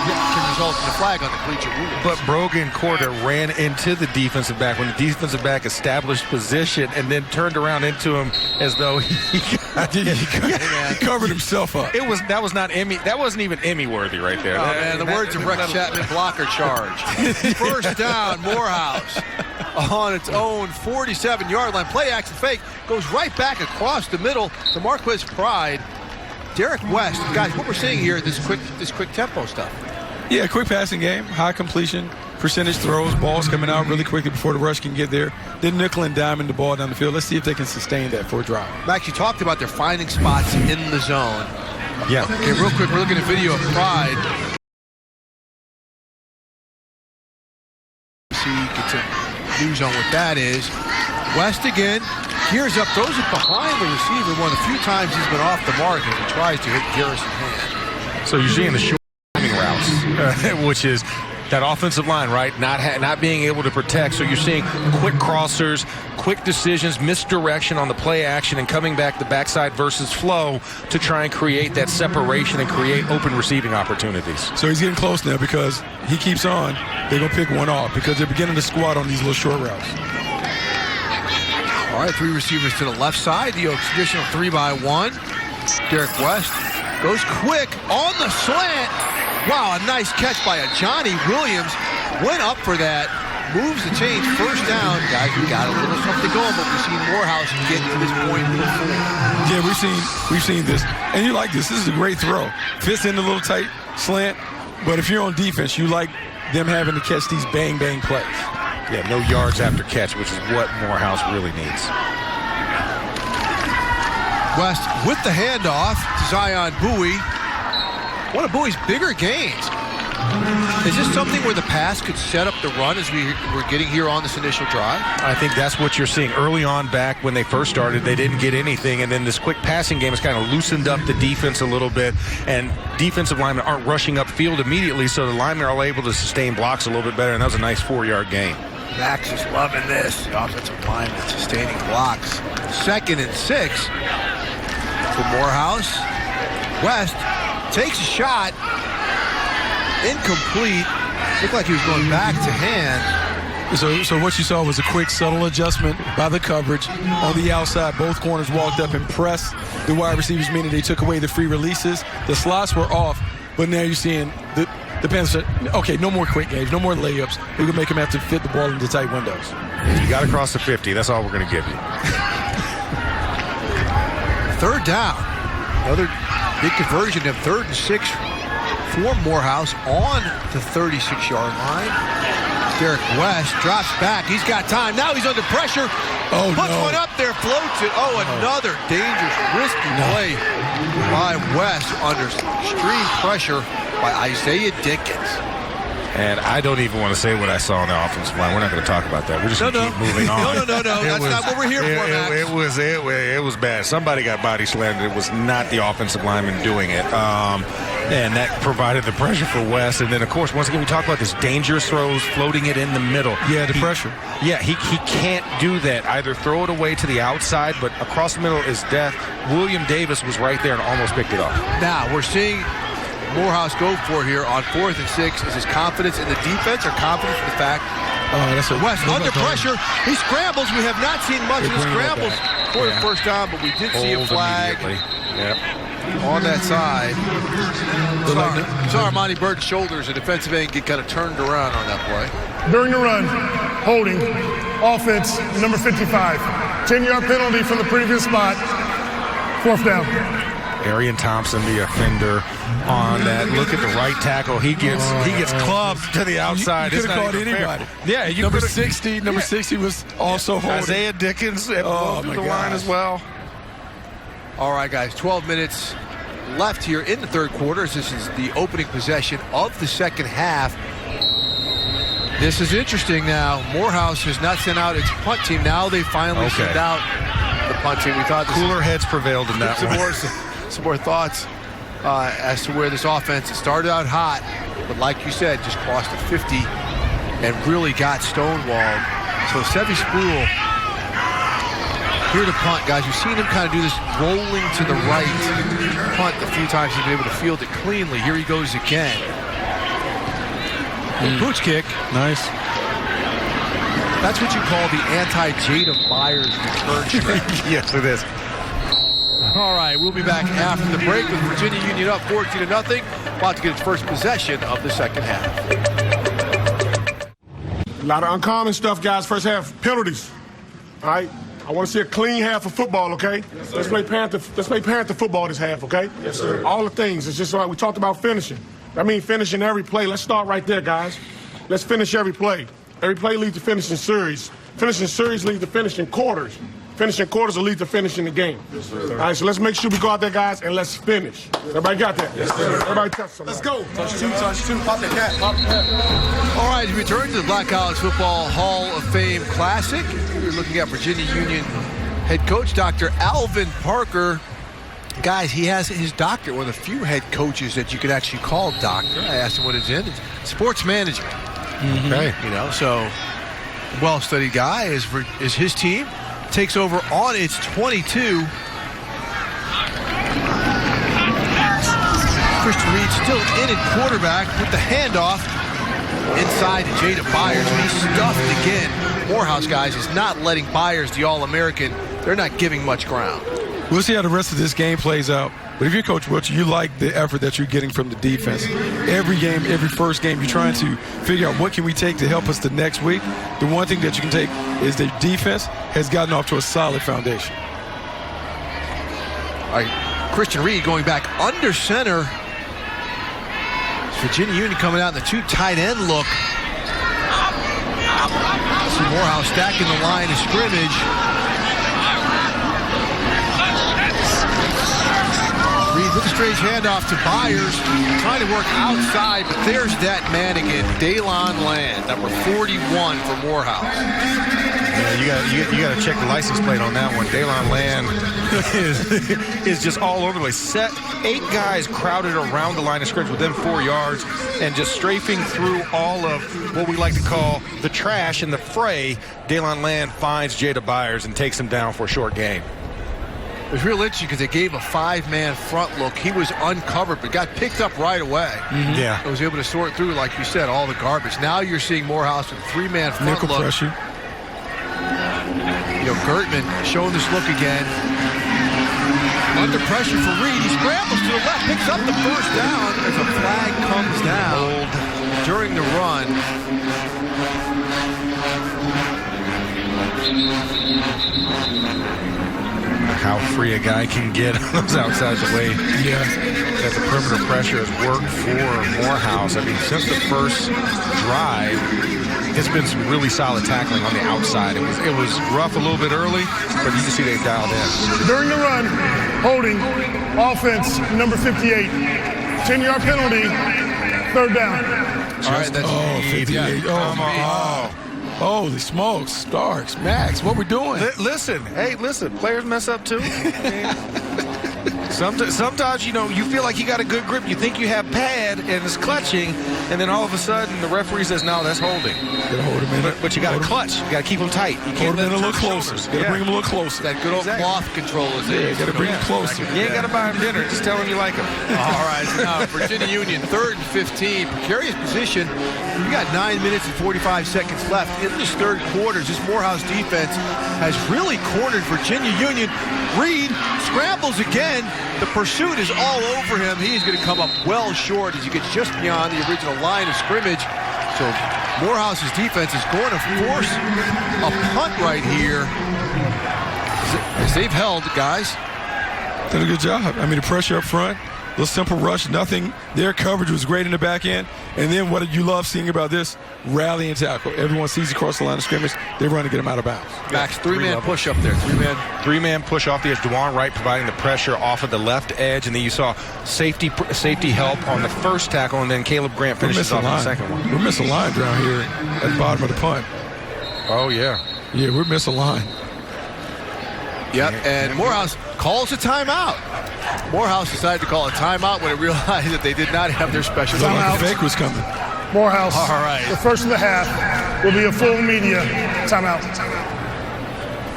can result in a flag on the bleacher rule. But Brogan Corder ran into the defensive back when the defensive back established position and then turned around into him as though he covered himself up. That wasn't even Emmy worthy right there. Oh, man, the words of Rex Chapman, blocker charge. First down, Morehouse on its own 47-yard line. Play action fake goes right back across the middle to Marquez Pride. Derek West, guys, what we're seeing here, this quick tempo stuff. Yeah, quick passing game, high completion, percentage throws, balls coming out really quickly before the rush can get there. Then nickel and diming the ball down the field. Let's see if they can sustain that for a drive. Max, you talked about their finding spots in the zone. Yeah. Okay, real quick, we're looking at video of Pride. See, gets a news on what that is. West again, gears up, throws it behind the receiver. One of the few times he's been off the mark as he tries to hit Garrison's hand. So you're seeing the short routes, which is that offensive line, right? Not being able to protect. So you're seeing quick crossers, quick decisions, misdirection on the play action, and coming back the backside versus flow to try and create that separation and create open receiving opportunities. So he's getting close now because he keeps on. They're going to pick one off because they're beginning to squat on these little short routes. All right, 3 receivers to the left side. The traditional 3-by-1. Derek West goes quick on the slant. Wow, a nice catch by a Johnny Williams. Went up for that. Moves the chains. First down. Guys, we got a little something going, but we've seen Morehouse get to this point before. Yeah, we've seen this. And you like this. This is a great throw. Fits in a little tight slant. But if you're on defense, you like them having to catch these bang-bang plays. Yeah, no yards after catch, which is what Morehouse really needs. West with the handoff to Zion Bowie. One of Bowie's bigger gains. Is this something where the pass could set up the run as we're getting here on this initial drive? I think that's what you're seeing early on. Back when they first started, they didn't get anything, and then this quick passing game has kind of loosened up the defense a little bit, and defensive linemen aren't rushing upfield immediately, so the linemen are able to sustain blocks a little bit better, and that was a nice 4-yard gain. Max is loving this. The offensive lineman sustaining blocks. 2nd and 6 for Morehouse. West takes a shot. Incomplete. Looked like he was going back to hand. So what you saw was a quick, subtle adjustment by the coverage on the outside. Both corners walked up and pressed the wide receivers, meaning they took away the free releases. The slots were off, but now you're seeing the Panthers. Okay, no more quick games, no more layups. We're going to make them have to fit the ball into tight windows. You got to cross the 50. That's all we're going to give you. 3rd down. Another big conversion of 3rd and 6 for Morehouse on the 36-yard line. Derek West drops back. He's got time. Now he's under pressure. Oh, puts one up there, floats it. Oh, another dangerous, risky play by West under extreme pressure by Isaiah Dickens. And I don't even want to say what I saw on the offensive line. We're not going to talk about that. We're just going to keep moving on. No. That's not what we're here for, Max. It was bad. Somebody got body slammed. It was not the offensive lineman doing it. And that provided the pressure for West. And then, of course, once again, we talk about this dangerous throws, floating it in the middle. Yeah, the pressure. Yeah, he can't do that. Either throw it away to the outside, but across the middle is death. William Davis was right there and almost picked it up. Now, we're seeing Morehouse go for here on 4th and 6. Is his confidence in the defense or confidence in the fact West under pressure? He scrambles. We have not seen much of the scrambles for the first time, but we did see a flag on that side. Saw Armani Burton's shoulders, the defensive end get kind of turned around on that play. During the run, holding, offense, number 55. 10-yard penalty from the previous spot. 4th down. Arian Thompson, the offender, on that. Look at the right tackle. He gets clubbed to the outside. You could have called anybody. Yeah, you number 60. Number 60 was also holding. Isaiah Dickens at the line as well. All right, guys, 12 minutes left here in the third quarter. This is the opening possession of the second half. This is interesting now. Morehouse has not sent out its punt team. Now they finally sent out the punt team. We thought cooler heads prevailed in that one. Some more thoughts as to where this offense started out hot, but like you said, just crossed the 50 and really got stonewalled. So Sevy Sproul here to punt, guys. You've seen him kind of do this rolling to the right punt a few times. He's been able to field it cleanly. Here he goes again. Pooch kick. Nice. That's what you call the anti-Jada Byers return stretch. Yes, it is. All right, we'll be back after the break with Virginia Union up 14-0. About to get its first possession of the second half. A lot of uncommon stuff, guys. First half, penalties. All right? I want to see a clean half of football, okay? Yes, let's play Panther football this half, okay? Yes, sir. All the things. It's just like we talked about finishing. I mean finishing every play. Let's start right there, guys. Let's finish every play. Every play leads to finishing series. Finishing series leads to finishing quarters. Finishing quarters will lead to finishing the game. Yes, sir. All right, so let's make sure we go out there, guys, and let's finish. Everybody got that? Yes, sir. Everybody touch somebody. Let's go. Touch two. Pop the cat. Pop the cat. All right, we return to the Black College Football Hall of Fame Classic. We're looking at Virginia Union head coach, Dr. Alvin Parker. Guys, he has his doctorate, one of the few head coaches that you could actually call doctor. I asked him what it's in. It's sports management. Okay. You know, so well-studied guy is his team. Takes over on its 22. Christian Reed still in at quarterback with the handoff inside to Jada Byers. He's stuffed again. Morehouse, guys, is not letting Byers, the All-American, they're not giving much ground. We'll see how the rest of this game plays out. But if you're Coach Wiltshire, you like the effort that you're getting from the defense. Every game, every first game, you're trying to figure out what can we take to help us the next week. The one thing that you can take is the defense has gotten off to a solid foundation. All right, Christian Reed going back under center. Virginia Union coming out in the two tight end look. See Morehouse stacking the line of scrimmage. Reed with a strange handoff to Byers, trying to work outside, but there's that man again, Daylon Land, number 41 for Morehouse. Yeah, you got to check the license plate on that one. Daylon Land is just all over the place. 8 guys crowded around the line of scrimmage within 4 yards, and just strafing through all of what we like to call the trash in the fray. Daylon Land finds Jada Byers and takes him down for a short gain. It was real interesting because they gave a 5-man front look. He was uncovered, but got picked up right away. Yeah. I was able to sort through, like you said, all the garbage. Now you're seeing Morehouse with a 3-man front Nickel look. Pressure. You know, Gertman showing this look again. Under pressure for Reed. He scrambles to the left, picks up the first down as a flag comes down during the run. How free a guy can get on those outsides away. Yeah. That the perimeter pressure has worked for Morehouse. I mean, since the first drive, it's been some really solid tackling on the outside. It was rough a little bit early, but you can see they dialed in. During the run, holding, offense, number 58. 10-yard penalty, 3rd down. All right, that's 58. Oh, holy smokes, Starks, Max, what we're doing? Listen, players mess up too. Sometimes, you feel like you got a good grip. You think you have pad and it's clutching, and then all of a sudden the referee says, no, that's holding. You got to hold him in. But you got to clutch. You got to keep them tight. You can't hold him in a little closer. You got to bring him a little closer. That good old cloth control is you got to bring him closer. You ain't got to buy him dinner. Just tell him you like him. All right. Now, Virginia Union, 3rd and 15. Precarious position. We got 9 minutes and 45 seconds left in this third quarter. This Morehouse defense has really cornered Virginia Union. Reed scrambles again. The pursuit is all over him. He's going to come up well short as he gets just beyond the original line of scrimmage. So Morehouse's defense is going to force a punt right here. As they've held, guys. Did a good job. I mean, the pressure up front, the simple rush, nothing. Their coverage was great in the back end. And then what you love seeing about this, rally and tackle. Everyone sees across the line of scrimmage. They run to get them out of bounds. Max, three-man push up there. Three-man push off the edge. DeJuan Wright providing the pressure off of the left edge. And then you saw safety help on the first tackle. And then Caleb Grant finishes off on the second one. We're missing line down here at the bottom of the punt. Oh, yeah. Yeah, we're missing line. Yep, and Morehouse calls a timeout. Morehouse decided to call a timeout when it realized that they did not have their special timeout. The fake was coming. Morehouse. All right. The first of the half will be a full media timeout.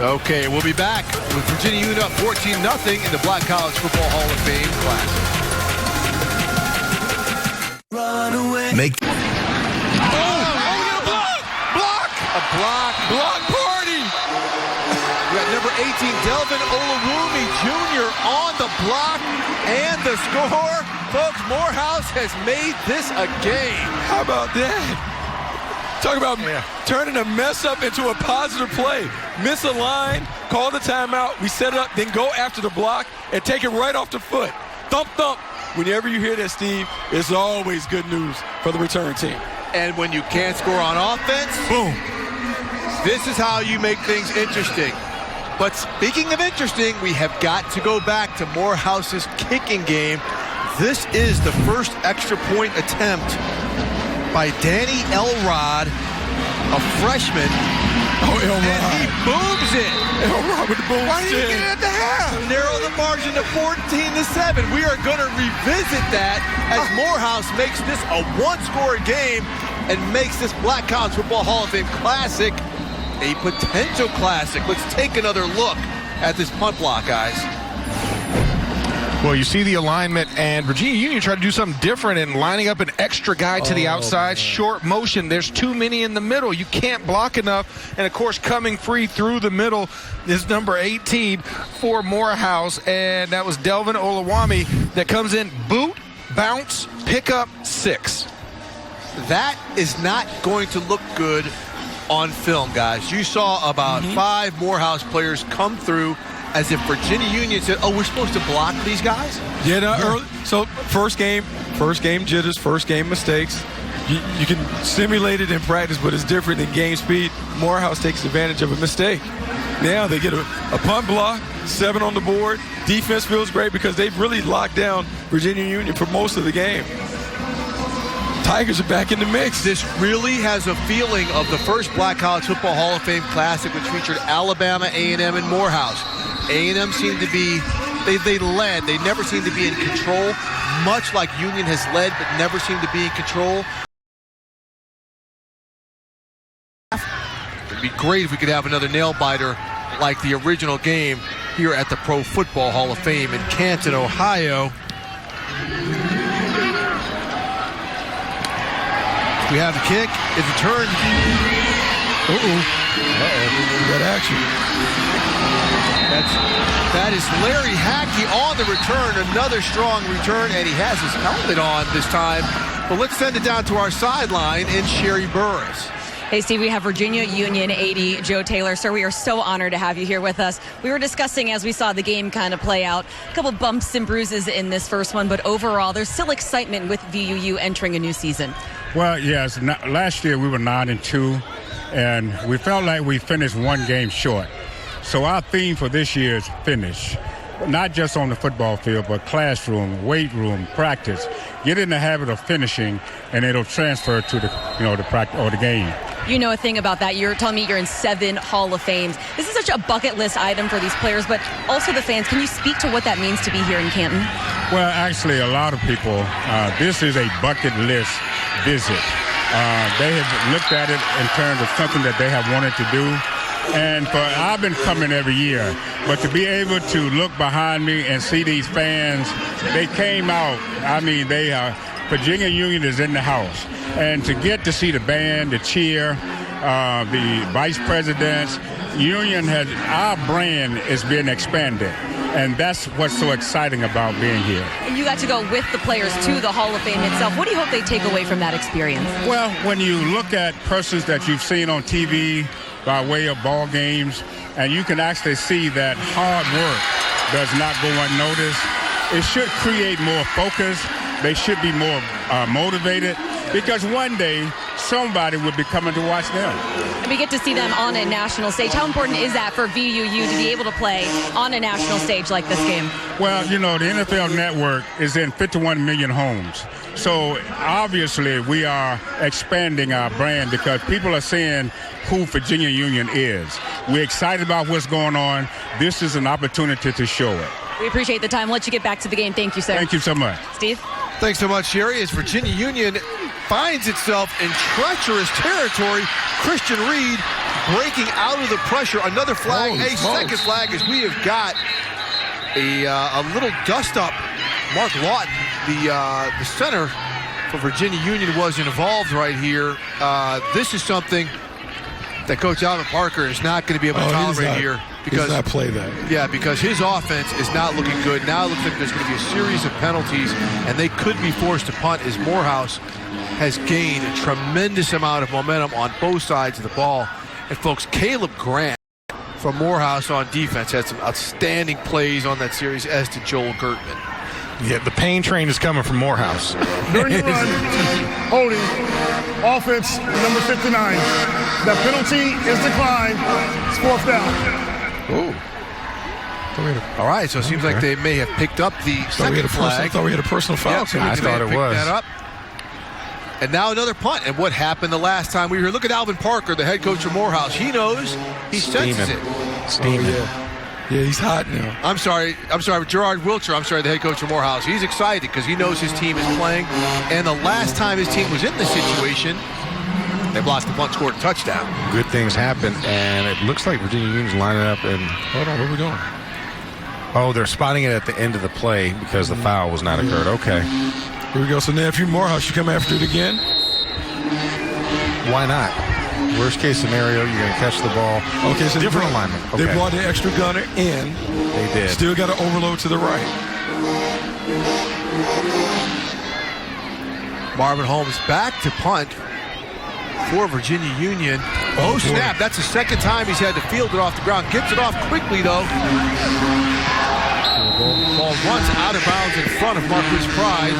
Okay, we'll be back with Virginia Union up 14-0 in the Black College Football Hall of Fame Classic. Run away. Make. We got a block! Block party! We got number 18, Delvin Olawumi Jr. on the block, and the score. Folks, Morehouse has made this a game. How about that? Talk about turning a mess up into a positive play. Miss a line, call the timeout, we set it up, then go after the block and take it right off the foot. Thump, thump. Whenever you hear that, Steve, it's always good news for the return team. And when you can't score on offense, boom. This is how you make things interesting. But speaking of interesting, we have got to go back to Morehouse's kicking game. This is the first extra point attempt by Danny Elrod, a freshman. Oh, Elrod. And he booms it. Elrod with the boom. Why did he get it at the half? Narrow the margin to 14-7. We are going to revisit that as Morehouse makes this a one-score game and makes this Black College Football Hall of Fame Classic a potential classic. Let's take another look at this punt block, guys. Well, you see the alignment, and Virginia Union tried to do something different in lining up an extra guy to the outside. Short motion. There's too many in the middle. You can't block enough. And, of course, coming free through the middle is number 18 for Morehouse, and that was Delvin Olawumi that comes in, boot, bounce, pick up 6. That is not going to look good on film, guys. You saw about 5 Morehouse players come through as if Virginia Union said, oh, we're supposed to block these guys? Early. So first game jitters, first game mistakes. You can simulate it in practice, but it's different in game speed. Morehouse takes advantage of a mistake. Now they get a punt block, 7 on the board. Defense feels great because they've really locked down Virginia Union for most of the game. Tigers are back in the mix. This really has a feeling of the first Black College Football Hall of Fame Classic, which featured Alabama, A&M, and Morehouse. A&M seemed to be, they led. They never seemed to be in control, much like Union has led but never seemed to be in control. It'd be great if we could have another nail-biter like the original game here at the Pro Football Hall of Fame in Canton, Ohio. We have a kick. It's a turn. We got action. That is Larry Hackey on the return. Another strong return, and he has his helmet on this time. But let's send it down to our sideline in Sherry Burris. Hey, Steve, we have Virginia Union AD Joe Taylor. Sir, we are so honored to have you here with us. We were discussing as we saw the game kind of play out, a couple bumps and bruises in this first one, but overall, there's still excitement with VUU entering a new season. Well, yes. Last year we were 9-2, and we felt like we finished one game short. So our theme for this year is finish, not just on the football field, but classroom, weight room, practice. Get in the habit of finishing, and it'll transfer to the practice or the game. You know a thing about that. You're telling me you're in 7 Hall of Fames. This is such a bucket list item for these players, but also the fans. Can you speak to what that means to be here in Canton? Well, actually, a lot of people, this is a bucket list visit. They have looked at it in terms of something that they have wanted to do. And I've been coming every year, but to be able to look behind me and see these fans, they came out. I mean, Virginia Union is in the house. And to get to see the band, the cheer, the vice presidents, our brand is being expanded. And that's what's so exciting about being here. And you got to go with the players to the Hall of Fame itself. What do you hope they take away from that experience? Well, when you look at persons that you've seen on TV by way of ball games, and you can actually see that hard work does not go unnoticed, it should create more focus. They should be more motivated, because one day somebody will be coming to watch them. And we get to see them on a national stage. How important is that for VUU to be able to play on a national stage like this game? Well, the NFL Network is in 51 million homes. So obviously we are expanding our brand because people are seeing who Virginia Union is. We're excited about what's going on. This is an opportunity to show it. We appreciate the time. We'll let you get back to the game. Thank you, sir. Thank you so much. Steve? Thanks so much, Sherry. As Virginia Union finds itself in treacherous territory, Christian Reed breaking out of the pressure. Another flag, second flag, as we have got a little dust-up. Mark Lawton, the center for Virginia Union, was involved right here. This is something that Coach Alvin Parker is not going to be able to tolerate here. Because he's not play that. Yeah, because his offense is not looking good. Now it looks like there's going to be a series of penalties, and they could be forced to punt as Morehouse has gained a tremendous amount of momentum on both sides of the ball. And folks, Caleb Grant from Morehouse on defense had some outstanding plays on that series, as did Joel Gertman. Yeah, the pain train is coming from Morehouse. During the run, holding, offense, number 59. The penalty is declined. It's 4th down. All right, so it seems like they may have picked up the second flag. I thought we had a personal foul. Yeah, I thought it was. That up. And now another punt. And what happened the last time we were here? Look at Alvin Parker, the head coach of Morehouse. He knows. He senses it. Steaming. Yeah, he's hot now. I'm sorry, Gerard Wiltshire, the head coach of Morehouse. He's excited because he knows his team is playing. And the last time his team was in this situation, they blocked the punt, scored a touchdown. Good things happen, and it looks like Virginia Union's lining up. And hold on, where are we going? Oh, they're spotting it at the end of the play because the foul was not occurred. Okay. Here we go. So now if you're Morehouse, you come after it again? Why not? Worst case scenario, you're going to catch the ball. Okay, so different alignment. Okay. They brought the extra gunner in. They did. Still got to overload to the right. Marvin Holmes back to punt for Virginia Union. Oh, snap. That's the second time he's had to field it off the ground. Gets it off quickly, though. Ball runs out of bounds in front of Marcus Pride.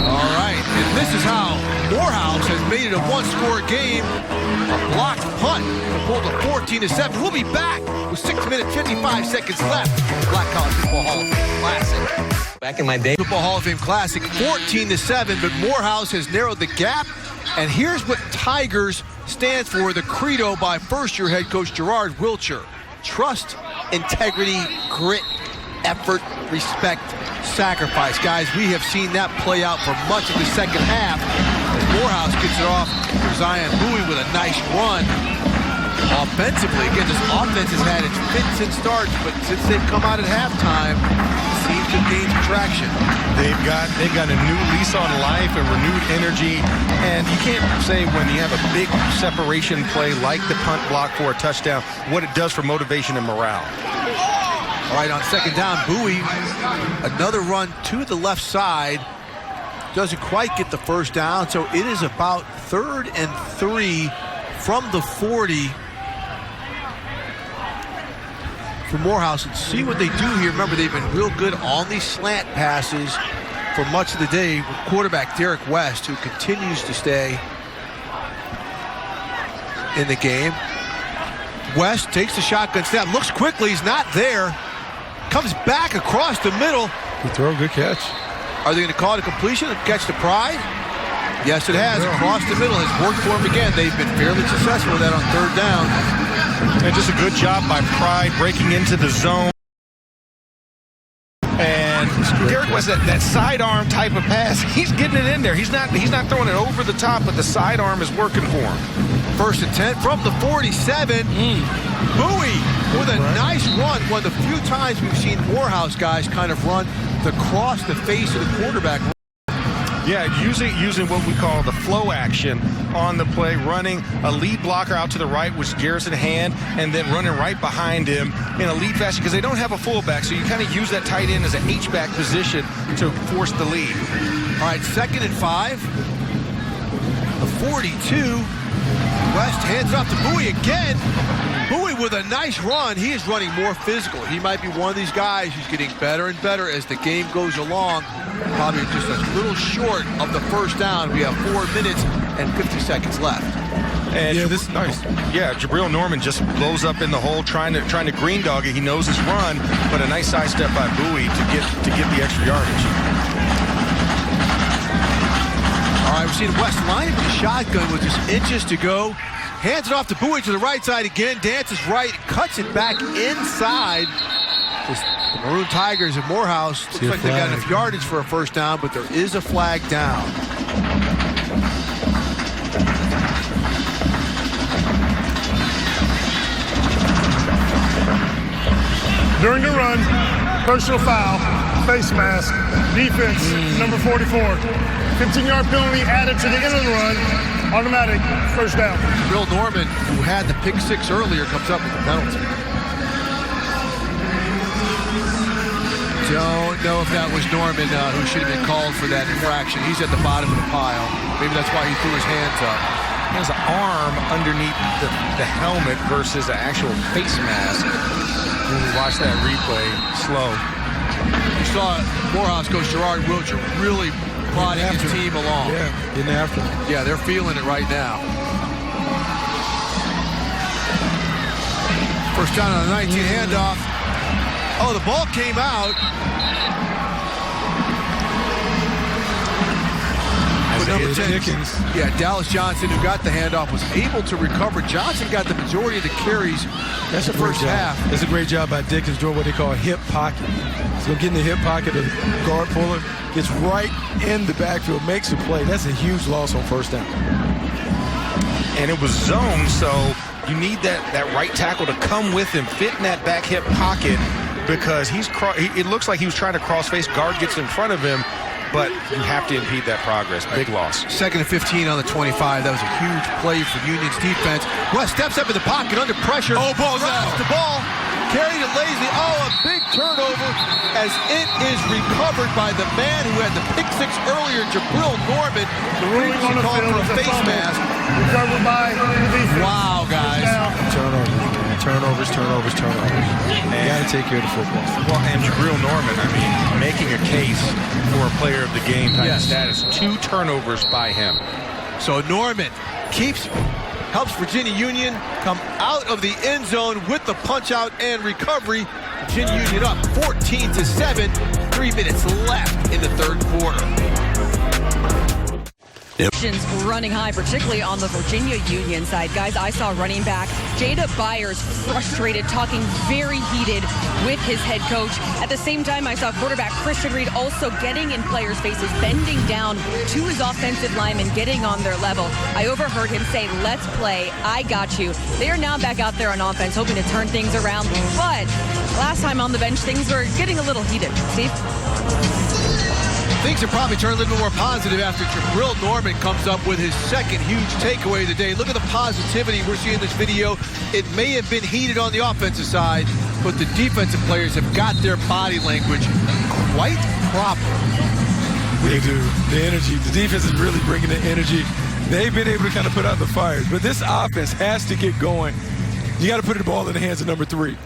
All right, and this is how Morehouse has made it a one-score game. A blocked punt to pull to 14-7. We'll be back with 6 minutes, 55 seconds left. Black College Football Hall of Fame Classic. Back in my day. Football Hall of Fame Classic, 14-7, but Morehouse has narrowed the gap. And here's what Tigers stands for, the credo by first-year head coach Gerard Wiltshire. Trust, integrity, grit, effort, respect, sacrifice. Guys, we have seen that play out for much of the second half. As Morehouse gets it off for Zion Bowie with a nice run. Offensively, again, this offense has had its fits and starts, but since they've come out at halftime, it seems to gain some traction. They've got a new lease on life and renewed energy, and you can't say when you have a big separation play like the punt block for a touchdown, what it does for motivation and morale. All right, on second down, Bowie, another run to the left side. Doesn't quite get the first down, so it is about 3rd and 3 from the 40 for Morehouse. And see what they do here. Remember, they've been real good on these slant passes for much of the day with quarterback Derek West, who continues to stay in the game. West takes the shotgun snap, looks quickly, he's not there. Comes back across the middle. Good throw, good catch. Are they going to call it a completion and catch the Pride? Yes, it has. Across the middle has worked for them again. They've been fairly successful with that on third down. And just a good job by Pride breaking into the zone. And Derek was that sidearm type of pass. He's getting it in there. He's not throwing it over the top, but the sidearm is working for him. 1st and 10 from the 47. Bowie with a nice run. One of the few times we've seen Morehouse guys kind of run across the face of the quarterback. Yeah, using what we call the flow action on the play, running a lead blocker out to the right, which Garrison hand, and then running right behind him in a lead fashion because they don't have a fullback. So you kind of use that tight end as an H-back position to force the lead. All right, 2nd and 5. The 42. West hands off to Bowie again. Bowie with a nice run. He is running more physical. He might be one of these guys who's getting better and better as the game goes along. Probably just a little short of the 1st down. We have 4 minutes and 50 seconds left. And this is nice. Yeah, Jabril Norman just blows up in the hole, trying to green dog it. He knows his run, but a nice side step by Bowie to get the extra yardage. All right, we're seeing West line with the shotgun with just inches to go. Hands it off to Bowie to the right side again. Dances right, cuts it back inside. The Maroon Tigers of Morehouse looks like they got enough yardage for a 1st down, but there is a flag down. During the run, personal foul, face mask, defense, number 44. 15-yard penalty added to the end of the run. Automatic 1st down. Bill Norman, who had the pick 6 earlier, comes up with the penalty. Don't know if that was Norman who should have been called for that infraction. He's at the bottom of the pile. Maybe that's why he threw his hands up. He has an arm underneath the helmet versus an actual face mask. When we watch that replay slow. You saw Morehouse coach Gerard Wiltshire really prodding his team along. Yeah, getting after him. Yeah, they're feeling it right now. 1st down on the 19 handoff. Oh, the ball came out. But number 10, yeah, Dallas Johnson, who got the handoff, was able to recover. Johnson got the majority of the carries. That's the first half. That's a great job by Dickens doing what they call a hip pocket. He's going to get in the hip pocket, the guard puller gets right in the backfield, makes a play. That's a huge loss on 1st down. And it was zone, so you need that right tackle to come with him, fit in that back hip pocket, because it looks like he was trying to cross face. Guard gets in front of him, but you have to impede that progress. Big loss. 2nd and 15 on the 25. That was a huge play for Union's defense. West steps up in the pocket under pressure. Oh, ball's out. The ball. Carried it lazy. Oh, a big turnover as it is recovered by the man who had the pick 6 earlier, Jabril Norman. The ruling on the field for a face mask. Recovered by the defense. Wow, guys. Turnovers. You got to take care of the football. Well, and Jabril Norman, I mean, making a case for a player of the game type of status. 2 turnovers by him. So Norman helps Virginia Union come out of the end zone with the punch out and recovery. Virginia Union up 14-7. 3 minutes left in the 3rd quarter. Running high, particularly on the Virginia Union side. Guys, I saw running back Jada Byers frustrated, talking very heated with his head coach. At the same time, I saw quarterback Christian Reed also getting in players' faces, bending down to his offensive linemen, getting on their level. I overheard him say, "Let's play. I got you." They are now back out there on offense, hoping to turn things around. But last time on the bench, things were getting a little heated. Steve? Things have probably turned a little bit more positive after Jabril Norman comes up with his 2nd huge takeaway of the day. Look at the positivity we're seeing in this video. It may have been heated on the offensive side, but the defensive players have got their body language quite proper. They do. The energy. The defense is really bringing the energy. They've been able to kind of put out the fires, but this offense has to get going. You got to put the ball in the hands of number 3.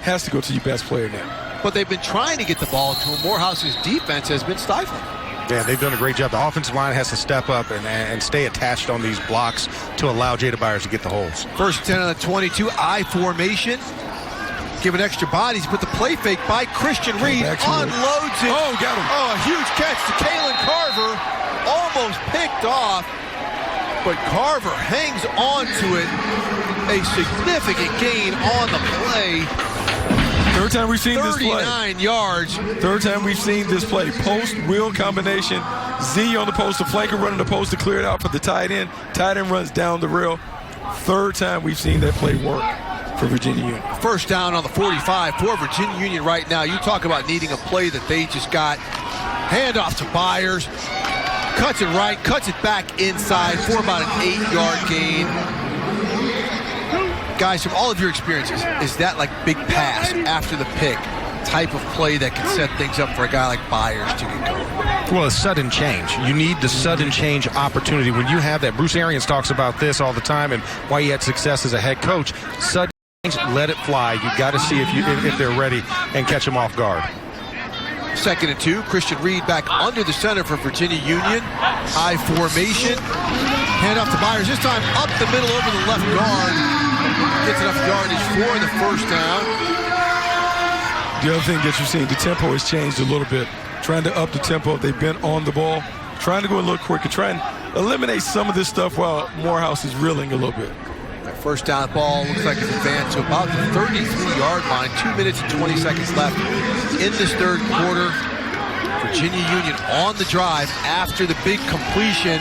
Has to go to your best player now. But they've been trying to get the ball to him. Morehouse's defense has been stifling. Yeah, they've done a great job. The offensive line has to step up and stay attached on these blocks to allow Jada Byers to get the holes. 1st and 10 on the 22, I formation. giving extra bodies, but the play fake by Christian Reed unloads it. Oh, got him. Oh, a huge catch to Kalen Carver. Almost picked off, but Carver hangs on to it. A significant gain on the play. Third time we've seen this play. 39 yards. Third time we've seen this play. Post wheel combination. Z on the post, the flanker running the post to clear it out for the tight end. Tight end runs down the rail. Third time we've seen that play work for Virginia Union. First down on the 45 for Virginia Union right now. You talk about needing a play that they just got. Handoff to Byers. Cuts it right, cuts it back inside for about an 8-yard gain. Guys, from all of your experiences, is that like big pass after the pick type of play that can set things up for a guy like Byers to get going? Well, a sudden change. You need the sudden change opportunity. When you have that, Bruce Arians talks about this all the time and why he had success as a head coach. Sudden change, let it fly. You've got to see if they're ready and catch them off guard. 2nd and 2. Christian Reed back under the center for Virginia Union. High formation. Hand off to Byers. This time up the middle over the left guard. Gets enough yardage for the first down. The other thing that you've seen, the tempo has changed a little bit. Trying to up the tempo. They've been on the ball. Trying to go a little quicker. Trying to eliminate some of this stuff while Morehouse is reeling a little bit. That first down ball looks like it's advanced to about the 33-yard line. 2 minutes and 20 seconds left in this third quarter. Virginia Union on the drive after the big completion.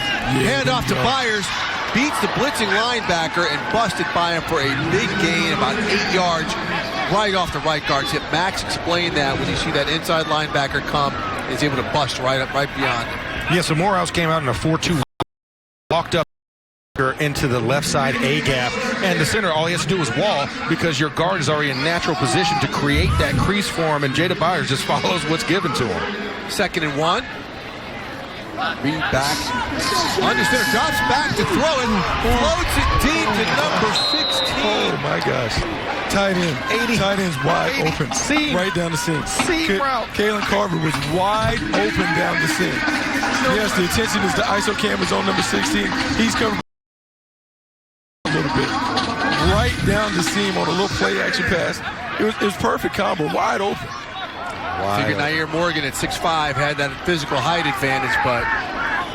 Hand off to Byers. Beats the blitzing linebacker and busted by him for a big gain, about 8 yards, right off the right guard's hip. Max explained that when you see that inside linebacker come, he's able to bust right beyond him. Yeah, so Morehouse came out in a 4-2, walked up into the left side A gap, and the center, all he has to do is wall because your guard is already in natural position to create that crease for him, and Jada Byers just follows what's given to him. 2nd and 1. Reed back. Under center, drops back to throw it. Floats it deep to number 16. Oh, my gosh. Tight end. 80. Tight end's wide open. Seam. Right down the seam. Seam route. Kalen Carver was wide open down the seam. Yes, the attention is the ISO cameras on number 16. He's coming a little bit. Right down the seam on a little play action pass. It was perfect combo. Wide open. Figured Nair Morgan at 6'5" had that physical height advantage, but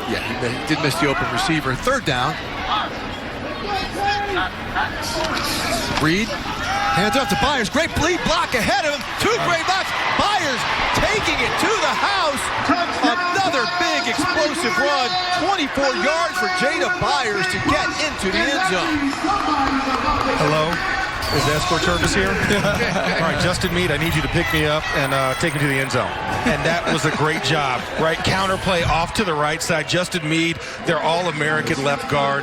yeah, he did miss the open receiver. 3rd down. Reed hands off to Byers. Great bleed block ahead of him. 2 great blocks. Byers taking it to the house. Another big explosive run. 24 yards for Jada Byers to get into the end zone. Hello? Is the escort service here? All right, Justin Meade, I need you to pick me up and take me to the end zone. And that was a great job, right? Counterplay off to the right side. Justin Meade, their All-American left guard,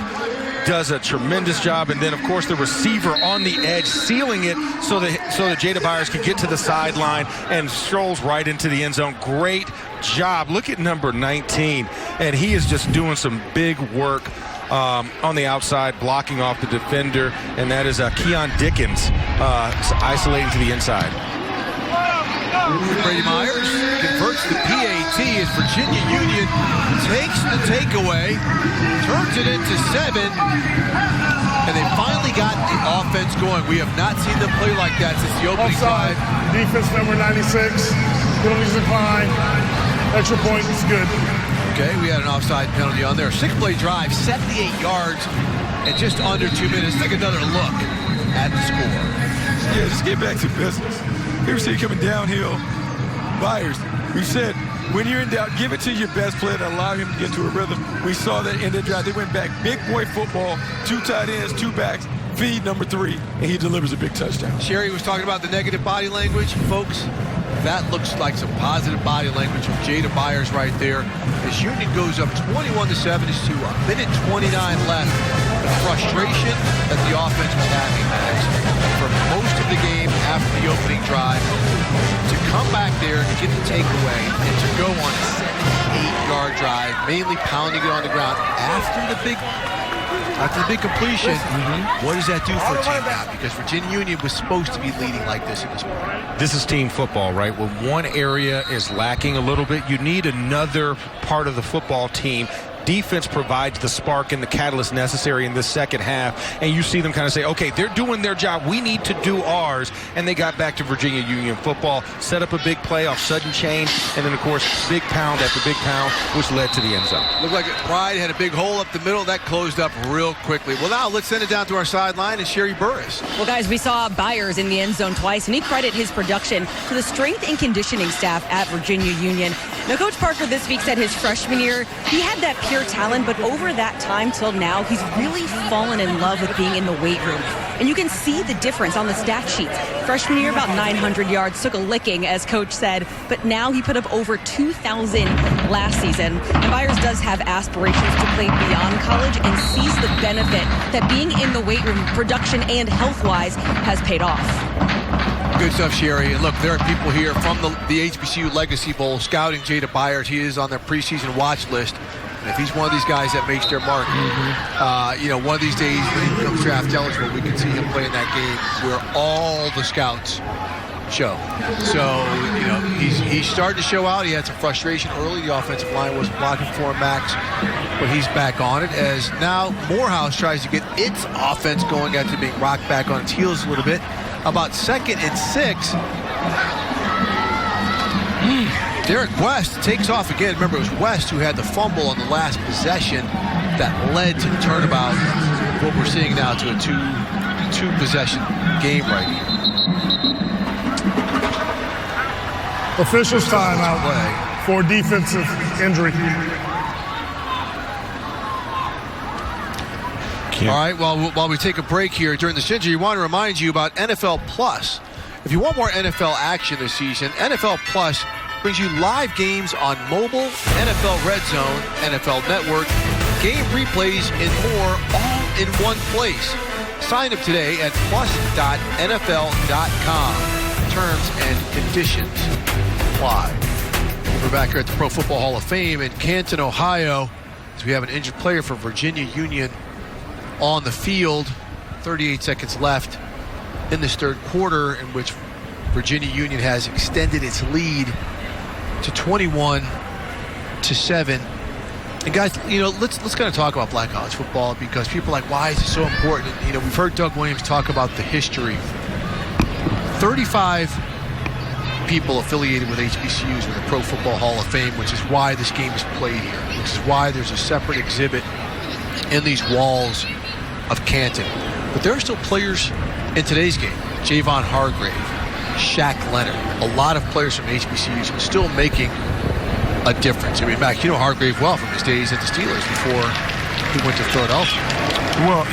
does a tremendous job. And then, of course, the receiver on the edge, sealing it so that Jada Byers can get to the sideline and strolls right into the end zone. Great job. Look at number 19. And he is just doing some big work on the outside, blocking off the defender, and that is Keon Dickens isolating to the inside. Brady Myers converts the PAT as Virginia Union takes the takeaway, turns it into 7, and they finally got the offense going. We have not seen them play like that since the opening Offside. drive. Defense number 96. Penalties decline. Extra point is good. Okay, we had an offside penalty on there. 6-play drive, 78 yards, and just under 2 minutes. Take another look at the score. Yeah, just get back to business. Here we see you coming downhill. Byers, we said, when you're in doubt, give it to your best player and allow him to get into a rhythm. We saw that in the drive. They went back, big boy football, 2 tight ends, 2 backs, feed number 3, and he delivers a big touchdown. Sherry was talking about the negative body language, folks. That looks like some positive body language from Jada Byers right there. As Union goes up 21-7, it's to a minute 29 left. The frustration that the offense was having, Max, for most of the game after the opening drive, to come back there and get the takeaway and to go on a 78-yard drive, mainly pounding it on the ground after the big completion. What does that do for a team now? Because Virginia Union was supposed to be leading like this in this point. This is team football, right? When one area is lacking a little bit, you need another part of the football team defense provides the spark and the catalyst necessary in this second half, and you see them kind of say, okay, they're doing their job. We need to do ours. And they got back to Virginia Union football, set up a big play off sudden change, and then, of course, big pound after big pound, which led to the end zone. Looked like Pride had a big hole up the middle. That closed up real quickly. Well, now let's send it down to our sideline and Sherry Burris. Well, guys, we saw Byers in the end zone twice, and he credited his production to the strength and conditioning staff at Virginia Union. Now, Coach Parker this week said his freshman year, he had that pure talent, but over that time till now, he's really fallen in love with being in the weight room. And you can see the difference on the stat sheets. Freshman year, about 900 yards, took a licking, as Coach said, but now he put up over 2,000 last season. And Byers does have aspirations to play beyond college and sees the benefit that being in the weight room, production and health-wise, has paid off. Good stuff, Sherry. And look, there are people here from the HBCU Legacy Bowl scouting Jada Byers. He is on their preseason watch list. And if he's one of these guys that makes their mark, one of these days when he becomes draft eligible, we can see him play in that game where all the scouts show. So, he's starting to show out. He had some frustration early. The offensive line wasn't blocking for him, Max, but he's back on it as now Morehouse tries to get its offense going after being rocked back on its heels a little bit. About 2nd and 6. Derek West takes off again. Remember, it was West who had the fumble on the last possession that led to the turnabout. What we're seeing now to a two-possession game right here. Officials timeout for defensive injury. All right, while we take a break here during this injury, we want to remind you about NFL Plus. If you want more NFL action this season, NFL Plus brings you live games on mobile, NFL Red Zone, NFL Network, game replays, and more, all in one place. Sign up today at plus.nfl.com. Terms and conditions apply. We're back here at the Pro Football Hall of Fame in Canton, Ohio, as we have an injured player for Virginia Union on the field. 38 seconds left in this third quarter, in which Virginia Union has extended its lead to 21-7. And guys, let's kind of talk about black college football, because people are like, why is it so important? And, we've heard Doug Williams talk about the history. 35 people affiliated with HBCUs with the Pro Football Hall of Fame, which is why this game is played here, which is why there's a separate exhibit in these walls of Canton. But there are still players in today's game. Javon Hargrave, Shaq Leonard, a lot of players from HBCUs still making a difference. I mean, Mac, Hargrave well from his days at the Steelers before he went to Philadelphia. Well,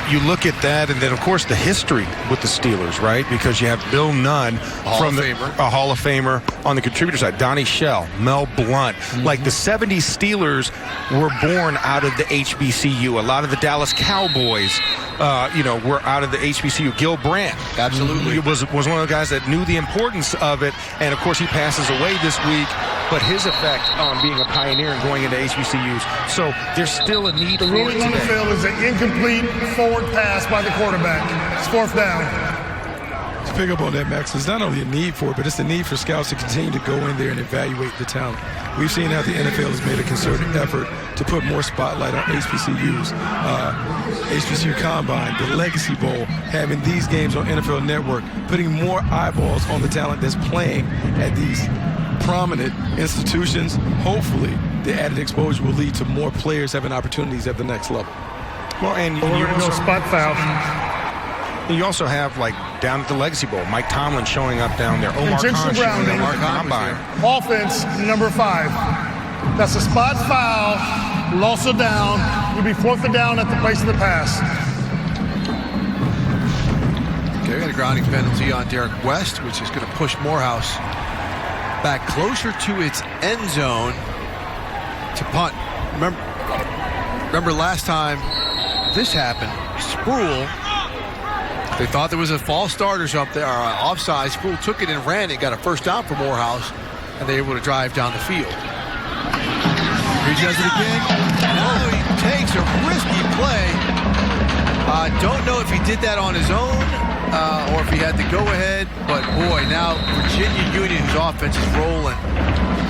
you look at that, and then, of course, the history with the Steelers, right? Because you have Bill Nunn, a Hall of Famer on the contributor side, Donnie Shell, Mel Blount. Like, the 70s Steelers were born out of the HBCU. A lot of the Dallas Cowboys, were out of the HBCU. Gil Brandt. Absolutely. Was one of the guys that knew the importance of it. And, of course, he passes away this week. But his effect on being a pioneer and going into HBCUs. So there's still a need for it today. The ruling on the field is an incomplete forward pass by the quarterback. It's 4th down. To pick up on that, Max, it's not only a need for it, but it's the need for scouts to continue to go in there and evaluate the talent. We've seen how the NFL has made a concerted effort to put more spotlight on HBCUs. HBCU Combine, the Legacy Bowl, having these games on NFL Network, putting more eyeballs on the talent that's playing at these prominent institutions. Hopefully, the added exposure will lead to more players having opportunities at the next level. Well, and we're going to go spot foul. You also have, like, down at the Legacy Bowl, Mike Tomlin showing up down there. Omar Khan showing up at the Combine. Offense, number 5. That's a spot foul. Loss of down. You'll be 4th down at the place of the pass. Okay, we got a grounding penalty on Derek West, which is going to push Morehouse back closer to its end zone to punt. Remember last time this happened, Sproul, they thought there was a false starters up there, or offside. Sproul took it and ran it, got a first down for Morehouse, and they were able to drive down the field. He does it again. Now he takes a risky play. Don't know if he did that on his own. or if he had the go-ahead. But, boy, now Virginia Union, whose offense is rolling,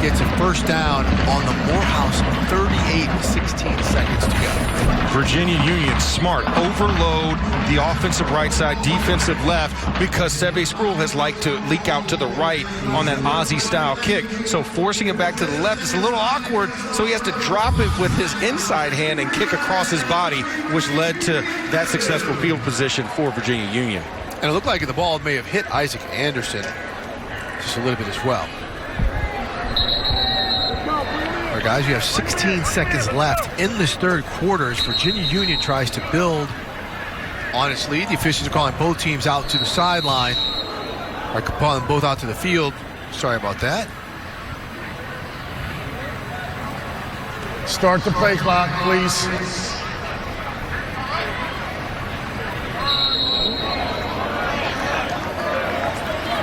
gets a first down on the Morehouse, 38 with 16 seconds to go. Virginia Union, smart, overload the offensive right side, defensive left, because Seve Spruill has liked to leak out to the right on that Aussie-style kick. So forcing it back to the left is a little awkward, so he has to drop it with his inside hand and kick across his body, which led to that successful field position for Virginia Union. And it looked like the ball may have hit Isaac Anderson just a little bit as well. All right, guys, you have 16 seconds left in this third quarter as Virginia Union tries to build on its lead. The officials are calling both teams out to the sideline. Or calling them both out to the field. Sorry about that. Start the play clock, please.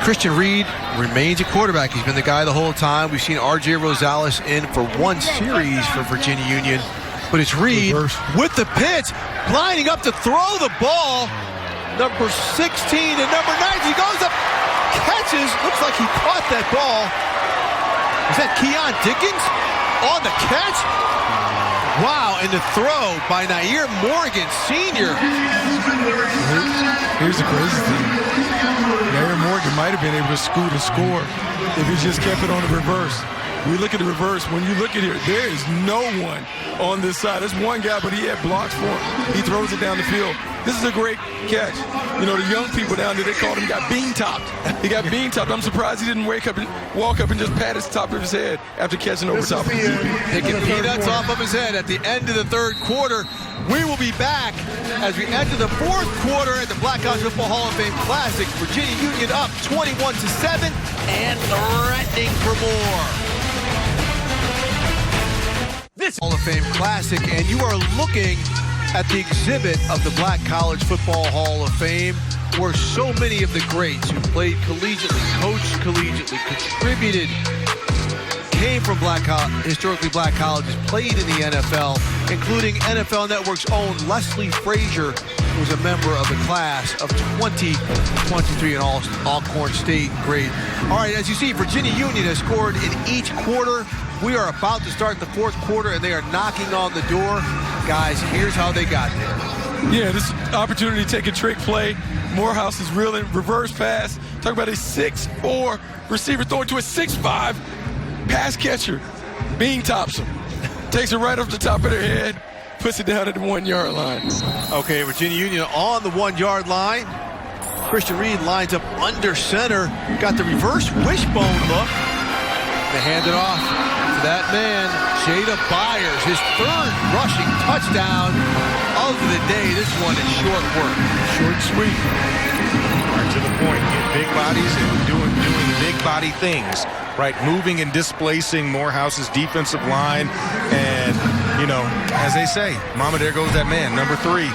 Christian Reed remains a quarterback. He's been the guy the whole time. We've seen R.J. Rosales in for one series for Virginia Union. But it's Reed with the pitch, lining up to throw the ball. Number 16 and number 9. He goes up, catches. Looks like he caught that ball. Is that Keon Dickens on the catch? Wow, and the throw by Nair Morgan, senior. Here's the crazy thing. Nair Morgan might have been able to scoot a score if he just kept it on the reverse. We look at the reverse. When you look at here, there is no one on this side. There's one guy, but he had blocks for him. He throws it down the field. This is a great catch. You know, the young people down there, they called him, got bean-topped. He got bean-topped. I'm surprised he didn't wake up and walk up and just pat his top of his head after catching over top of his head. Taking peanuts off of his head at the end of the third quarter. We will be back as we enter the fourth quarter at the Black College Football Hall of Fame Classic. Virginia Union up 21-7 and threatening for more. This Hall of Fame Classic, and you are looking at the exhibit of the Black College Football Hall of Fame, where so many of the greats who played collegiately, coached collegiately, contributed, came from historically black colleges, played in the NFL, including NFL Network's own Leslie Frazier, who was a member of the class of 2023 in Alcorn State grade. All right, as you see, Virginia Union has scored in each quarter. We are about to start the fourth quarter, and they are knocking on the door. Guys, here's how they got there. Yeah, this opportunity to take a trick play. Morehouse is reeling, reverse pass. Talk about a 6'4" receiver throwing to a 6'5" pass catcher. Bean tops him. Takes it right off the top of their head, puts it down at the 1 yard line. Okay, Virginia Union on the 1 yard line. Christian Reed lines up under center. Got the reverse wishbone look. They hand it off to that man, Jada Byers, his third rushing touchdown of the day. This one is short work. Short and sweet. Right to the point. Get big bodies and doing big body things. Right, moving and displacing Morehouse's defensive line. And, you know, as they say, mama, there goes that man. Number 3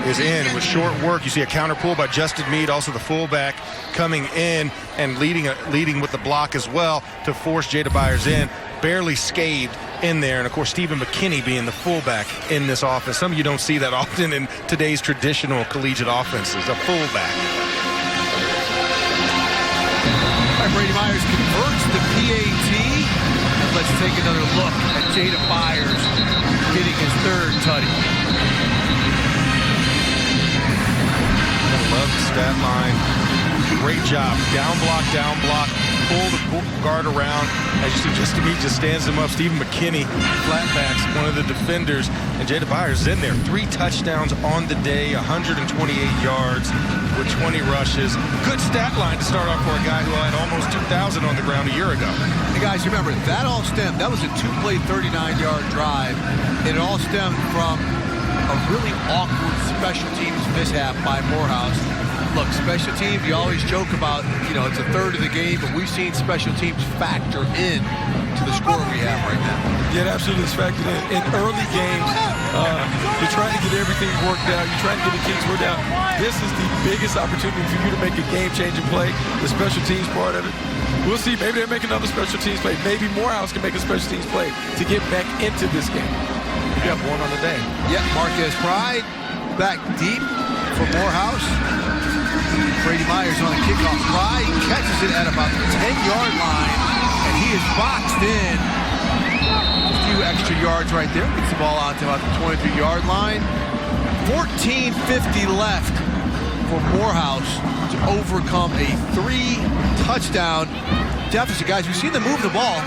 is in with short work. You see a counter pull by Justin Meade, also the fullback, coming in and leading with the block as well to force Jada Byers in. Barely scathed in there. And, of course, Stephen McKinney being the fullback in this offense. Some of you don't see that often in today's traditional collegiate offenses, a fullback. Brady Myers converts the PAT. And let's take another look at Jada Byers getting his third tutty. I love the stat line. Great job. Down block. Pull the guard around. As you see, just stands him up. Stephen McKinney, flatbacks, one of the defenders. And Jada Byers is in there. 3 touchdowns on the day, 128 yards with 20 rushes. Good stat line to start off for a guy who had almost 2,000 on the ground a year ago. Hey guys, remember, that all stemmed. That was a 2-play, 39-yard drive. It all stemmed from a really awkward special teams mishap by Morehouse. Look, special teams, you always joke about, you know, it's a third of the game, but we've seen special teams factor in to the score we have right now. Yeah, it absolutely is factored in. In early games, you're trying to get everything worked out. You're trying to get the kinks worked out. This is the biggest opportunity for you to make a game-changing play, the special teams part of it. We'll see. Maybe they'll make another special teams play. Maybe Morehouse can make a special teams play to get back into this game. You got one on the day. Yeah, Marquez Pride back deep for Morehouse. Brady Myers on the kickoff try, catches it at about the 10-yard line, and he is boxed in. A few extra yards right there. Gets the ball out to about the 23-yard line. 14:50 left for Morehouse to overcome a 3-touchdown deficit. Guys, we've seen them move the ball.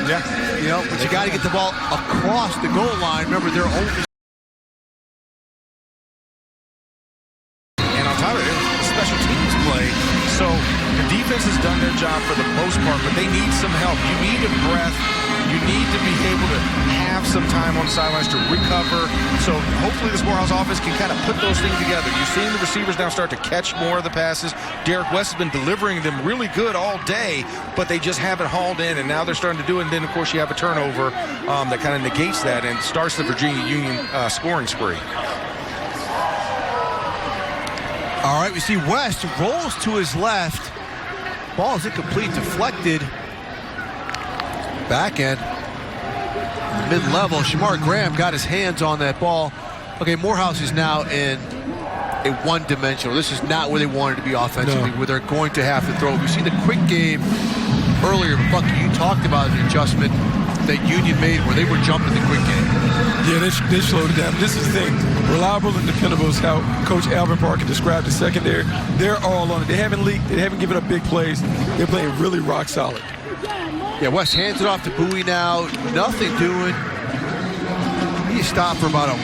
Yeah. You know, but you got to get the ball across the goal line. Remember, they're only... And on top of it, it's special teams play. So the defense has done their job for the most part, but they need some help. You need a breath. You need to be able to have some time on the sidelines to recover. So hopefully this Morehouse offense can kind of put those things together. You're seeing the receivers now start to catch more of the passes. Derek West has been delivering them really good all day, but they just haven't hauled in, and now they're starting to do it. And then, of course, you have a turnover that kind of negates that and starts the Virginia Union scoring spree. All right, we see West rolls to his left. Ball is incomplete, deflected. Back end, mid-level. Shamar Graham got his hands on that ball. Okay, Morehouse is now in a one-dimensional. This is not where they wanted to be offensively, where they're going to have to throw. We see the quick game earlier, but Bucky, you talked about an adjustment that Union made where they were jumping the quick game. Yeah, they slowed it down. This is the thing. Reliable and dependable is how Coach Alvin Parker described the secondary. They're all on it. They haven't leaked. They haven't given up big plays. They're playing really rock solid. Yeah, West hands it off to Bowie now. Nothing doing. He stopped for about a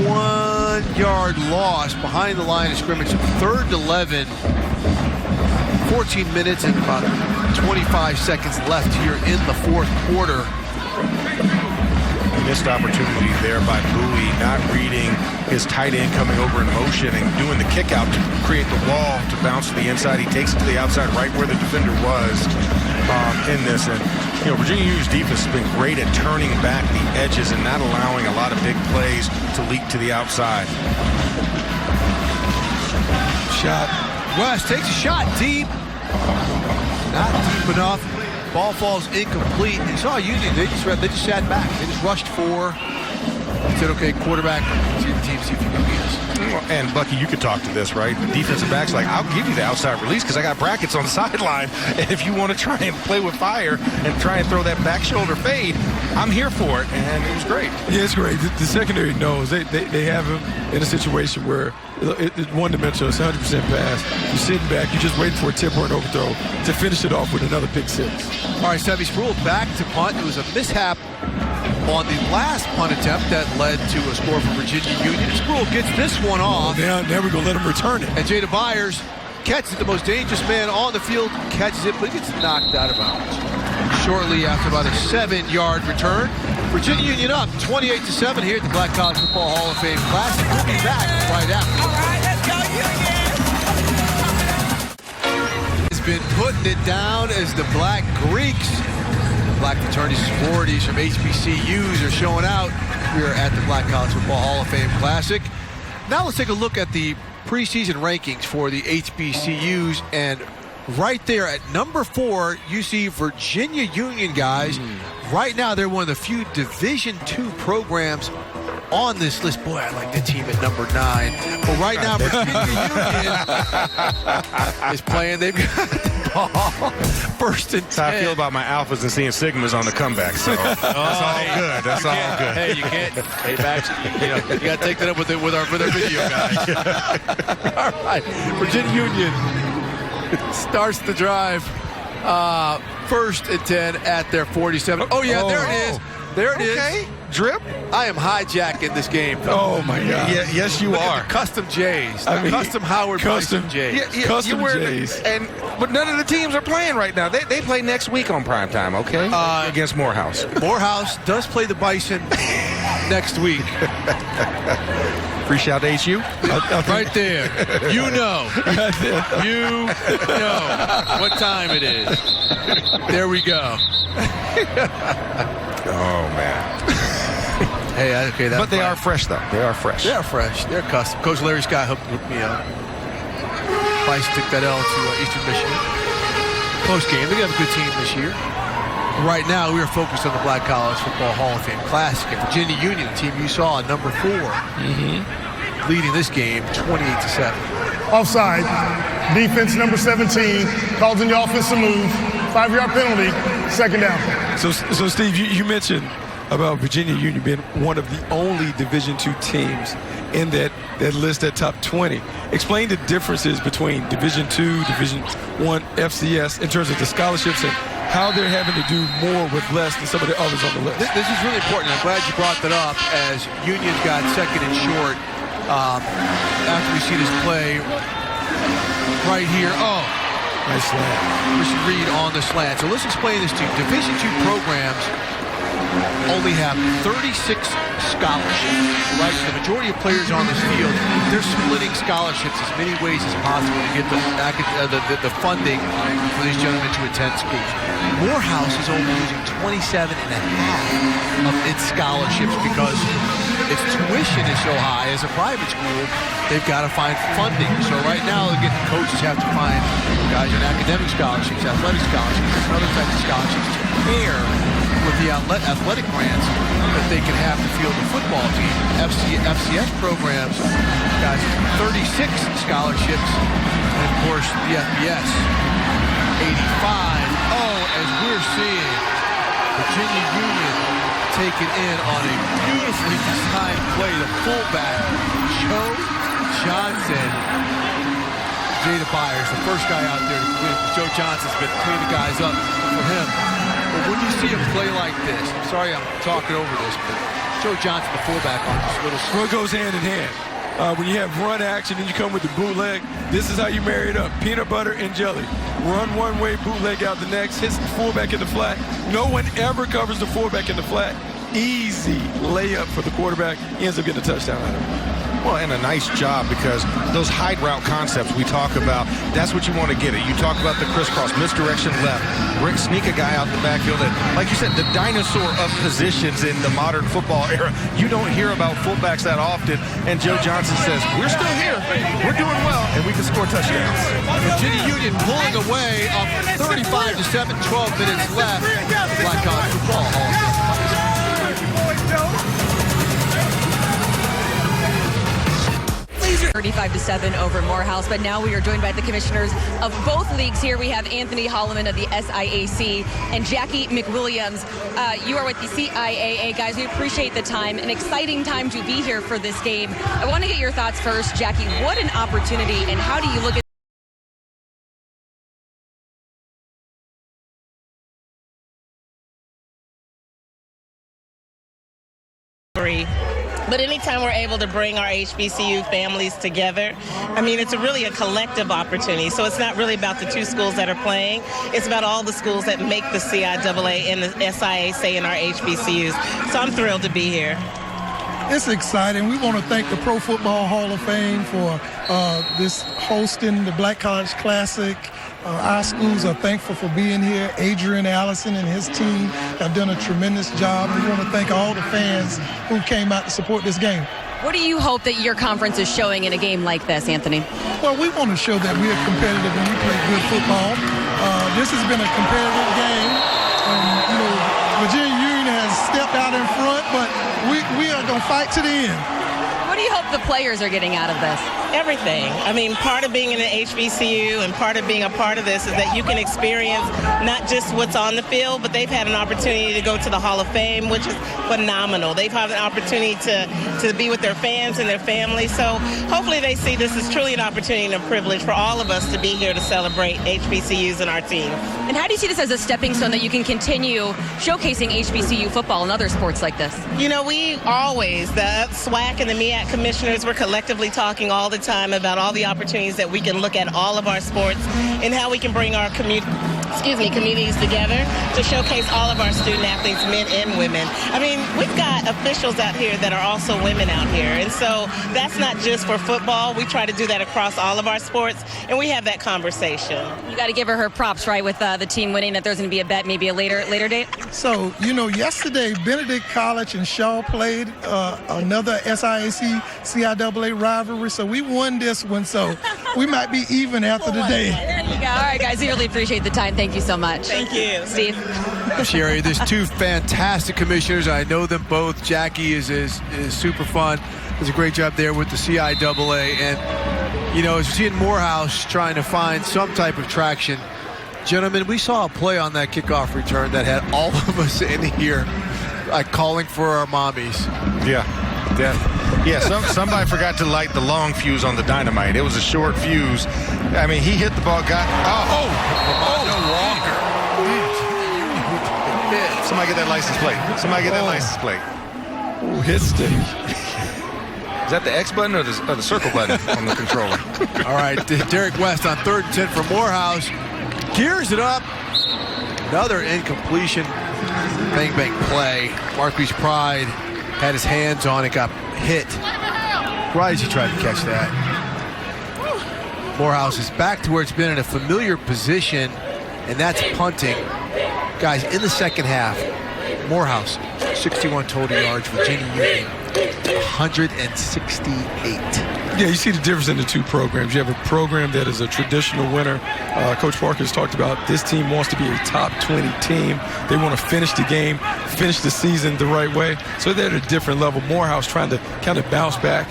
1-yard loss behind the line of scrimmage. 3rd and 11. 14 minutes and about 25 seconds left here in the 4th quarter. Missed opportunity there by Bowie, not reading his tight end coming over in motion and doing the kick out to create the wall to bounce to the inside. He takes it to the outside right where the defender was in this. And, you know, Virginia Union's defense has been great at turning back the edges and not allowing a lot of big plays to leak to the outside. Shot. West takes a shot deep. Not deep enough. Ball falls incomplete. You saw Union, they just sat back. They just rushed 4. Said, okay, quarterback, see the team, see if you can beat us. And Bucky, you could talk to this, right? The defensive back's like, I'll give you the outside release because I got brackets on the sideline. And if you want to try and play with fire and try and throw that back shoulder fade, I'm here for it. And it was great. Yeah, it's great. The secondary knows. They have him in a situation where it's one-dimensional. It's 100% pass. You're sitting back. You're just waiting for a tip or an overthrow to finish it off with another pick 6. All right, Sevy Sproul back to punt. It was a mishap on the last punt attempt that led to a score for Virginia Union. Sproul gets this one off. Now we're going to let him return it. And Jada Byers catches it, the most dangerous man on the field, catches it, but he gets knocked out of bounds. Shortly after about a 7-yard return. Virginia Union up 28-7 here at the Black College Football Hall of Fame Classic. We'll be back right after. All right, let's go Union! Has been putting it down as the Black Greeks. Black fraternities and sororities from HBCUs are showing out here at the Black College Football Hall of Fame Classic. Now let's take a look at the preseason rankings for the HBCUs, and right there at number 4, you see Virginia Union, guys. Right now, they're one of the few Division II programs on this list. Boy, I like the team at number 9. But right now, Virginia Union is playing. They've got the ball. 1st and 10. That's how I feel about my alphas and seeing sigmas on the comeback. So that's all good. That's all good. Hey, you can't. Hey, Max, you got to take that up with our video guys. All right, Virginia Union starts the drive. 1st and 10 at their 47. Oh, yeah, there it is. There it is. Drip. I am hijacking this game. Oh, my God. Yeah, yes, you are. Custom J's. Custom Howard Bison J's. Custom J's. But none of the teams are playing right now. They play next week on primetime, okay? Against Morehouse. Morehouse does play the Bison next week. Free shout to HU? Right there. You know. You know what time it is. There we go. Oh, man. Hey, okay, that's but they are fresh, though. They are fresh. They are fresh. They're custom. Coach Larry Scott hooked me up. Bison took that L to Eastern Michigan. Close game. They have a good team this year. Right now, we are focused on the Black College Football Hall of Fame Classic. And Virginia Union, the team you saw, number 4, leading this game 28-7. Offside. Defense number 17 calls in the offensive move. 5-yard penalty, second down. So Steve, you mentioned about Virginia Union being one of the only Division II teams in that list, that top 20. Explain the differences between Division II, Division I, FCS in terms of the scholarships and how they're having to do more with less than some of the others on the list. This is really important. I'm glad you brought that up as Union got second and short after we see this play right here. Oh, nice slant. We should read on the slant. So let's explain this to you. Division II programs only have 36 scholarships, right? So the majority of players on this field, they're splitting scholarships as many ways as possible to get the funding for these gentlemen to attend schools. Morehouse is only using 27.5 of its scholarships because its tuition is so high. As a private school, they've got to find funding. So right now, again, the coaches have to find guys in academic scholarships, athletic scholarships, and other types of scholarships to pair with the athletic grants that they can have to field the football team. FCS programs, guys, 36 scholarships, and of course the FBS, 85. Oh, as we're seeing Virginia Union taken in on a beautifully designed play. The fullback, Joe Johnson. Jada Byers, the first guy out there to clean. Joe Johnson's been cleaning the guys up for him. But when you see a play like this, I'm sorry I'm talking over this, but Joe Johnson, the fullback, on this little... Well, it goes hand in hand. When you have run action and you come with the bootleg, this is how you marry it up. Peanut butter and jelly. Run one way, bootleg out the next, hits the fullback in the flat. No one ever covers the fullback in the flat. Easy layup for the quarterback. He ends up getting a touchdown out of it. Well, and a nice job because those hide route concepts we talk about, that's what you want to get at. You talk about the crisscross, misdirection left, sneak a guy out the backfield. And like you said, the dinosaur of positions in the modern football era, you don't hear about fullbacks that often. And Joe Johnson says, we're still here, we're doing well, and we can score touchdowns. Virginia Union pulling away up 35-7, 12 minutes left. Black College Football Hall. 35-7 over Morehouse, but now we are joined by the commissioners of both leagues here. We have Anthony Holloman of the SIAC and Jackie McWilliams. You are with the CIAA, guys. We appreciate the time. An exciting time to be here for this game. I want to get your thoughts first, Jackie. What an opportunity, and how do you look at But anytime we're able to bring our HBCU families together, I mean, it's really a collective opportunity. So it's not really about the two schools that are playing. It's about all the schools that make the CIAA and the SIAC and our HBCUs. So I'm thrilled to be here. It's exciting. We want to thank the Pro Football Hall of Fame for this hosting the Black College Classic. Our schools are thankful for being here. Adrian Allison and his team have done a tremendous job. We want to thank all the fans who came out to support this game. What do you hope that your conference is showing in a game like this, Anthony? Well, we want to show that we are competitive and we play good football. This has been a competitive game. Virginia Union has stepped out in front, but we are going to fight to the end. What do you hope the players are getting out of this? Everything. I mean, part of being in an HBCU and part of being a part of this is that you can experience not just what's on the field, but they've had an opportunity to go to the Hall of Fame, which is phenomenal. They've had an opportunity to be with their fans and their families. So hopefully they see this as truly an opportunity and a privilege for all of us to be here to celebrate HBCUs and our team. And how do you see this as a stepping stone that you can continue showcasing HBCU football and other sports like this? You know, we always, the SWAC and the MEAC commissioners, we're collectively talking all the time about all the opportunities that we can look at all of our sports and how we can bring our communities together to showcase all of our student athletes, men and women. I mean, we've got officials out here that are also women out here. And so that's not just for football. We try to do that across all of our sports, and we have that conversation. You got to give her props, right, with the team winning, that there's going to be a bet, maybe a later date? So, yesterday, Benedict College and Shaw played another SIAC CIAA rivalry. So we won this one, so we might be even after the day. There you go. All right, guys, we really appreciate the time. Thank you so much. Thank you. Steve. Sherry, there's two fantastic commissioners. I know them both. Jackie is super fun. Does a great job there with the CIAA. And You know, as we see in Morehouse trying to find some type of traction. Gentlemen, we saw a play on that kickoff return that had all of us in here like calling for our mommies. Yeah. Somebody forgot to light the long fuse on the dynamite. It was a short fuse. I mean, he hit the ball, Walker. Somebody get that license plate. Ooh, hit stick. Is that the X button or the circle button on the controller? All right, Derek West on 3rd and 10 for Morehouse. Gears it up. Another incompletion. Bang play. Marquise Pride had his hands on it, got hit. Right as he tried to catch that. Morehouse is back to where it's been in a familiar position, and that's punting. Guys, in the second half, Morehouse, 61 total yards. Virginia Union, 168. Yeah, you see the difference in the two programs. You have a program that is a traditional winner. Coach Parker has talked about this team wants to be a top 20 team. They want to finish the game, finish the season the right way. So they're at a different level. Morehouse trying to kind of bounce back.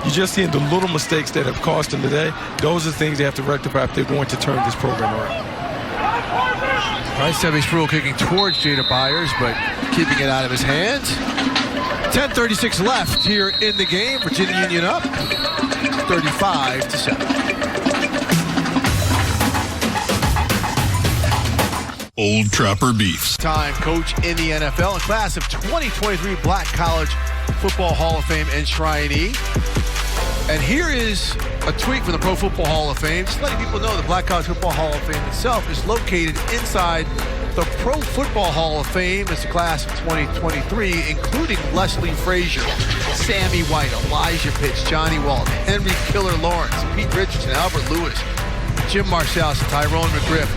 You're just seeing the little mistakes that have cost them today. Those are things they have to rectify if they're going to turn this program around. All right, Sebby Spruill kicking towards Jada Byers, but keeping it out of his hands. 10:36 left here in the game. Virginia Union up 35-7. Old Trapper Beefs. Time coach in the NFL, a class of 2023 Black College Football Hall of Fame enshrinee. And here is a tweet from the Pro Football Hall of Fame. Just letting people know the Black College Football Hall of Fame itself is located inside the Pro Football Hall of Fame. It's a class of 2023, including Leslie Frazier, Sammy White, Elijah Pitts, Johnny Walton, Henry Killer Lawrence, Pete Richardson, Albert Lewis, Jim Marsalis, and Tyrone McGriff.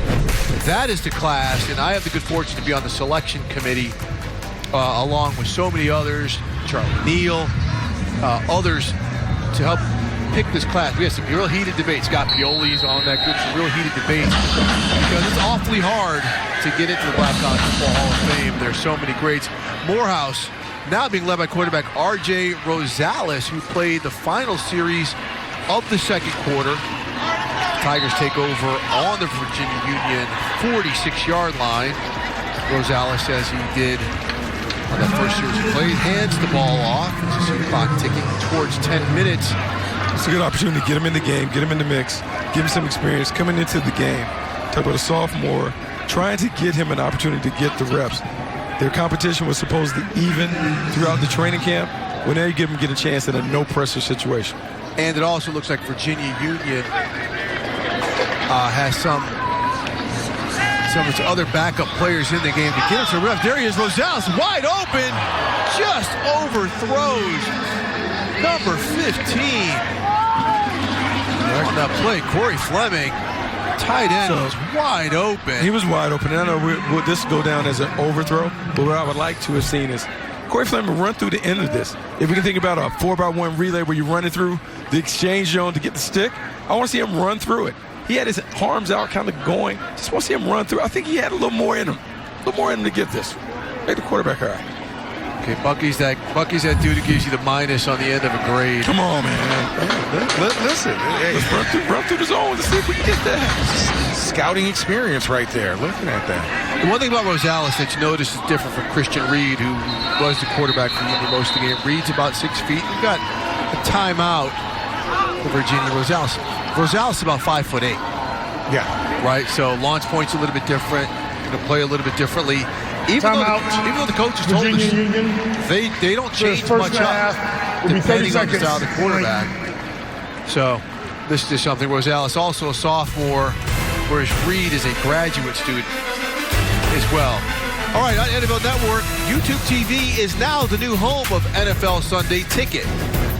That is the class, and I have the good fortune to be on the selection committee along with so many others, Charlie Neal, others, to help pick this class. We had some real heated debates. Scott Pioli's on that group, some real heated debates because it's awfully hard to get into the Black College Football Hall of Fame. There's so many greats. Morehouse now being led by quarterback R.J. Rosales, who played the final series of the second quarter. Tigers take over on the Virginia Union 46-yard line. Rosales says he did on that first series he played, hands the ball off. You see the clock ticking towards 10 minutes. It's a good opportunity to get him in the game, get him in the mix, give him some experience coming into the game. Talk about a sophomore, trying to get him an opportunity to get the reps. Their competition was supposed to even throughout the training camp. Well, now you get a chance in a no-pressure situation. And it also looks like Virginia Union has some of its other backup players in the game to get us a rep. There he is, Rosales, wide open, just overthrows number 15. There's that play, Corey Fleming, tight end, was wide open. He was wide open. And I know this will go down as an overthrow, but what I would like to have seen is Corey Fleming run through the end of this. If we can think about a 4x1 relay where you're running through the exchange zone to get the stick, I want to see him run through it. He had his arms out kind of going. Just want to see him run through. I think he had a little more in him. A little more in him to get this. Make the quarterback all right. Okay, Bucky's that dude who gives you the minus on the end of a grade. Come on, man. Listen. Hey, run through the zone to see if we can get that. Scouting experience right there. Looking at that. The one thing about Rosales that you notice is different from Christian Reed, who was the quarterback for Union most of the game. Reed's about 6 feet. We've got a timeout for Virginia. Rosales is about 5'8". Yeah. Right. So launch point's a little bit different. Going to play a little bit differently. Even though the coaches told us they don't change much up depending on the style of the quarterback. So this is something. Rosales also a sophomore, whereas Reed is a graduate student as well. All right, on NFL Network, YouTube TV is now the new home of NFL Sunday Ticket.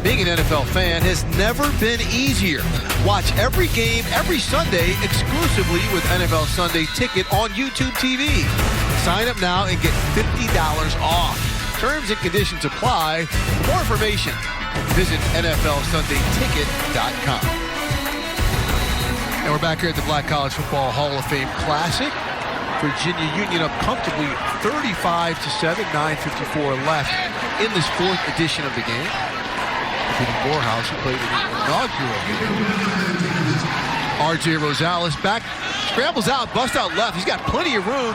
Being an NFL fan has never been easier. Watch every game every Sunday exclusively with NFL Sunday Ticket on YouTube TV. Sign up now and get $50 off. Terms and conditions apply. For more information, visit NFLSundayTicket.com. And we're back here at the Black College Football Hall of Fame Classic. Virginia Union up comfortably 35-7, 9:54 left in this fourth edition of the game. Kenny Morehouse, who played in the inaugural game. R.J. Rosales back, scrambles out, busts out left. He's got plenty of room.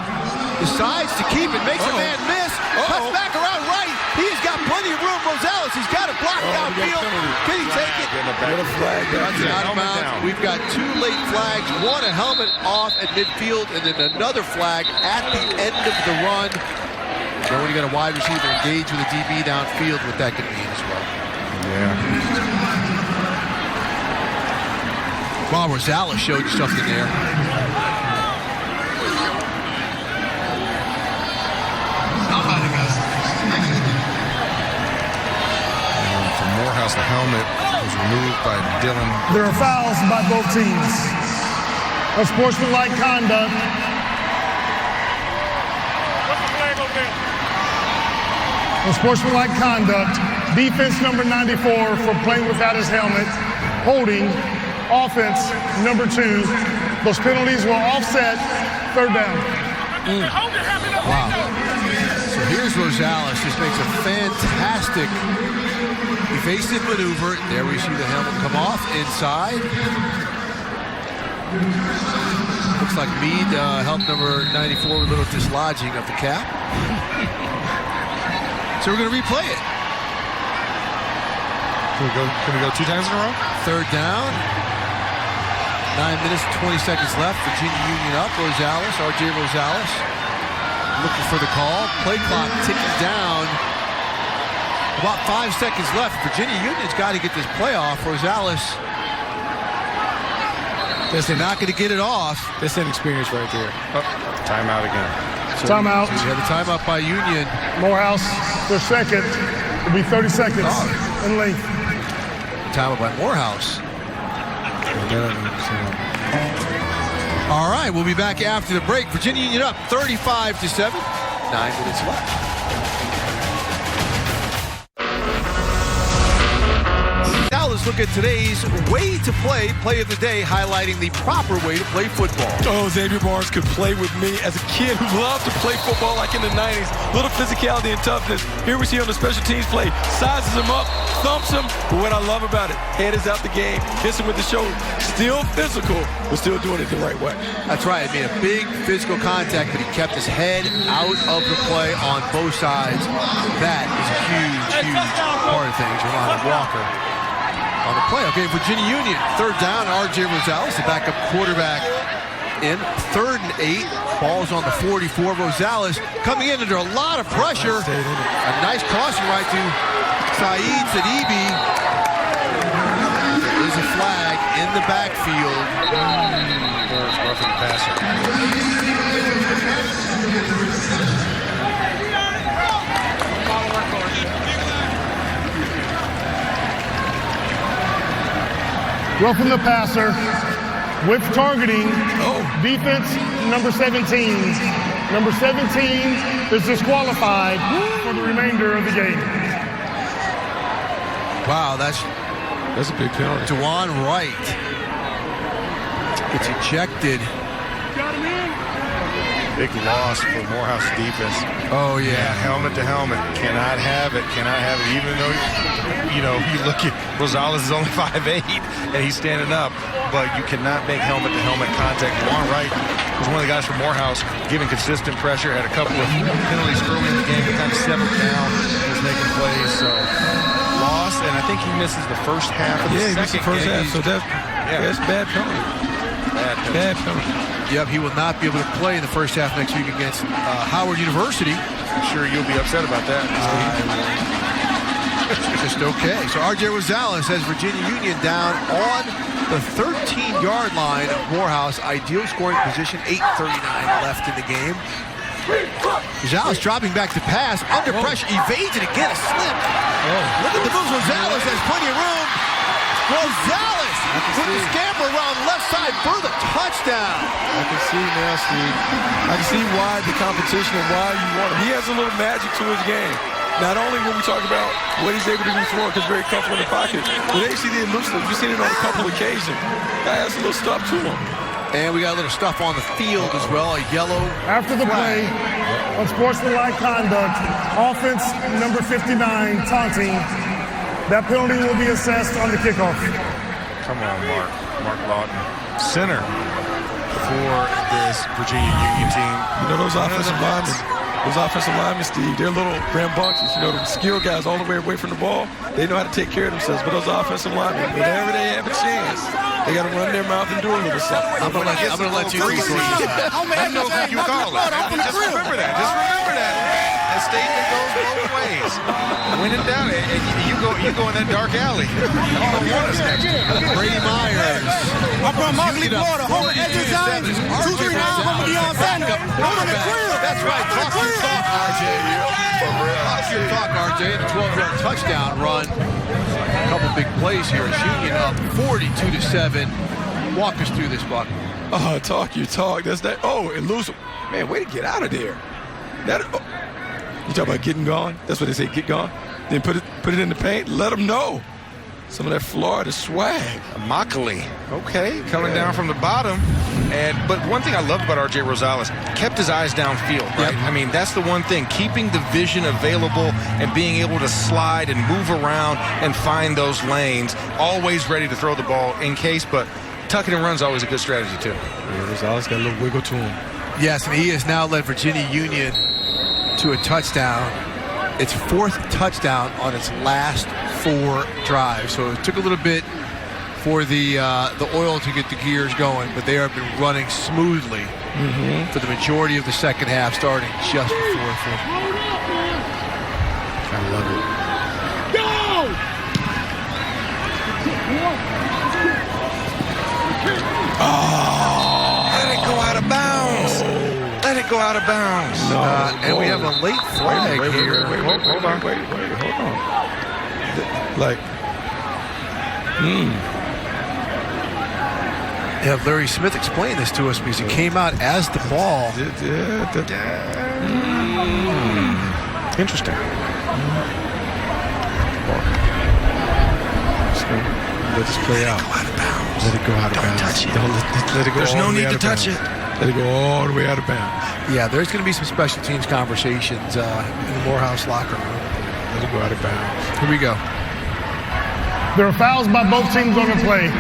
Decides to keep it, makes a man miss. Cuts back around right. He's got plenty of room. Rosales, he's got it blocked downfield. Can he take it? Get a flag. Out of bounds. We've got 2 late flags. One, a helmet off at midfield, and then another flag at the end of the run. So when you got a wide receiver engaged with a DB downfield, what that could mean as well. Yeah. Well, Rosales showed you something there. From Morehouse, the helmet was removed by Dylan. There are fouls by both teams. Unsportsmanlike conduct. Unsportsmanlike conduct. Defense number 94 for playing without his helmet. Holding. Offense number 2. Those penalties will offset 3rd down. Wow. So here's Rosales. Just makes a fantastic evasive maneuver. There we see the helmet come off inside. Looks like Meade helped number 94 with a little dislodging of the cap. So we're going to replay it. Can we go 2 times in a row? 3rd down. 9 minutes, 20 seconds left. Virginia Union up. Rosales, R.J. Rosales, looking for the call. Play clock ticking down. About 5 seconds left. Virginia Union's got to get this play off. Rosales, they're not going to get it off. That's inexperience right there. Timeout again. So Timeout. We had the timeout by Union. Morehouse, their second. It'll be 30 seconds in length. Timeout by Morehouse. All right, we'll be back after the break. Virginia Union up 35-7. 9 minutes left. Now let's look at today's way to play of the day, highlighting the proper way to play football. Oh, Xavier Barnes could play with me as a kid who loved to play football like in the 90s. Little physicality and toughness. Here we see on the special teams play. Sizes him up, thumps him. But what I love about it, head is out the game, hits him with the shoulder. Still physical, but still doing it the right way. That's right. I mean, a big physical contact, but he kept his head out of the play on both sides. That is a huge part of things. Ron Walker on the play. Okay, Virginia Union, 3rd down. R.J. Rosales, the backup quarterback, in 3rd and 8. Ball's on the 44. Rosales coming in under a lot of pressure. A nice caution right to Saeed Sadibi. There is a flag in the backfield. Roughing the passer. Roughing the passer with targeting. Defense number 17. Number 17 is disqualified for the remainder of the game. Wow, that's a big penalty. Dewan Wright gets ejected. Big loss for Morehouse defense. Oh, yeah. Helmet to helmet. Cannot have it. Cannot have it. Even though, you look at Rosales is only 5'8", and he's standing up. But you cannot make helmet-to-helmet contact. Dewan Wright was one of the guys from Morehouse giving consistent pressure. Had a couple of penalties early in the game, but kind of settled down. Was making plays. So, loss, and I think he misses the first half of the second he missed the first half. So that's bad penalty. Bad penalty. Yep, he will not be able to play in the first half next week against Howard University. I'm sure you'll be upset about that. Just okay. So R.J. Rosales has Virginia Union down on the 13-yard line of Morehouse. Ideal scoring position, 8:39 left in the game. Rosales dropping back to pass, under pressure, evades it again, a slip. Look at the moves. Rosales has plenty of room. Rosales with the scamper around left side for the touchdown. I can see now, Steve. I can see why the competition and why you want him. He has a little magic to his game. Not only when we talk about what he's able to do throwing because very comfortable in the pocket, but they see the elusive. You've seen it on a couple occasions. Guy has a little stuff to him. And we got a little stuff on the field as well, a yellow After the play, unsportsmanlike conduct, offense number 59 taunting, That penalty will be assessed on the kickoff. Come on, Mark Lawton. Center for this Virginia Union team. You know those offensive linemen, Steve, they're little rambunctious. You know, the skill guys all the way away from the ball, they know how to take care of themselves. But those offensive linemen, whenever they have a chance, they got to run their mouth and do a little something. I'm going to let you see. I know who you call it. Just remember that. That statement goes both ways. When in doubt, you go in that dark alley. You don't want us next time. Brady Myers. I'm from Mockley, Florida. Home of exercise. 239. Home of Deion Sanders. Home of the crib. That's right. Talk your talk, RJ. Talk your talk, RJ. The 12-yard touchdown run. A couple big plays here. Union up 42-7. Walk us through this, Buck. Oh, talk your talk. That's that. Oh, and lose. Man, way to get out of there. You talk about getting gone? That's what they say, get gone. Then put it in the paint, let them know. Some of that Florida swag. Mockley, okay, coming down from the bottom. But one thing I loved about R.J. Rosales, kept his eyes downfield, right? Yep. I mean, that's the one thing, keeping the vision available and being able to slide and move around and find those lanes, always ready to throw the ball in case, but tucking and run's always a good strategy, too. Yeah, Rosales got a little wiggle to him. Yes, and he has now led Virginia Union to a touchdown. Its fourth touchdown on its last 4 drives. So it took a little bit for the oil to get the gears going, but they have been running smoothly for the majority of the second half, starting just before the fourth. I love it. Let it go out of bounds. Let it go out of bounds. And we have a late flag here. Hold on. Like, Yeah, Larry Smith explained this to us because he came out as the ball. Interesting. Let this play out. Let it go out of bounds. Touch it. Let it go. There's no need to touch it. Let it go all the way out of bounds. Yeah, there's going to be some special teams conversations in the Morehouse locker room. Let it go out of bounds. Here we go. There are fouls by both teams on the play.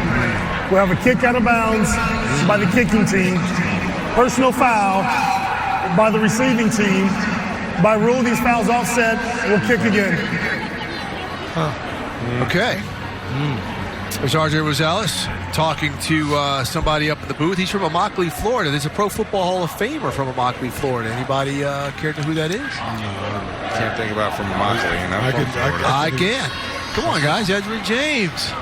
We'll have a kick out of bounds by the kicking team. Personal foul by the receiving team. By rule, these fouls offset. We'll kick again. Okay. There's R.J. Rosales talking to somebody up in the booth. He's from Immokalee, Florida. There's a Pro Football Hall of Famer from Immokalee, Florida. Anybody care to know who that is? Can't think about from Immokalee. I can. Come on, guys. Edwin James.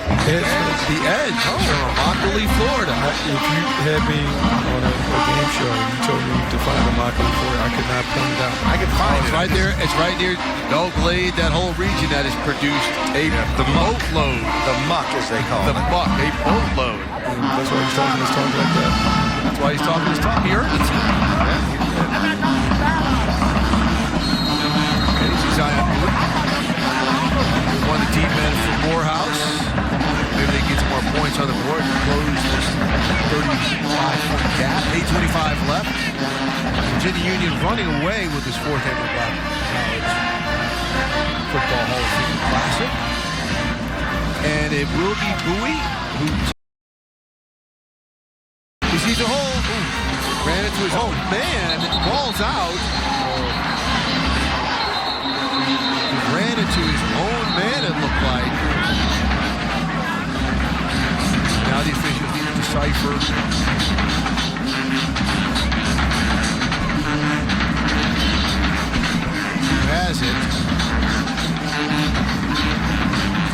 The Edge from Immokalee, Florida. If you had me on a game show and you told me to find Immokalee, Florida, I could not point it out. I could find it. It's right there. It's right near Belle Glade, that whole region that has produced a boatload. The muck, as they call it. The muck, a boatload. That's why he's talking his talk like that. That's why he's talking his talk. He earned it. One of the team men from Morehouse. Maybe they get some more points on the board and close this 35-point gap. 8:25 left. Virginia Union running away with this fourth annual Black College Football Hall of Fame Classic. And it will be Bowie who sees a hole. Ran into his own man. Ball's out. Ran into his own man, it looked like. Now the officials need to decipher. Who has it?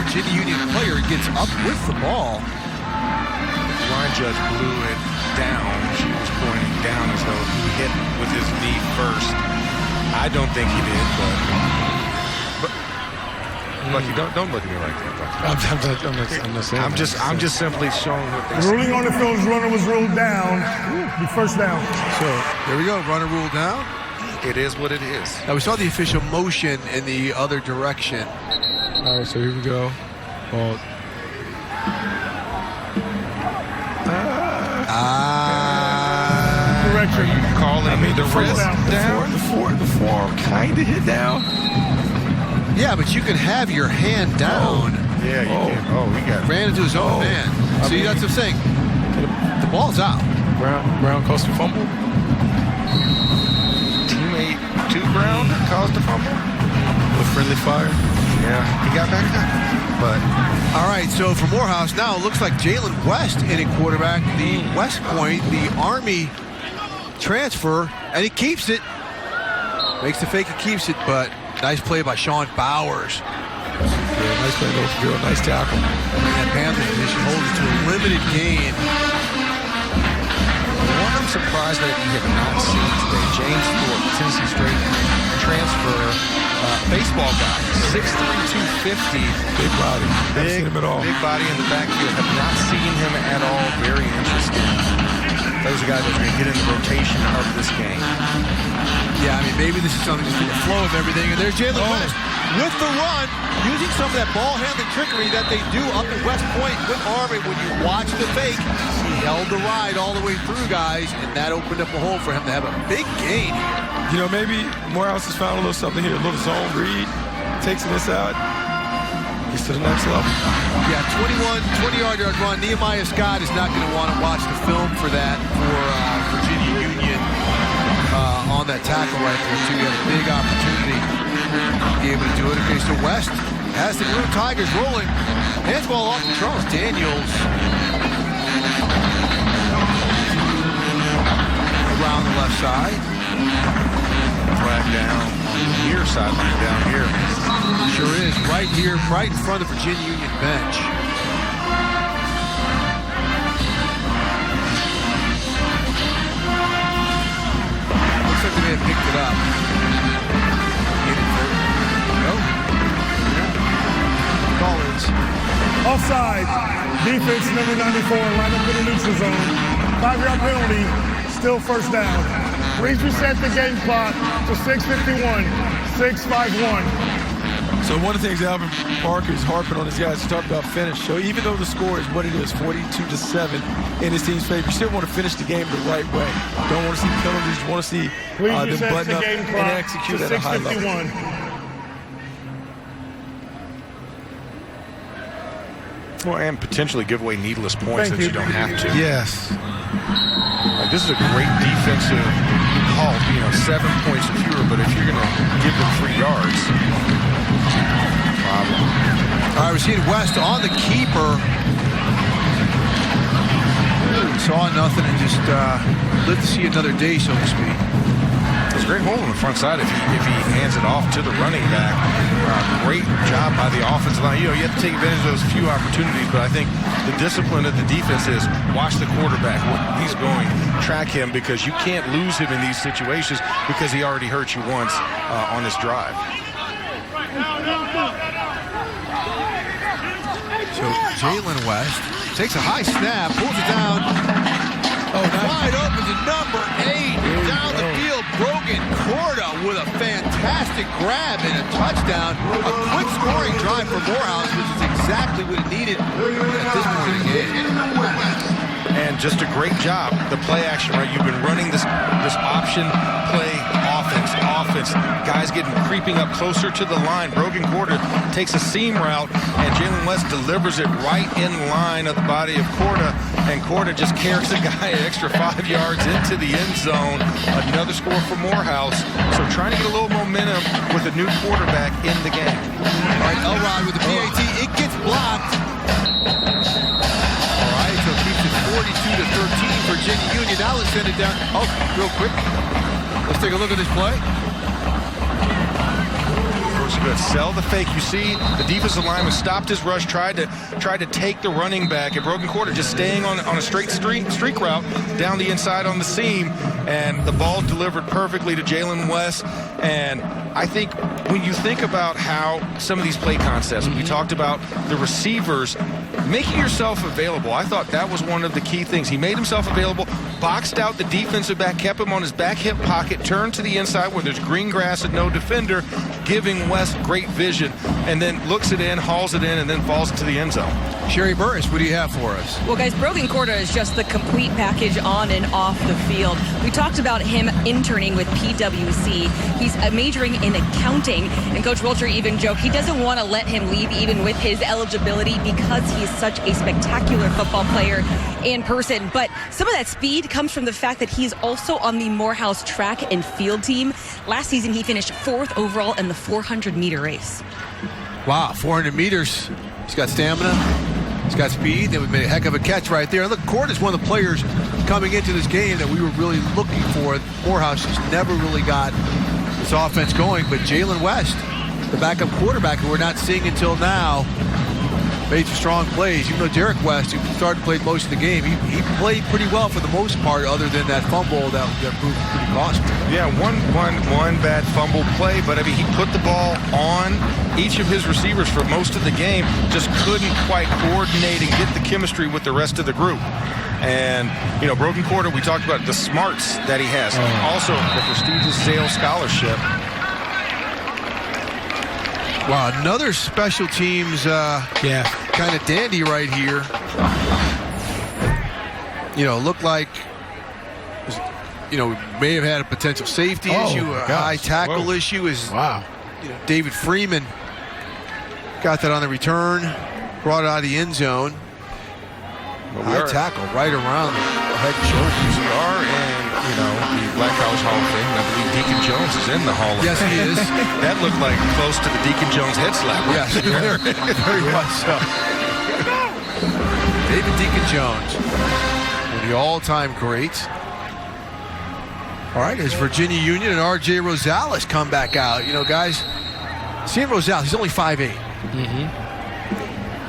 Virginia Union player gets up with the ball. The line judge blew it down. She was pointing down as though he hit with his knee first. I don't think he did, but Lucky, don't look at me like that. I'm not saying I'm just simply showing what they The ruling on the field is runner was ruled down. The first down. So there we go. Runner ruled down. It is what it is. Now we saw the official motion in the other direction. All right, so here we go. Ball. Correction. Are you calling me the wrist down? The form kind of hit down. Yeah, but you can have your hand down. Yeah, you can. Oh, he got ran into his own man. See, that's what I'm saying. The ball's out. Brown caused a fumble. Teammate to Brown caused a fumble. With friendly fire. Yeah, he got back up. But all right, so for Morehouse now, it looks like Jalen West in at quarterback. The West Point, the Army transfer, and he keeps it. Makes the fake and keeps it, but nice play by Sean Bowers. Yeah, nice play, Bill. Nice tackle. And that Panthers position holds it to a limited gain. One I'm surprised that you have not seen today, James Thorpe, Tennessee State transfer, baseball guy, 6'3", 250. Big body. Haven't seen him at all. Big body in the backfield. Have not seen him at all. Very interesting. That was a guy that was going to get in the rotation of this game. Yeah, I mean, maybe this is something just for the flow of everything. And there's Jalen West with the run, using some of that ball handling trickery that they do up at West Point with Army. When you watch the fake, he held the ride all the way through, guys, and that opened up a hole for him to have a big gain here. You know, maybe Morehouse has found a little something here, a little zone read, takes it inside. He's to the next level. Yeah, 20-yard run. Nehemiah Scott is not going to want to watch the film for that for Virginia Union on that tackle right there, too. He had a big opportunity to be able to do it. Okay, so West has the Maroon Tigers rolling. Hands ball off to Charles Daniels. Around the left side. Flag down on the near sideline down here. Sure is. Right here, right in front of the Virginia Union bench. Looks like they may have picked it up. No. Collins. Offside. Defense number 94, line up in the neutral zone. 5-yard penalty. Still first down. Please reset the game clock to 6:51. 6:51. So one of the things Alvin Parker is harping on his guys to talk about finish. So even though the score is what it is, 42-7 in his team's favor, you still want to finish the game the right way. Don't want to see penalties. You want to see them button up and execute at a high level. Well, and potentially give away needless points that you don't have to. Yes. This is a great defensive call, 7 points or fewer, but if you're going to give them 3 yards, problem. All right, we're seeing West on the keeper. Saw nothing and just lived to see another day, so to speak. There's a great hole in the front side if he hands it off to the running back. Great job by the offensive line. You have to take advantage of those few opportunities, but I think the discipline of the defense is watch the quarterback. He's going, track him, because you can't lose him in these situations because he already hurt you once on this drive. So Jalen West takes a high snap, pulls it down. Wide open to number 8. Down the field, Brogan Corda with a fantastic grab and a touchdown. A quick scoring drive for Morehouse, which is exactly what it needed at this point in the game. And just a great job, the play action, right? You've been running this option play offense. Guys creeping up closer to the line. Brogan Corda takes a seam route, and Jalen West delivers it right in line of the body of Corda, and Corda just carries the guy an extra 5 yards into the end zone. Another score for Morehouse. So trying to get a little momentum with a new quarterback in the game. All right, Elrod with the PAT. It gets blocked. All right, so it keeps it 42-13 Virginia Union. Now let's send it down. Oh, real quick. Let's take a look at this play. Good. Sell the fake. You see the defensive lineman stopped his rush, tried to take the running back, and Brogan Corda just staying on a straight streak route down the inside on the seam, and the ball delivered perfectly to Jalen West. And I think when you think about how some of these play concepts, we talked about the receivers, making yourself available. I thought that was one of the key things. He made himself available, boxed out the defensive back, kept him on his back hip pocket, turned to the inside where there's green grass and no defender, giving West great vision, and then looks it in, hauls it in, and then falls into the end zone. Sherry Burris, what do you have for us? Well, guys, Brogan Corda is just the complete package on and off the field. We talked about him interning with PwC. He's majoring in accounting, and Coach Wilcher even joked he doesn't want to let him leave even with his eligibility because he's such a spectacular football player in person. But some of that speed comes from the fact that he's also on the Morehouse track and field team. Last season, he finished 4th overall in the 400-meter race. Wow, 400 meters. He's got stamina. He's got speed. That would make a heck of a catch right there. And look, Cord is one of the players coming into this game that we were really looking for. Morehouse just never really got this offense going. But Jalen West, the backup quarterback who we're not seeing until now, made some strong plays. Even though Derek West, who started to play most of the game, he played pretty well for the most part, other than that fumble that proved pretty costly. Yeah, one bad fumble play, but I mean, he put the ball on each of his receivers for most of the game, just couldn't quite coordinate and get the chemistry with the rest of the group. And, you know, Brogan Corda, we talked about the smarts that he has. Also, the prestigious Zale Scholarship. Wow, another special teams kind of dandy right here. You know, looked like, you know, may have had a potential safety issue, a high tackle issue. You know, David Freeman got that on the return, brought it out of the end zone. High tackle right around the head and shoulders. We are in, you know, the Black College Hall of Fame. I believe Deacon Jones is in the Hall of Fame. Yes, he is. That looked like close to the Deacon Jones head slap. Yes, very much so. David Deacon Jones, one of the all-time greats. All right, as Virginia Union and R.J. Rosales come back out. You know, guys, seeing Rosales, he's only 5'8".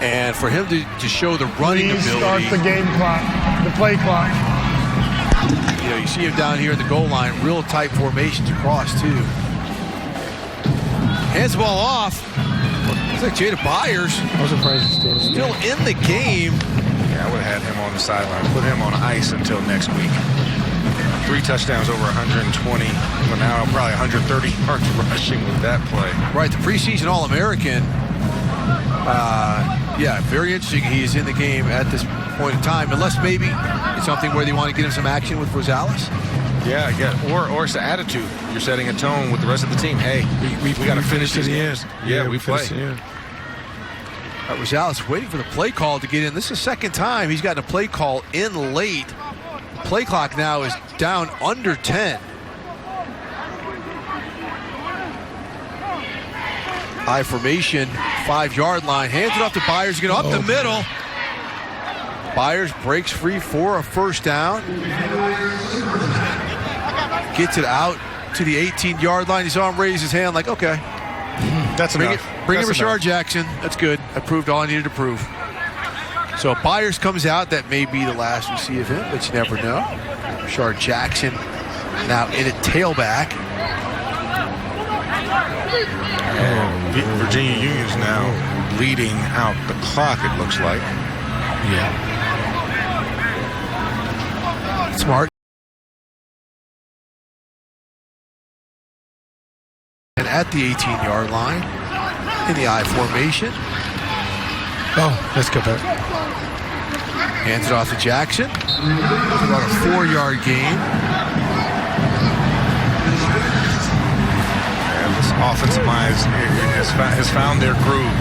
And for him to show the running ability. Start the game clock, the play clock. You know, you see him down here at the goal line, real tight formations across, too. Hands the ball off. Looks like Jada Byers. I was surprised he's still in the game. Yeah, I would have had him on the sideline, put him on ice until next week. 3 touchdowns, over 120, but now probably 130 yards rushing with that play. Right, the preseason All-American. Yeah, very interesting. He is in the game at this point in time, unless maybe it's something where they want to get him some action with Rosales. Yeah, or it's the attitude. You're setting a tone with the rest of the team. Hey, we got to finish to the end. Yeah, we play. Rosales waiting for the play call to get in. This is the second time he's gotten a play call in late. Play clock now is down under 10. High formation, 5-yard line. Hands it off to Byers. Get up the middle. Byers breaks free for a first down. Gets it out to the 18-yard line. He saw him raise his hand like, okay. That's enough. Bring in Rashard Jackson. That's good. I proved all I needed to prove. So if Byers comes out, that may be the last we see of him, but you never know. Rashard Jackson now in at tailback. And Virginia Union's now bleeding out the clock, it looks like. Yeah. Smart. And at the 18-yard line, in the I formation. Let's go back. Hands it off to Jackson. It's about a 4-yard gain. This offensive line has found their groove.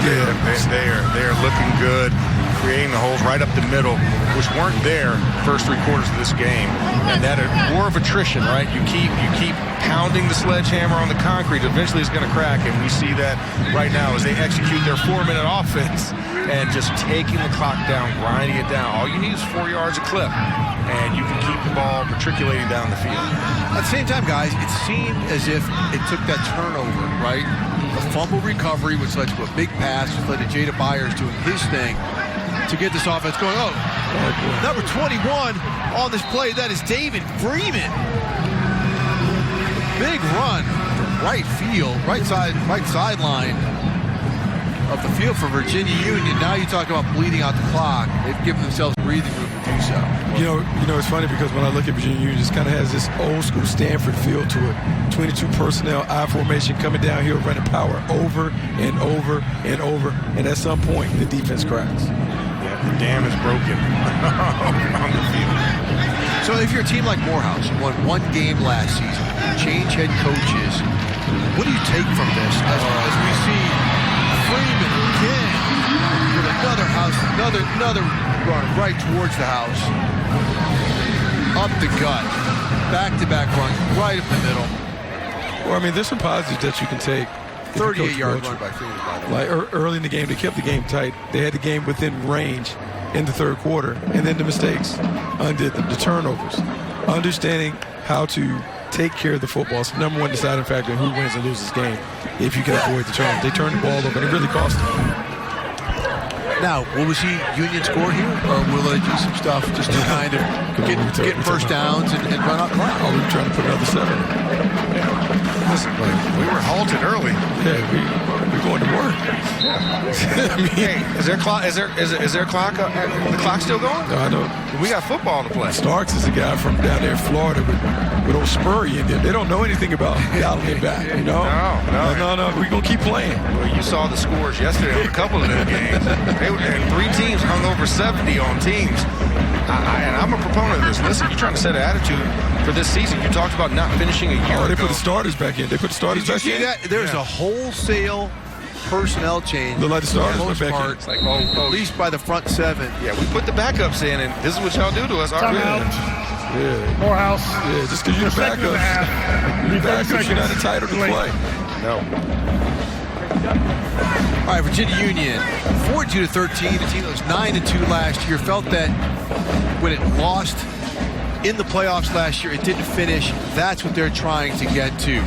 Yeah, they are looking good, creating the holes right up the middle, which weren't there first 3 quarters of this game. And that war of attrition, right? You keep pounding the sledgehammer on the concrete. Eventually, it's going to crack, and we see that right now as they execute their 4-minute offense and just taking the clock down, grinding it down. All you need is 4 yards a clip, and you can keep the ball matriculating down the field. At the same time, guys, it seemed as if it took that turnover, right? The fumble recovery, which led to a big pass, which led to Jada Byers doing his thing to get this offense going. Number 21 on this play, that is David Freeman. Big run from right field, right sideline of the field for Virginia Union. Now you talk about bleeding out the clock. They've given themselves breathing room to do so. You know, it's funny because when I look at Virginia Union, it just kind of has this old school Stanford feel to it. 22 personnel, I formation coming downhill, running power over and over and over. And at some point, the defense cracks. Yeah, the dam is broken on the field. So if you're a team like Morehouse, who won one game last season, change head coaches, what do you take from this as we see Freeman again with another run right towards the house, up the gut, back-to-back runs right up the middle. Well, I mean, there's some positives that you can take. 38-yard run by Freeman, by the way. Like early in the game, they kept the game tight. They had the game within range in the third quarter, and then the mistakes undid them, the turnovers. Understanding how to take care of the football is the number one deciding factor in who wins and loses game. If you can avoid the turnovers, they turned the ball over, and it really cost them. Now, will we see Union score here, or will they do some stuff just to kind of get first downs and run up clock? Oh, we're trying to put another 7. Listen, we were halted early. Yeah, we're going to work. I mean, hey, is there clock? Is there clock? The clock still going? No, I know. We got football to play. Starks is a guy from down there in Florida with old Spurrier in there. They don't know anything about dialing it back, you know? No. We're going to keep playing. Well, you saw the scores yesterday on a couple of them games. And 3 teams hung over 70 on teams. And I'm a proponent of this. Listen, you're trying to set an attitude for this season. You talked about not finishing a year ago. They put the starters back in. Did you see that? There's a wholesale personnel change. Look like the starters went back in. It's like, at least by the front 7. Yeah, we put the backups in, and this is what y'all do to us. Yeah. Morehouse. Yeah, just because you're the backups, you're not entitled to play. No. All right, Virginia Union, 42-13. A team that was 9-2 last year. Felt that when it lost in the playoffs last year, it didn't finish. That's what they're trying to get to.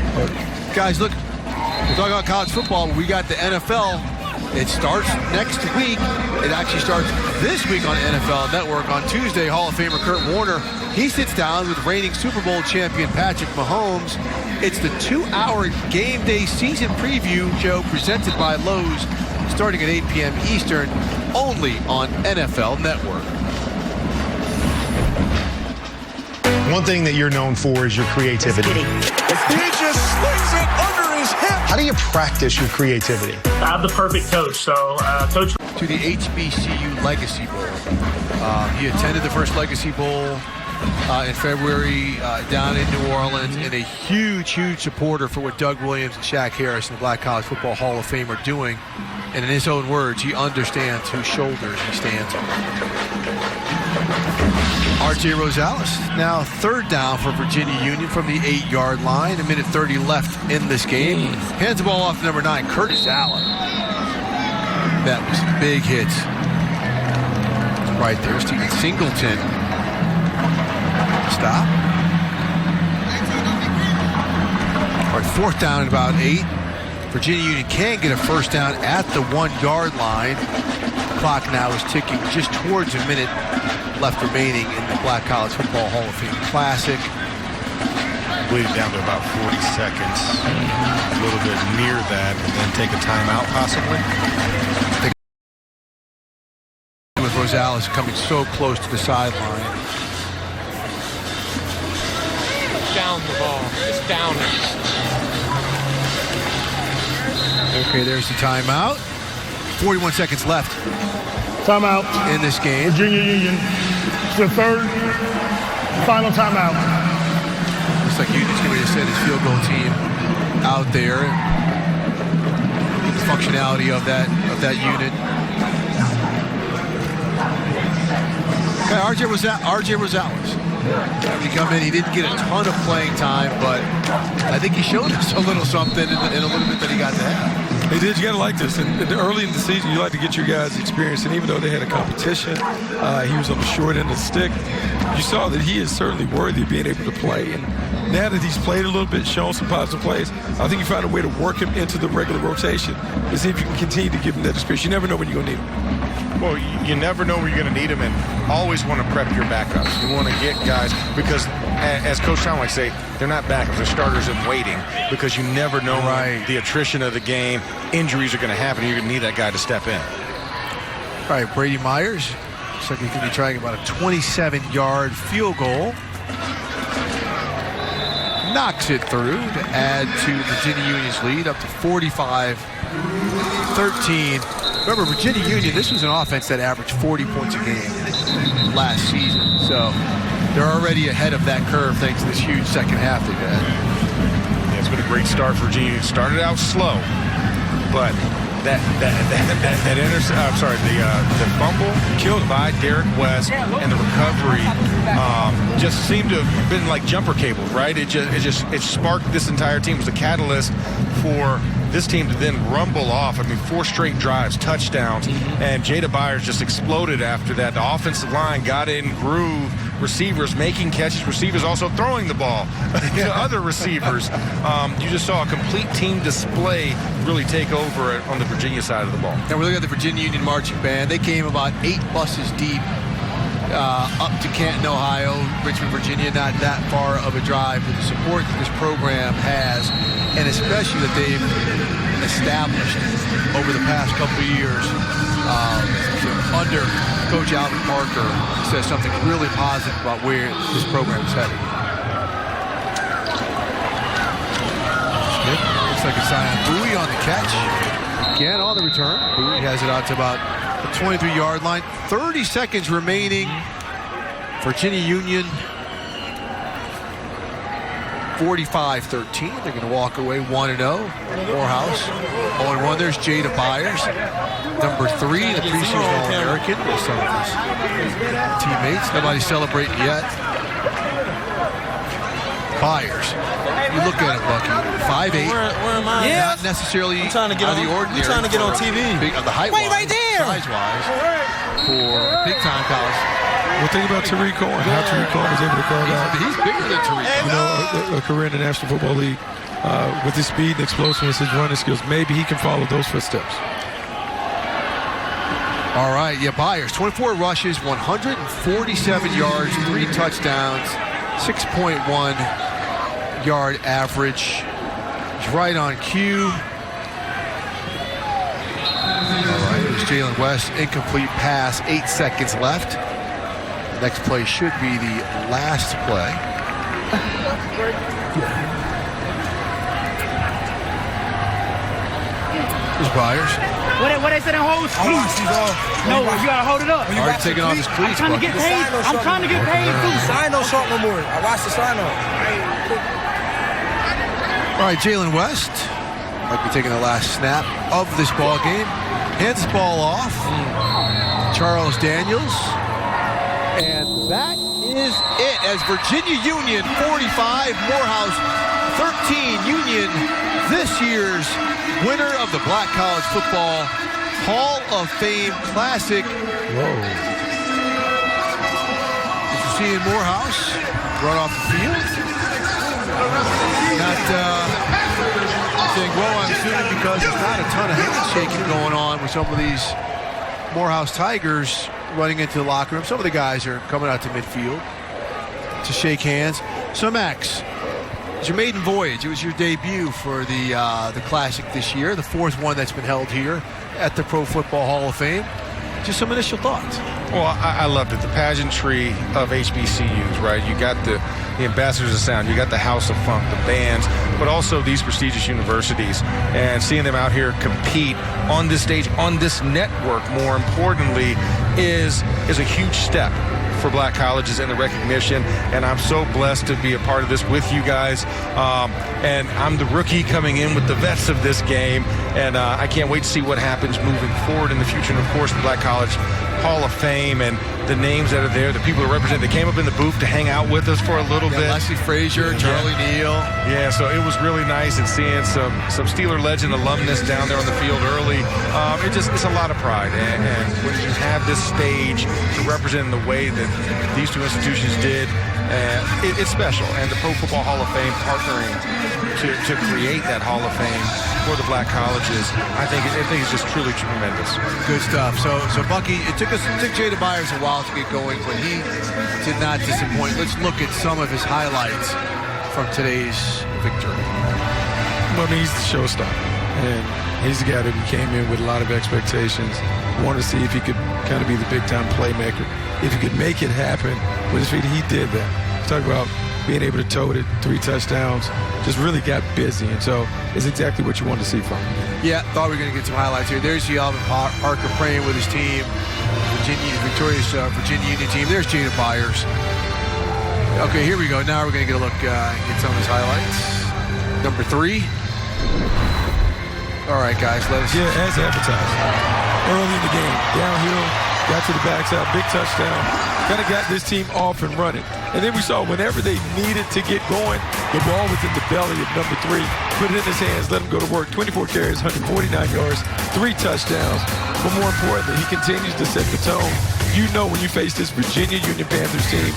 Guys, look, we're talking about college football. We got the NFL. It starts next week. It actually starts this week on NFL Network. On Tuesday, Hall of Famer Kurt Warner, he sits down with reigning Super Bowl champion Patrick Mahomes. It's the 2-hour game day season preview show presented by Lowe's, starting at 8 p.m. Eastern, only on NFL Network. One thing that you're known for is your creativity. He just slings it under his hip. How do you practice your creativity? I have the perfect coach, so coach. To the HBCU Legacy Bowl. He attended the first Legacy Bowl in February down in New Orleans, and a huge supporter for what Doug Williams and Shaq Harris and the Black College Football Hall of Fame are doing. And in his own words, he understands whose shoulders he stands on. R.J. Rosales now third down for Virginia Union from the 8-yard line. 1:30 left in this game. Hands the ball off to number 9, Curtis Allen. That was big hits. Right there, Stephen Singleton. Stop. All right, 4th down at about 8. Virginia Union can get a first down at the 1-yard line. The clock now is ticking just towards a minute left remaining in the Black College Football Hall of Fame Classic. Bleed down to about 40 seconds. A little bit near that, and then take a timeout possibly. With Rosales coming so close to the sideline. Down the ball. Just down it. Okay, there's the timeout. 41 seconds left. Timeout. In this game. Virginia Union. It's the third final timeout. Looks like Union's going to send his field goal team out there. The functionality of that unit. Okay, R.J. Rosales. He come in, he didn't get a ton of playing time, but I think he showed us a little something in a little bit that he got to have. They did. You got to like this. And early in the season, you like to get your guys experience. And even though they had a competition, he was on the short end of the stick. You saw that he is certainly worthy of being able to play. And now that he's played a little bit, shown some positive plays, I think you find a way to work him into the regular rotation to see if you can continue to give him that experience. You never know when you're going to need him. Well, you never know where you're going to need him, and always want to prep your backups. You want to get guys, because as Coach Tom likes to say, they're not backups, they're starters in waiting, because you never know the attrition of the game, injuries are going to happen, and you're going to need that guy to step in. All right, Brady Myers looks like he's going to be trying about a 27-yard field goal. Knocks it through to add to Virginia Union's lead up to 45-13. Remember, Virginia Union, this was an offense that averaged 40 points a game last season. So they're already ahead of that curve thanks to this huge second half they've had. Yeah, it's been a great start for Virginia. It started out slow, but the fumble killed by Derek West and the recovery just seemed to have been like jumper cables, right? It sparked this entire team. It was a catalyst for this team to then rumble off. I mean, 4 straight drives, touchdowns, and Jada Byers just exploded after that. The offensive line got in groove. Receivers making catches, receivers also throwing the ball to other receivers. You just saw a complete team display really take over on the Virginia side of the ball. And we're looking at the Virginia Union Marching Band. They came about 8 buses deep up to Canton, Ohio, Richmond, Virginia. Not that far of a drive, but the support that this program has, and especially that they've established over the past couple of years under Coach Alvin Parker, says something really positive about where this program is headed. Looks like a Zion Bowie on the catch. Again on the return. Bowie has it out to about the 23-yard line. 30 seconds remaining. Virginia Union 45-13. They're going to walk away 1-0. Morehouse 0-1. There's Jada Byers, number 3, the preseason All-American with some of his teammates. Nobody's celebrating yet. Byers. You look at him, Bucky. 5'8". Where am I? Yeah. Not necessarily out of the ordinary. We're trying to get on TV. The height-wise, right there. size-wise, for big-time college. Well, think about Tariq Cohen, how Tariq Cohen was able to carve out. He's bigger than Tariq. You know, a career in the National Football League with his speed and explosiveness, his running skills. Maybe he can follow those footsteps. All right, yeah, Byers, 24 rushes, 147 yards, 3 touchdowns, 6.1 yard average. He's right on cue. All right, there's Jalen West, incomplete pass, 8 seconds left. The next play should be the last play. There's Byers. What they said in hold? No, you gotta hold it up. Already taking off his cleats. I'm trying to get paid. I'm trying to get paid too. Sign no short no more. I watched the sign on. All right, Jalen West might be taking the last snap of this ball game. Hands the ball off. Charles Daniels. And that is it, as Virginia Union 45, Morehouse 13. Union, this year's winner of the Black College Football Hall of Fame Classic. Whoa. As you see in Morehouse, run off the field. Not saying, well, I'm assuming because there's not a ton of handshaking going on with some of these Morehouse Tigers running into the locker room. Some of the guys are coming out to midfield to shake hands. So, Max, it's your maiden voyage. It was your debut for the Classic this year, the 4th one that's been held here at the Pro Football Hall of Fame. Just some initial thoughts. Well, I loved it. The pageantry of HBCUs, right? You got the Ambassadors of Sound, you got the House of Funk, the bands, but also these prestigious universities. And seeing them out here compete on this stage, on this network, more importantly, is a huge step for black colleges and the recognition, and I'm so blessed to be a part of this with you guys. And I'm the rookie coming in with the vets of this game, and I can't wait to see what happens moving forward in the future. And of course, the Black College Hall of Fame and the names that are there, the people that represent. They came up in the booth to hang out with us for a little bit. Leslie Frazier, Charlie Neal. Yeah, so it was really nice, and seeing some Steeler legend alumnus down there on the field early. It's a lot of pride, and when you have this stage to represent in the way that these two institutions did, And it's special. And the Pro Football Hall of Fame partnering to create that Hall of Fame for the black colleges, I think it's just truly tremendous. Good stuff. So Bucky, it took Jada Byers a while to get going, but he did not disappoint. Let's look at some of his highlights from today's victory. Well, I mean, he's the showstopper, and he's the guy that came in with a lot of expectations. Wanted to see if he could kind of be the big-time playmaker, if he could make it happen with his feet. He did that. Talk about being able to tote it, 3 touchdowns, just really got busy, and so it's exactly what you wanted to see from him. Yeah, thought we were going to get some highlights here. There's Alvin Parker praying with his team, victorious Virginia Union team. There's Jada Byers. Okay, here we go. Now we're going to get a look and get some of his highlights. Number 3. All right, guys, let us. Yeah, as advertised. Early in the game, downhill, got to the backside, big touchdown. Kind of got this team off and running. And then we saw whenever they needed to get going, the ball was in the belly of number 3. Put it in his hands, let him go to work. 24 carries, 149 yards, 3 touchdowns. But more importantly, he continues to set the tone. You know when you face this Virginia Union Panthers team,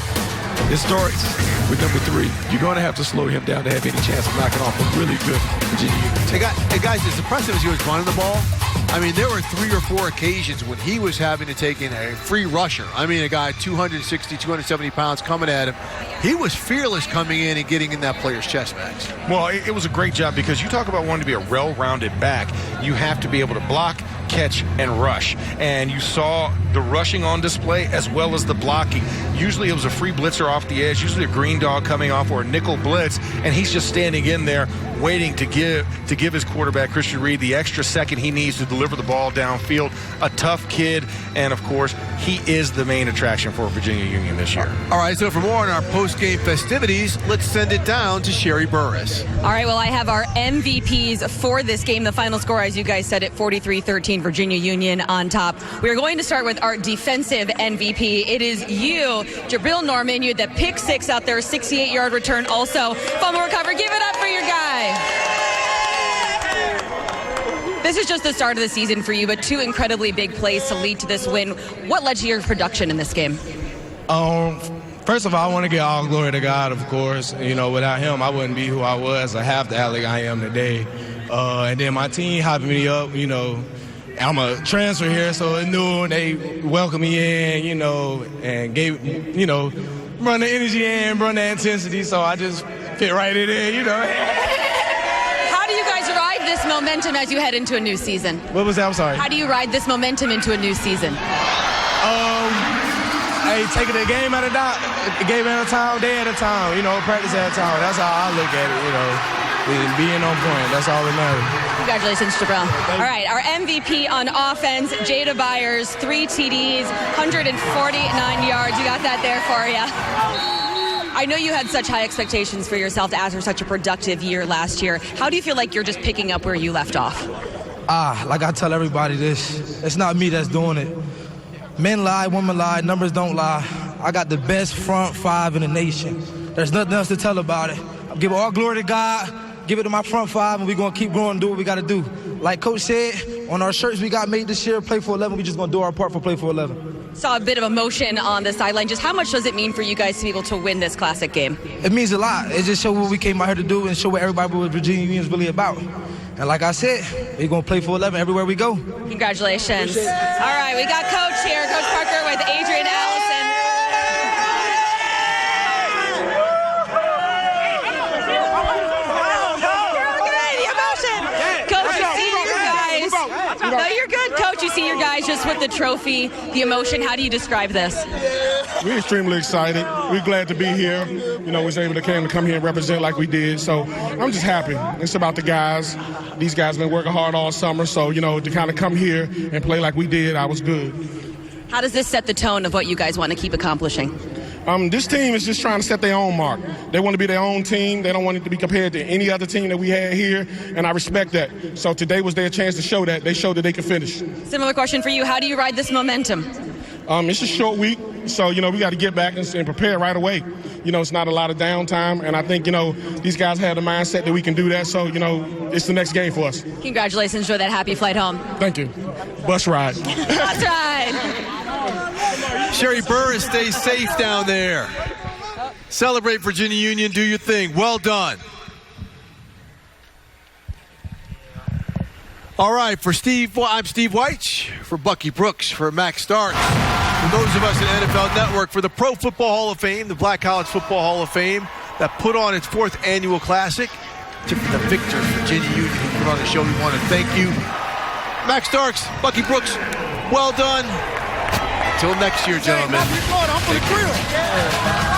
it starts with number 3. You're going to have to slow him down to have any chance of knocking off a really good Virginia Union team. Hey guys, as impressive as he was running the ball, I mean, there were 3 or 4 occasions when he was having to take in a free rusher. I mean, a guy 260, 270 pounds coming at him. He was fearless coming in and getting in that player's chest, Max. Well, it was a great job because you talk about wanting to be a well-rounded back. You have to be able to block, catch, and rush. And you saw the rushing on display as well as the blocking. Usually it was a free blitzer off the edge, usually a green dog coming off or a nickel blitz, and he's just standing in there waiting to give his quarterback, Christian Reed, the extra second he needs to deliver the ball downfield. A tough kid, and of course, he is the main attraction for Virginia Union this year. All right, so for more on our post-game festivities, let's send it down to Sherry Burris. All right, well, I have our MVPs for this game. The final score, as you guys said it, 43-13, Virginia Union on top. We're going to start with our defensive MVP. It is you, Jabril Norman. You had that pick 6 out there, 68-yard return. Also, fumble recovery. Give it up for your guy. This is just the start of the season for you, but 2 incredibly big plays to lead to this win. What led to your production in this game? First of all, I want to give all glory to God, of course. You know, without him, I wouldn't be who I was or half the athlete I am today. And then my team hyping me up, you know. I'm a transfer here, so it's new. They welcome me in, you know, and gave, you know, run the energy in, run the intensity, so I just fit right in there, you know. How do you guys ride this momentum as you head into a new season? What was that? I'm sorry. How do you ride this momentum into a new season? Hey, taking the game at a time, day at a time, you know, practice at a time. That's how I look at it, you know. Being on point, that's all that matters. Congratulations, Jabril. All right, our MVP on offense, Jada Byers, 3 TDs, 149 yards. You got that there for you. I know you had such high expectations for yourself after such a productive year last year. How do you feel like you're just picking up where you left off? Like I tell everybody this, it's not me that's doing it. Men lie, women lie, numbers don't lie. I got the best front 5 in the nation. There's nothing else to tell about it. I give all glory to God, give it to my front 5, and we're going to keep growing and do what we got to do. Like Coach said, on our shirts we got made this year, Play for 11, we just going to do our part for Play for 11. Saw a bit of emotion on the sideline. Just how much does it mean for you guys to be able to win this classic game? It means a lot. It just shows what we came out here to do and show what everybody what Virginia Union is really about. And like I said, we're going to Play for 11 everywhere we go. Congratulations. All right, we got Coach here, Coach Parker with Adrian Allison. No, you're good, Coach. You see your guys just with the trophy, the emotion. How do you describe this? We're extremely excited. We're glad to be here. You know, we was able to come here and represent like we did. So I'm just happy. It's about the guys. These guys have been working hard all summer. So, you know, to kind of come here and play like we did, I was good. How does this set the tone of what you guys want to keep accomplishing? This team is just trying to set their own mark. They want to be their own team. They don't want it to be compared to any other team that we had here, and I respect that. So today was their chance to show that. They showed that they could finish. Similar question for you. How do you ride this momentum? It's a short week, so, you know, we got to get back and prepare right away. You know, it's not a lot of downtime, and I think, you know, these guys have the mindset that we can do that, so, you know, it's the next game for us. Congratulations. Enjoy that happy flight home. Thank you. Bus ride. Bus ride. Sherry Burris stays safe down there. Celebrate, Virginia Union. Do your thing. Well done. All right, I'm Steve White. For Bucky Brooks, for Max Starks, for those of us at NFL Network, for the Pro Football Hall of Fame, the Black College Football Hall of Fame, that put on its 4th annual classic. To the victors, Virginia Union, who put on the show. We want to thank you. Max Starks, Bucky Brooks, well done. Until next year, gentlemen. I'm for the grill.